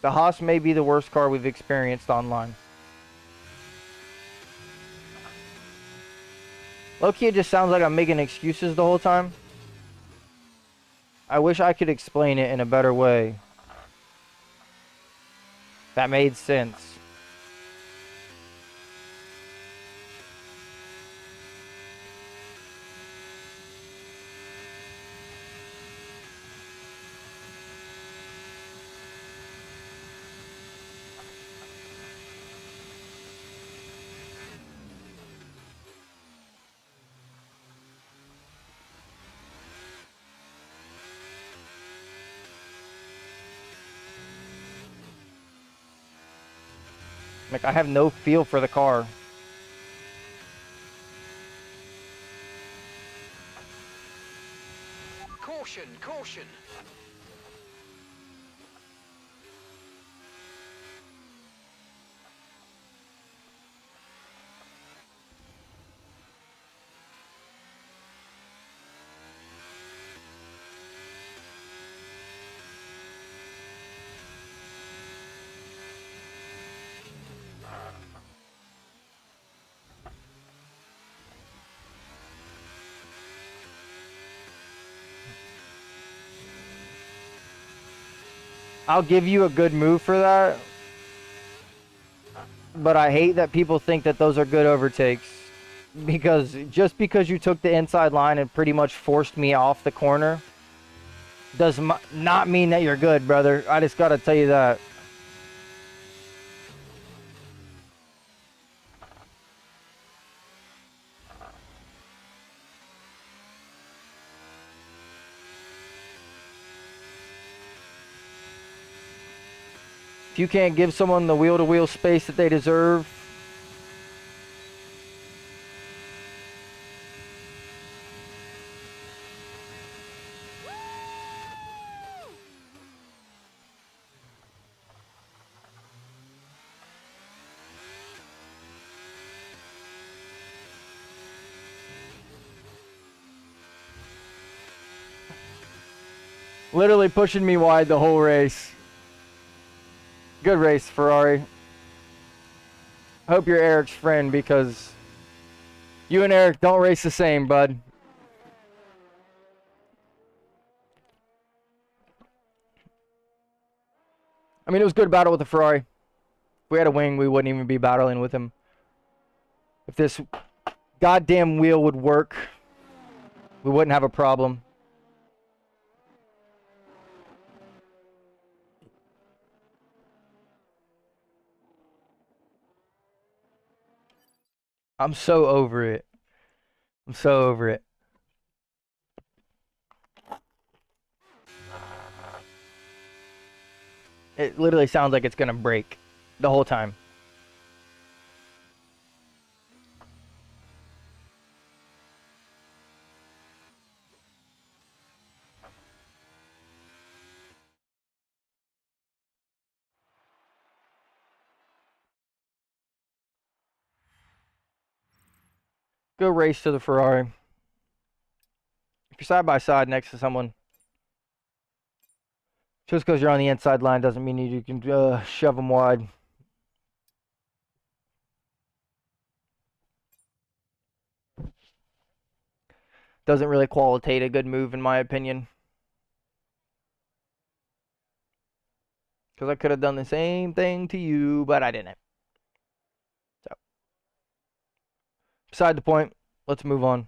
The Haas may be the worst car we've experienced online. Low-key, it just sounds like I'm making excuses the whole time. I wish I could explain it in a better way that made sense. Like, I have no feel for the car. Caution, caution. I'll give you a good move for that. But I hate that people think that those are good overtakes. Because just because you took the inside line and pretty much forced me off the corner does not mean that you're good, brother. I just gotta tell you that. If you can't give someone the wheel-to-wheel space that they deserve, literally pushing me wide the whole race. Good race, Ferrari. Hope you're Eric's friend because you and Eric don't race the same, bud. I mean, it was a good battle with the Ferrari. If we had a wing, we wouldn't even be battling with him. If this goddamn wheel would work, we wouldn't have a problem. I'm so over it. I'm so over it. It literally sounds like it's gonna break the whole time. Go race to the Ferrari. If you're side by side next to someone, just because you're on the inside line doesn't mean you can shove them wide. Doesn't really qualitate a good move in my opinion. Because I could have done the same thing to you, but I didn't. So, beside the point, let's move on.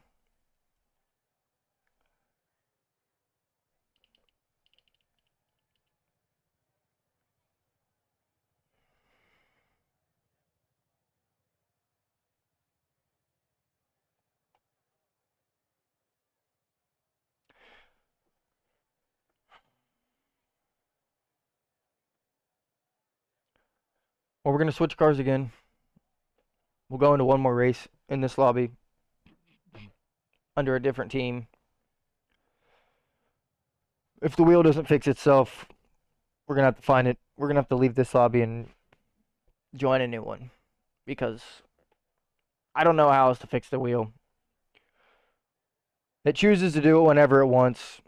Well, we're going to switch cars again. We'll go into one more race in this lobby under a different team. If the wheel doesn't fix itself, we're going to have to find it. We're going to have to leave this lobby and join a new one. Because I don't know how else to fix the wheel. It chooses to do it whenever it wants.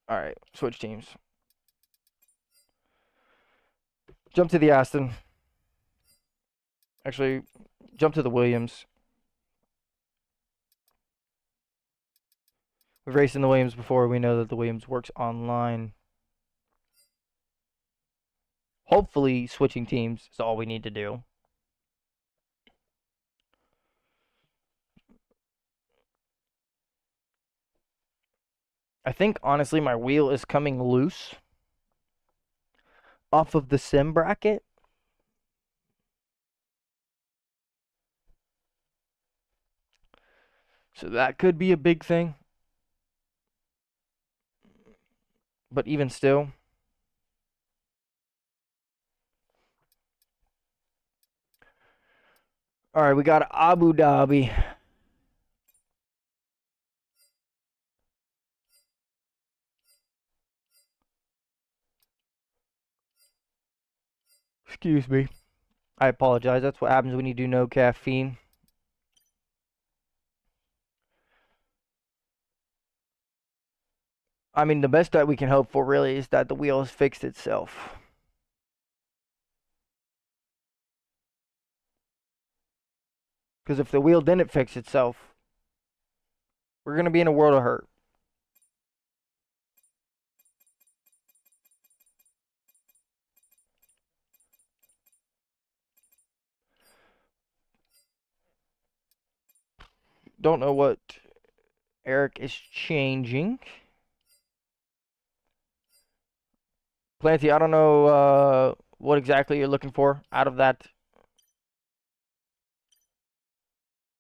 Alright, switch teams. Jump to the Aston. Actually, jump to the Williams. We've raced in the Williams before. We know that the Williams works online. Hopefully, switching teams is all we need to do. I think, honestly, my wheel is coming loose off of the sim bracket. So that could be a big thing. But even still. Alright, we got Abu Dhabi. Excuse me. I apologize. That's what happens when you do no caffeine. I mean, the best that we can hope for really is that the wheel has fixed itself. Because if the wheel didn't fix itself, we're going to be in a world of hurt. Don't know what Eric is changing. Planty, I don't know what exactly you're looking for out of that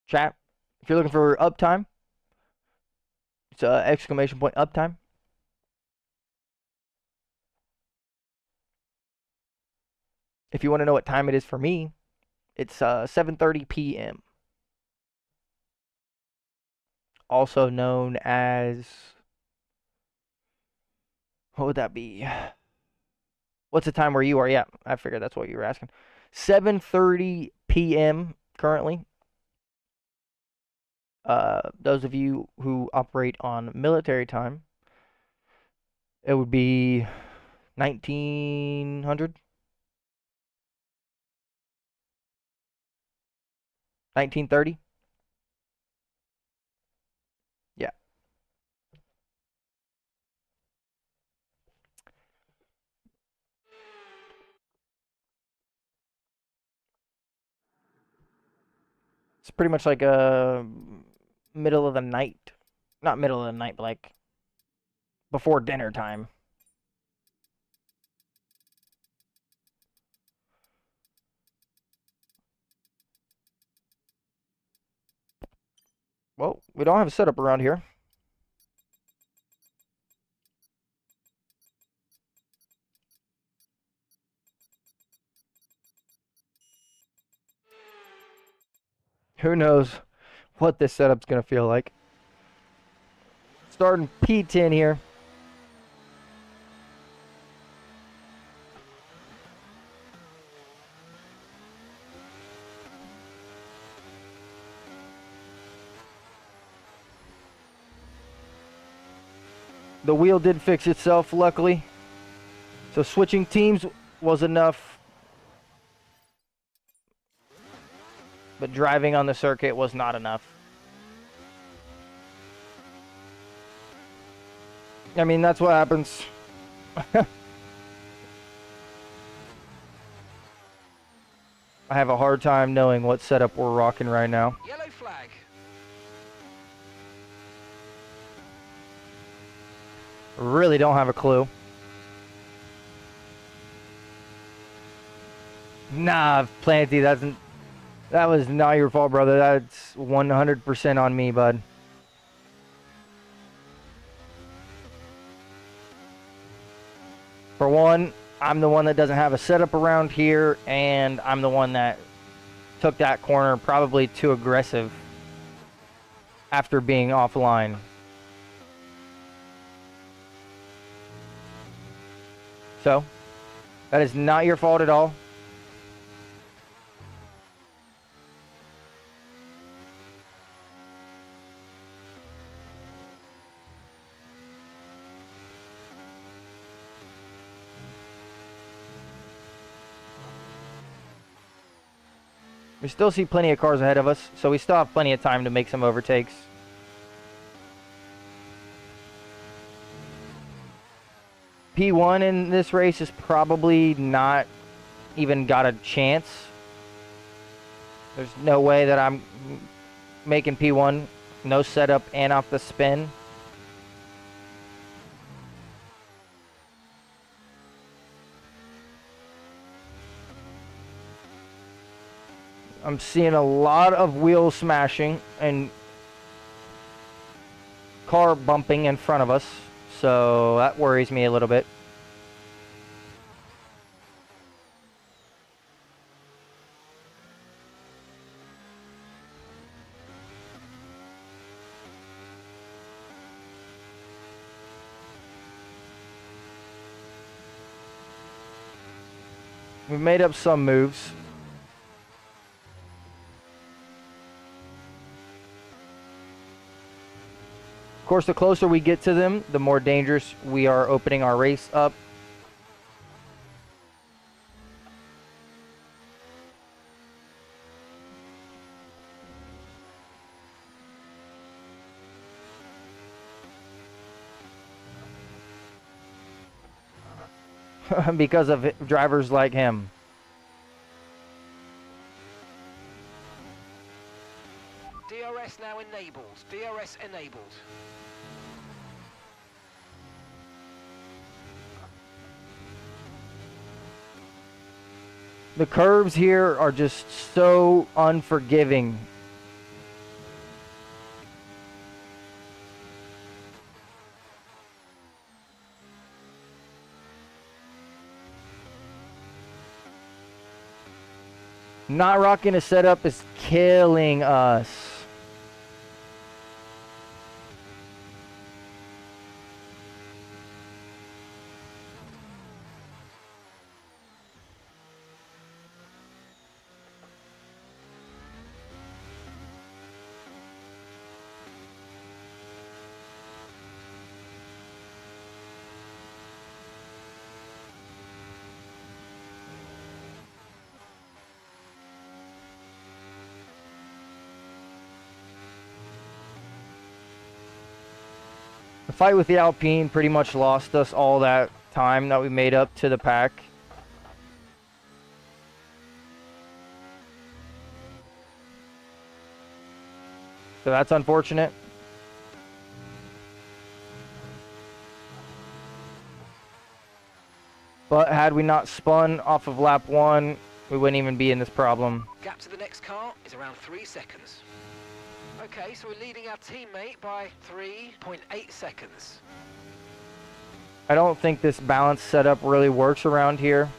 chat. If you're looking for uptime, it's exclamation point uptime. If you want to know what time it is for me, it's 7:30 p.m. Also known as, what would that be? What's the time where you are? Yeah, I figured that's what you were asking. 7:30 p.m. currently. Those of you who operate on military time, it would be 1900, 1930. Yeah. It's pretty much like a middle of the night. Not middle of the night, but like before dinner time. Well, we don't have a setup around here. Who knows what this setup's going to feel like. Starting P10 here. The wheel did fix itself, luckily. So switching teams was enough. But driving on the circuit was not enough. I mean, that's what happens. I have a hard time knowing what setup we're rocking right now. Yellow flag. Really don't have a clue. Nah, Planty, that was not your fault, brother. That's 100% on me, bud. For one, I'm the one that doesn't have a setup around here, and I'm the one that took that corner probably too aggressive after being offline. So, that is not your fault at all. We still see plenty of cars ahead of us, so we still have plenty of time to make some overtakes. P1 in this race is probably not even got a chance. There's no way that I'm making P1. No setup and off the spin. I'm seeing a lot of wheel smashing and car bumping in front of us, so that worries me a little bit. We've made up some moves. Of course, the closer we get to them, the more dangerous we are opening our race up. Because of drivers like him. DRS now enabled. DRS enabled. The curves here are just so unforgiving. Not rocking a setup is killing us. The fight with the Alpine pretty much lost us all that time that we made up to the pack. So that's unfortunate. But had we not spun off of lap 1, we wouldn't even be in this problem. Gap to the next car is around 3 seconds. Okay, so we're leading our teammate by 3.8 seconds. I don't think this balance setup really works around here.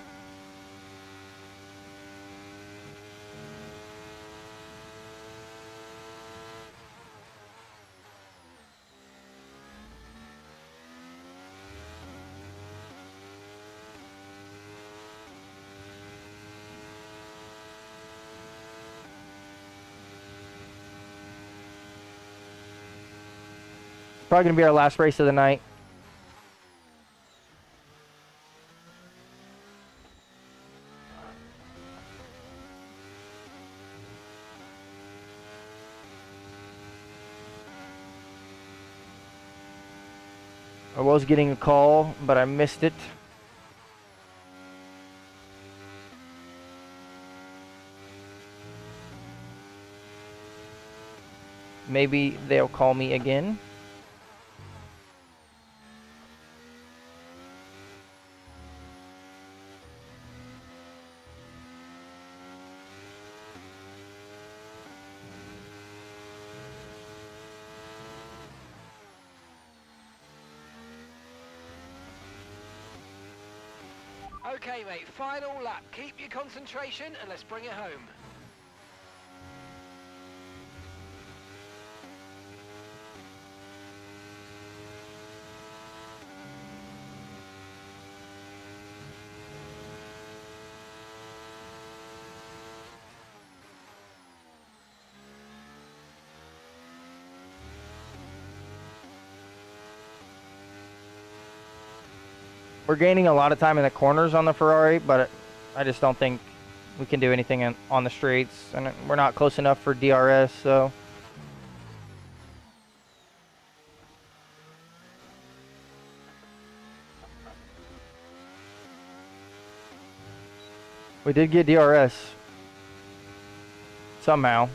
Probably going to be our last race of the night. I was getting a call, but I missed it. Maybe they'll call me again. Okay, mate, final lap. Keep your concentration and let's bring it home. We're gaining a lot of time in the corners on the Ferrari, but I just don't think we can do anything on the straights, and we're not close enough for DRS, so. We did get DRS. Somehow.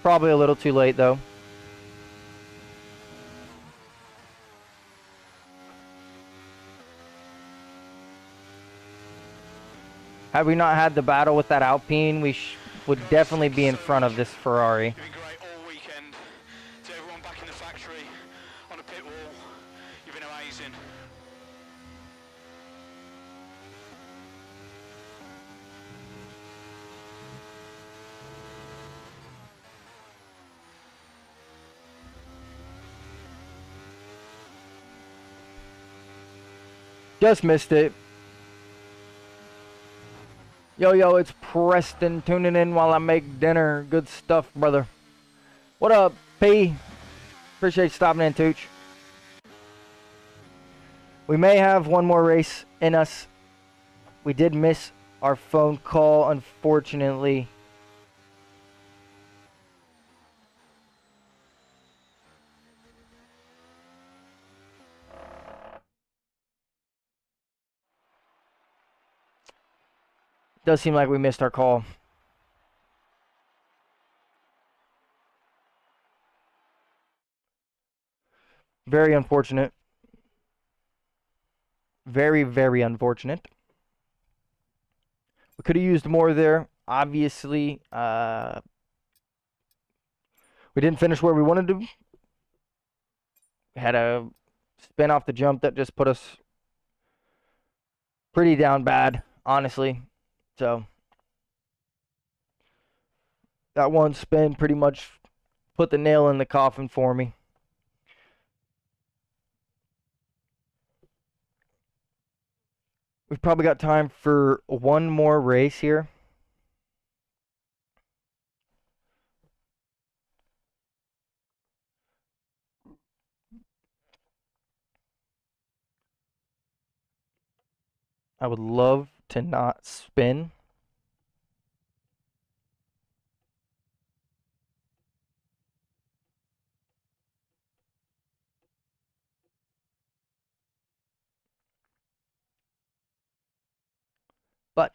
Probably a little too late, though. Had we not had the battle with that Alpine, we would definitely be in front of this Ferrari. You've been great all weekend. To everyone back in the factory, on the pit wall, you've been amazing. Just missed it. Yo, it's Preston tuning in while I make dinner. Good stuff, brother. What up, P? Appreciate you stopping in, Tooch. We may have one more race in us. We did miss our phone call, unfortunately. Does seem like we missed our call. Very unfortunate. Very, very unfortunate. We could have used more there. Obviously, we didn't finish where we wanted to. We had a spin off the jump that just put us pretty down bad, honestly. So that one spin pretty much put the nail in the coffin for me. We've probably got time for one more race here. I would love to not spin. But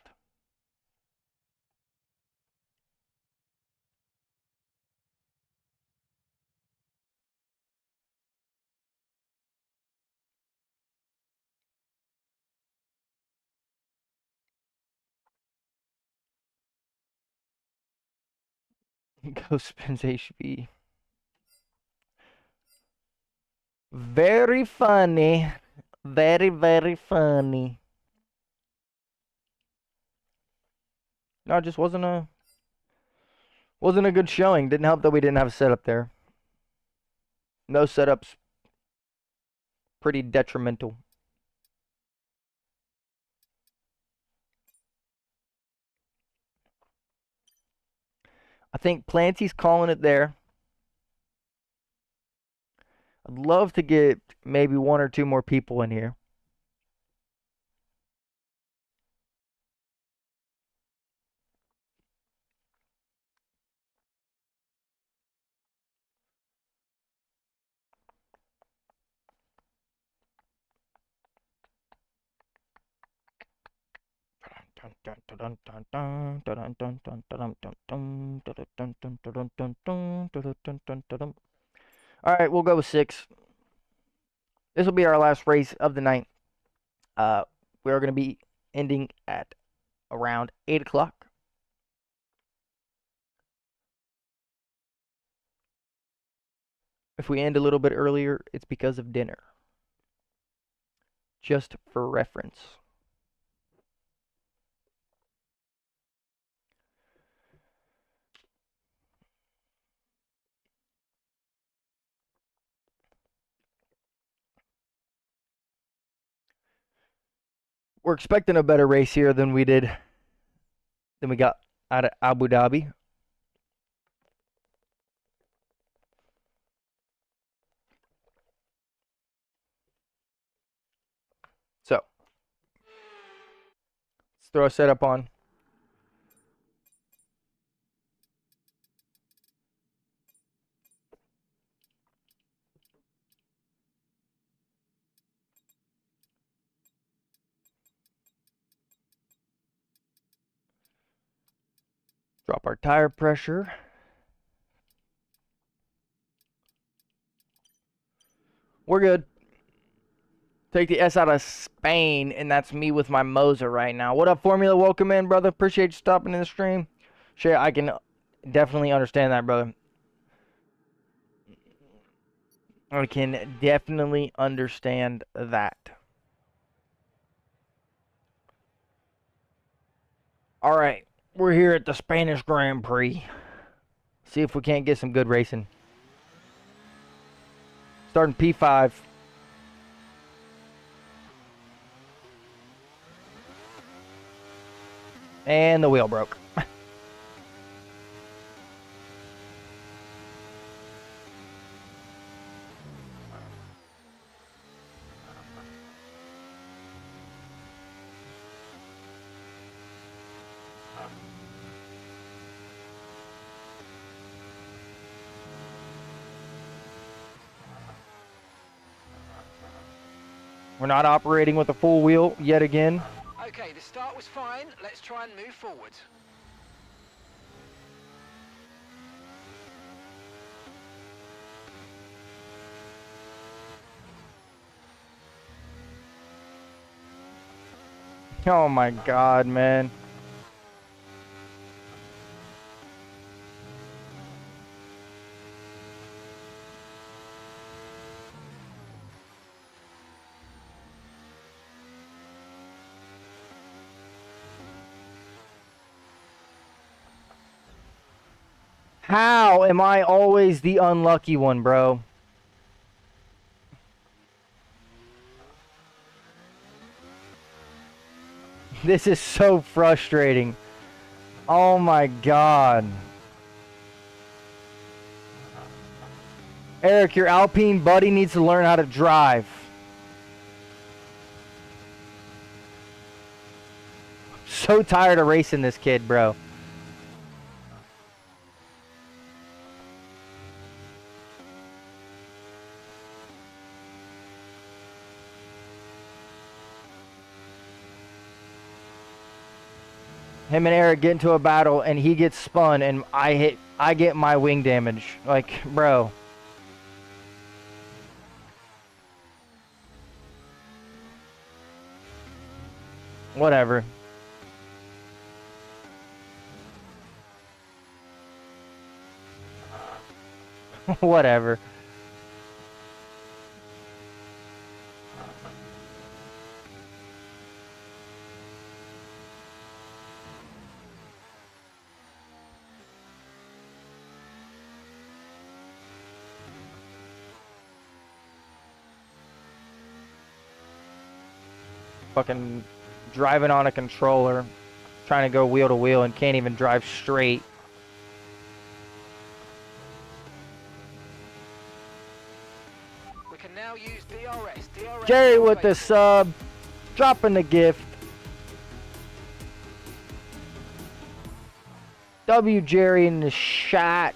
go spins HB. Very funny. Very, very funny. No, it just wasn't a good showing. Didn't help that we didn't have a setup there. No setups. Pretty detrimental. I think Planty's calling it there. I'd love to get maybe one or two more people in here. All right, we'll go with 6. This will be our last race of the night. We are going to be ending at around 8 o'clock. If we end a little bit earlier, it's because of dinner. Just for reference. We're expecting a better race here than we got out of Abu Dhabi. So, let's throw a setup on. Drop our tire pressure. We're good. Take the S out of Spain, and that's me with my Moser right now. What up, Formula? Welcome in, brother. Appreciate you stopping in the stream. Sure, I can definitely understand that, brother. I can definitely understand that. All right, we're here at the Spanish Grand Prix. See if we can't get some good racing. Starting P5. And the wheel broke. We're not operating with a full wheel yet again. Okay, the start was fine. Let's try and move forward. Oh my God, man. How am I always the unlucky one, bro? This is so frustrating. Oh my God. Eric, your Alpine buddy needs to learn how to drive. So tired of racing this kid, bro. Him and Eric get into a battle and he gets spun and I get my wing damage. Like, bro. Whatever. Whatever. Fucking driving on a controller, trying to go wheel to wheel and can't even drive straight. We can now use DRS. DRS Jerry with the sub, dropping the gift. W Jerry in the shot.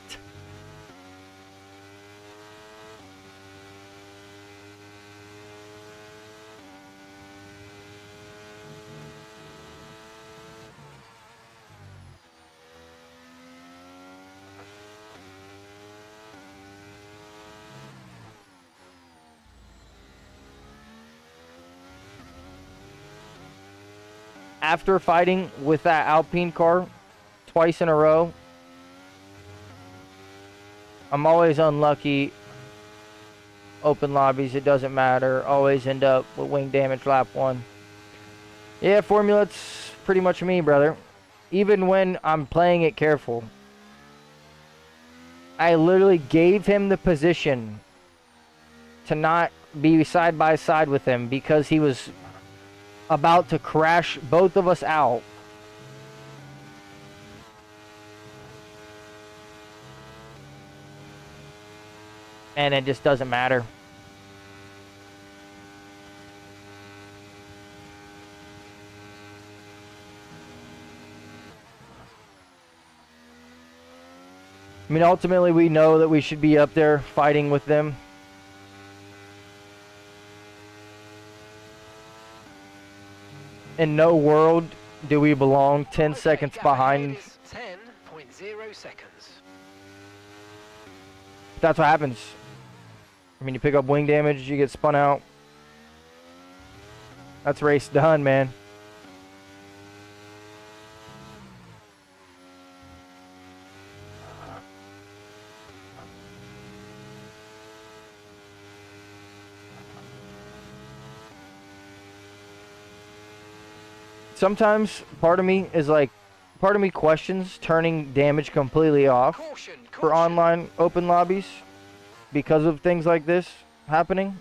After fighting with that Alpine car twice in a row, I'm always unlucky. Open lobbies, it doesn't matter. Always end up with wing damage lap 1. Yeah, Formula, it's pretty much me, brother. Even when I'm playing it careful. I literally gave him the position to not be side by side with him because he was about to crash both of us out. And it just doesn't matter. I mean, ultimately, we know that we should be up there fighting with them. In no world do we belong 10 seconds behind. 10.0 seconds. That's what happens. I mean, you pick up wing damage, you get spun out. That's race done, man. Sometimes part of me questions turning damage completely off for online open lobbies because of things like this happening.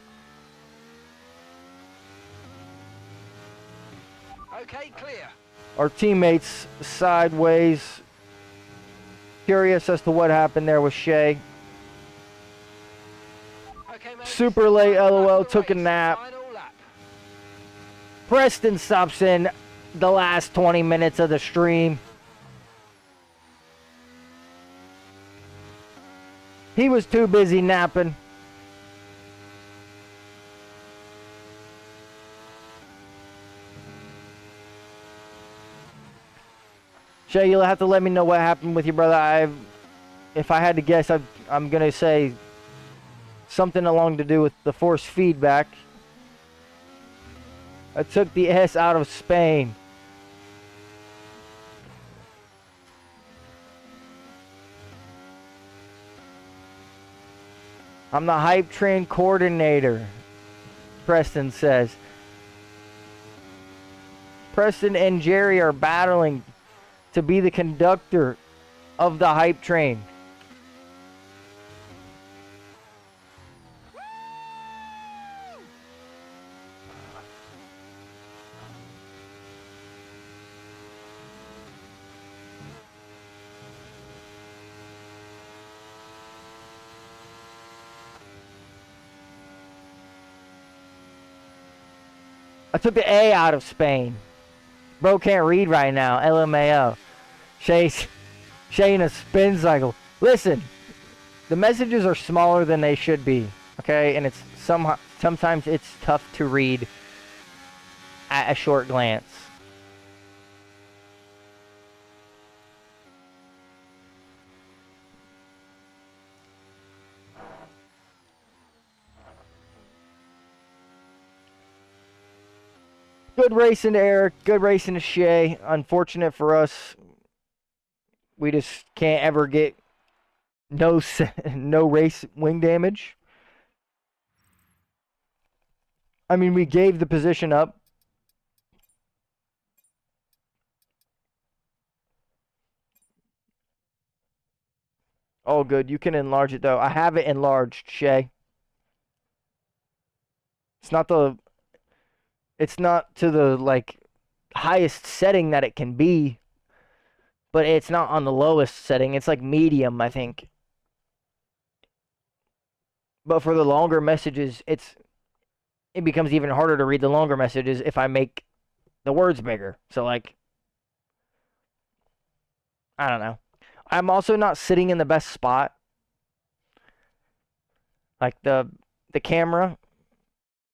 Okay, clear. our teammates sideways. Curious as to what happened there with Shay. Okay, mate, Super late, final lap LOL, of the took a race, nap. final lap. Preston stops in the last 20 minutes of the stream. He was too busy napping. Shay, you'll have to let me know what happened with your brother. If I had to guess, I'm going to say something along to do with the force feedback. I took the S out of Spain. I'm the hype train coordinator, Preston says. Preston and Jerry are battling to be the conductor of the hype train. I took the A out of Spain. Bro can't read right now. LMAO. Shay's in a spin cycle. Listen, the messages are smaller than they should be. Okay, and it's sometimes it's tough to read at a short glance. Good racing to Eric. Good racing to Shay. Unfortunate for us, we just can't ever get no race wing damage. I mean, we gave the position up. Oh, good. You can enlarge it, though. I have it enlarged, Shay. It's not to the, like, highest setting that it can be, but it's not on the lowest setting. It's, like, medium, I think. But for the longer messages, it becomes even harder to read the longer messages if I make the words bigger. So, like, I don't know. I'm also not sitting in the best spot. Like, the camera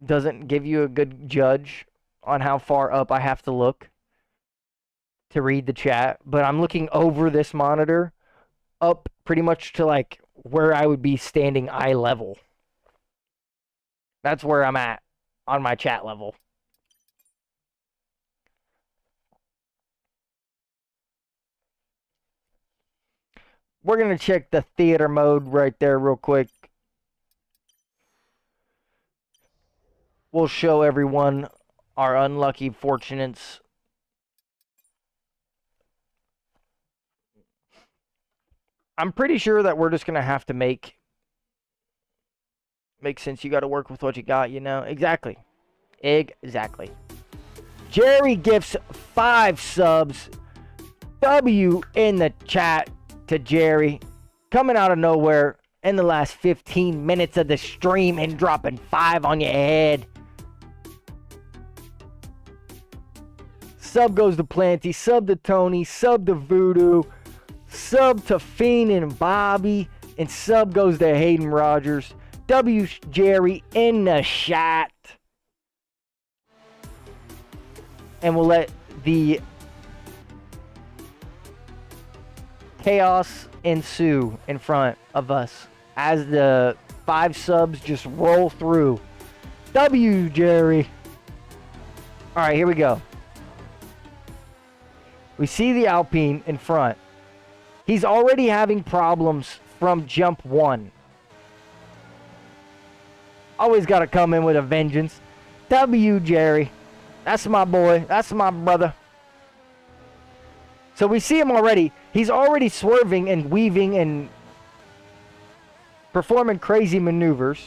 doesn't give you a good judge on how far up I have to look to read the chat. But I'm looking over this monitor up pretty much to, like, where I would be standing eye level. That's where I'm at on my chat level. We're going to check the theater mode right there real quick. We'll show everyone our unlucky fortunates. I'm pretty sure that we're just going to have to make sense. You got to work with what you got, you know? Exactly. Exactly. Jerry gifts 5 subs. W in the chat to Jerry. Coming out of nowhere in the last 15 minutes of the stream and dropping 5 on your head. Sub goes to Planty. Sub to Tony. Sub to Voodoo. Sub to Fiend and Bobby. And sub goes to Hayden Rogers. W Jerry in the chat. And we'll let the chaos ensue in front of us as the 5 subs just roll through. W Jerry. Alright, here we go. We see the Alpine in front. He's already having problems from jump 1. Always got to come in with a vengeance. W Jerry. That's my boy. That's my brother. So we see him already. He's already swerving and weaving and performing crazy maneuvers.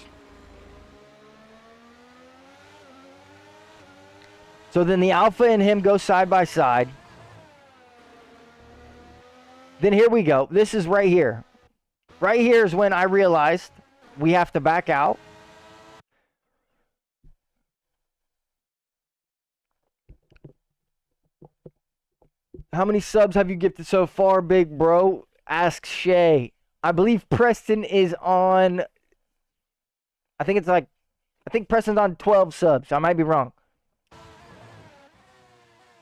So then the Alpha and him go side by side. Then here we go. This is right here. Right here is when I realized we have to back out. How many subs have you gifted so far, big bro? Asks Shay. I believe Preston is on... I think Preston's on 12 subs. I might be wrong.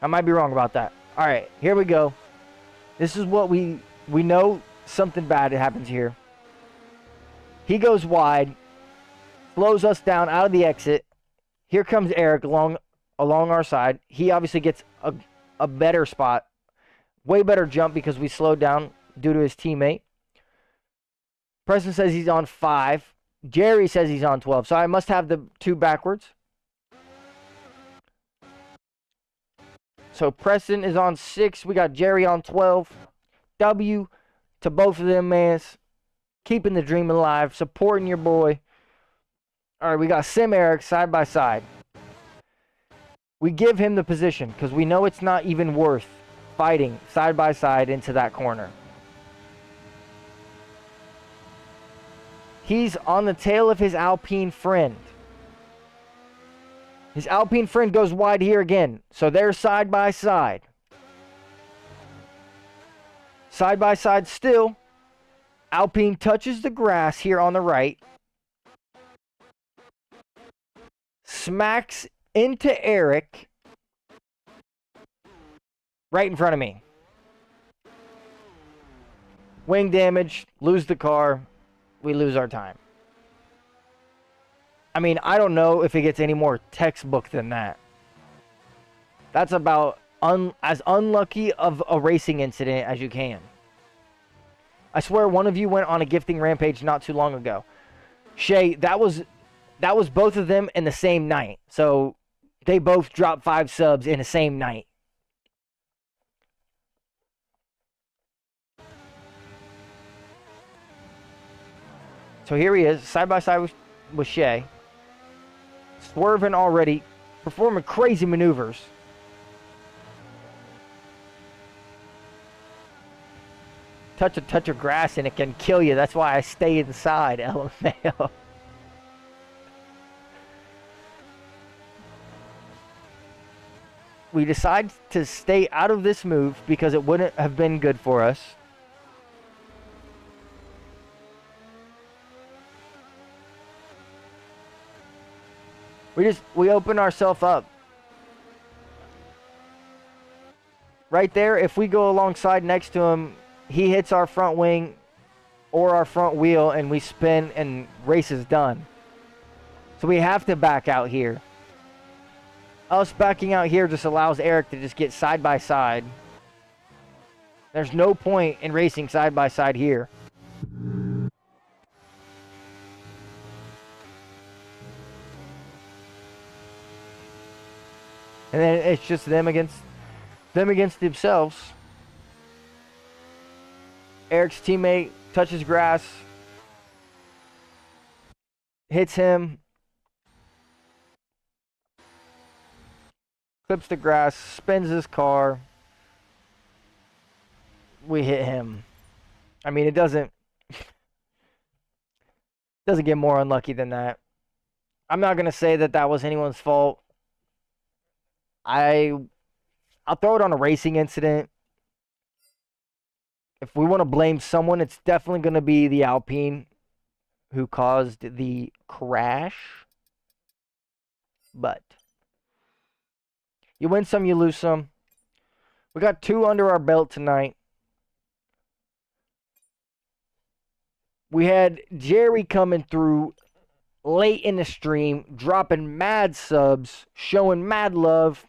I might be wrong about that. All right, here we go. This is what we know something bad happens here. He goes wide, slows us down out of the exit. Here comes Eric along our side. He obviously gets a better spot. Way better jump because we slowed down due to his teammate. Preston says he's on 5. Jerry says he's on 12. So I must have the 2 backwards. So Preston is on 6. We got Jerry on 12. W to both of them, man. Keeping the dream alive. Supporting your boy. All right, we got Sim Eric side by side. We give him the position because we know it's not even worth fighting side by side into that corner. He's on the tail of his Alpine friend. His Alpine friend goes wide here again. So they're side by side. Side by side still. Alpine touches the grass here on the right. Smacks into Eric. Right in front of me. Wing damage. Lose the car. We lose our time. I mean, I don't know if it gets any more textbook than that. That's about as unlucky of a racing incident as you can. I swear one of you went on a gifting rampage not too long ago. Shay, that was both of them in the same night. So they both dropped 5 subs in the same night. So here he is, side by side with Shay. Swerving already, performing crazy maneuvers. Touch of grass and it can kill you. That's why I stay inside, LMAO. We decide to stay out of this move because it wouldn't have been good for us. We open ourselves up. Right there, if we go alongside next to him, he hits our front wing or our front wheel and we spin and race is done. So we have to back out here. Us backing out here just allows Eric to just get side by side. There's no point in racing side by side here. And then it's just them against themselves. Eric's teammate touches grass, hits him, clips the grass, spins his car. We hit him. I mean, it doesn't get more unlucky than that. I'm not going to say that was anyone's fault. I'll throw it on a racing incident. If we want to blame someone, it's definitely going to be the Alpine who caused the crash. But you win some, you lose some. We got 2 under our belt tonight. We had Jerry coming through late in the stream, dropping mad subs, showing mad love.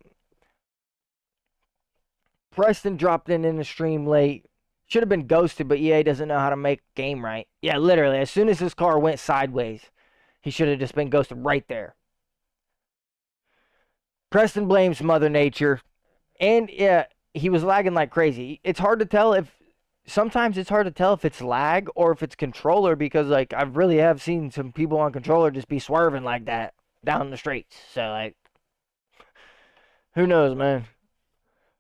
Preston dropped in the stream late. Should have been ghosted, but EA doesn't know how to make game right. Yeah, literally, as soon as his car went sideways, he should have just been ghosted right there. Preston blames Mother Nature. And, yeah, he was lagging like crazy. It's hard to tell if... Sometimes it's hard to tell if it's lag or if it's controller because, like, I really have seen some people on controller just be swerving like that down the streets. So, like, who knows, man?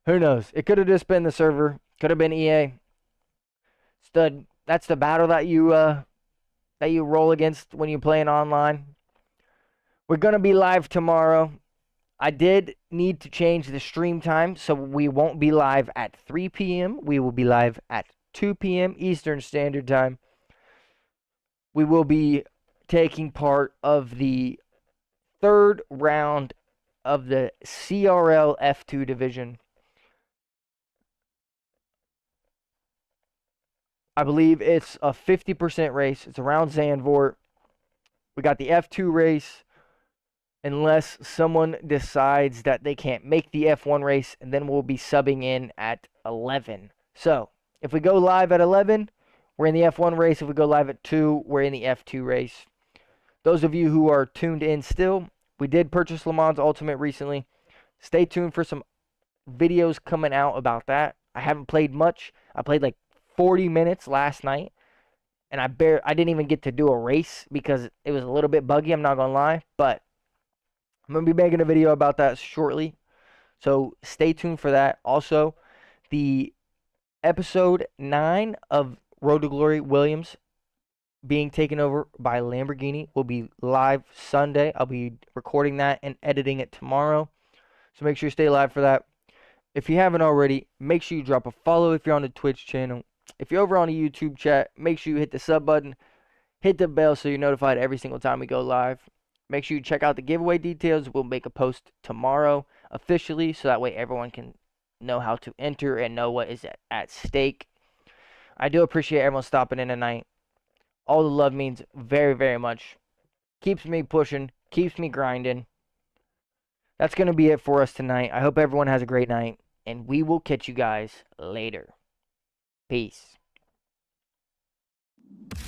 Who knows? It could have just been the server. Could have been EA. That's the battle that you roll against when you're playing online. We're gonna be live tomorrow. I did need to change the stream time, so we won't be live at 3 p.m. We will be live at 2 p.m. Eastern Standard Time. We will be taking part of the third round of the CRL F2 division. I believe it's a 50% race. It's around Zandvoort. We got the F2 race. Unless someone decides that they can't make the F1 race, and then we'll be subbing in at 11. So, if we go live at 11, we're in the F1 race. If we go live at 2, we're in the F2 race. Those of you who are tuned in still, we did purchase Le Mans Ultimate recently. Stay tuned for some videos coming out about that. I haven't played much. I played like 40 minutes last night, and I didn't even get to do a race because it was a little bit buggy, I'm not going to lie, but I'm going to be making a video about that shortly, so stay tuned for that. Also, the episode 9 of Road to Glory Williams being taken over by Lamborghini will be live Sunday. I'll be recording that and editing it tomorrow, so make sure you stay live for that. If you haven't already, make sure you drop a follow if you're on the Twitch channel. If you're over on the YouTube chat, make sure you hit the sub button, hit the bell so you're notified every single time we go live. Make sure you check out the giveaway details. We'll make a post tomorrow officially, so that way everyone can know how to enter and know what is at stake. I do appreciate everyone stopping in tonight. All the love means very, very much. Keeps me pushing, keeps me grinding. That's going to be it for us tonight. I hope everyone has a great night, and we will catch you guys later. Peace.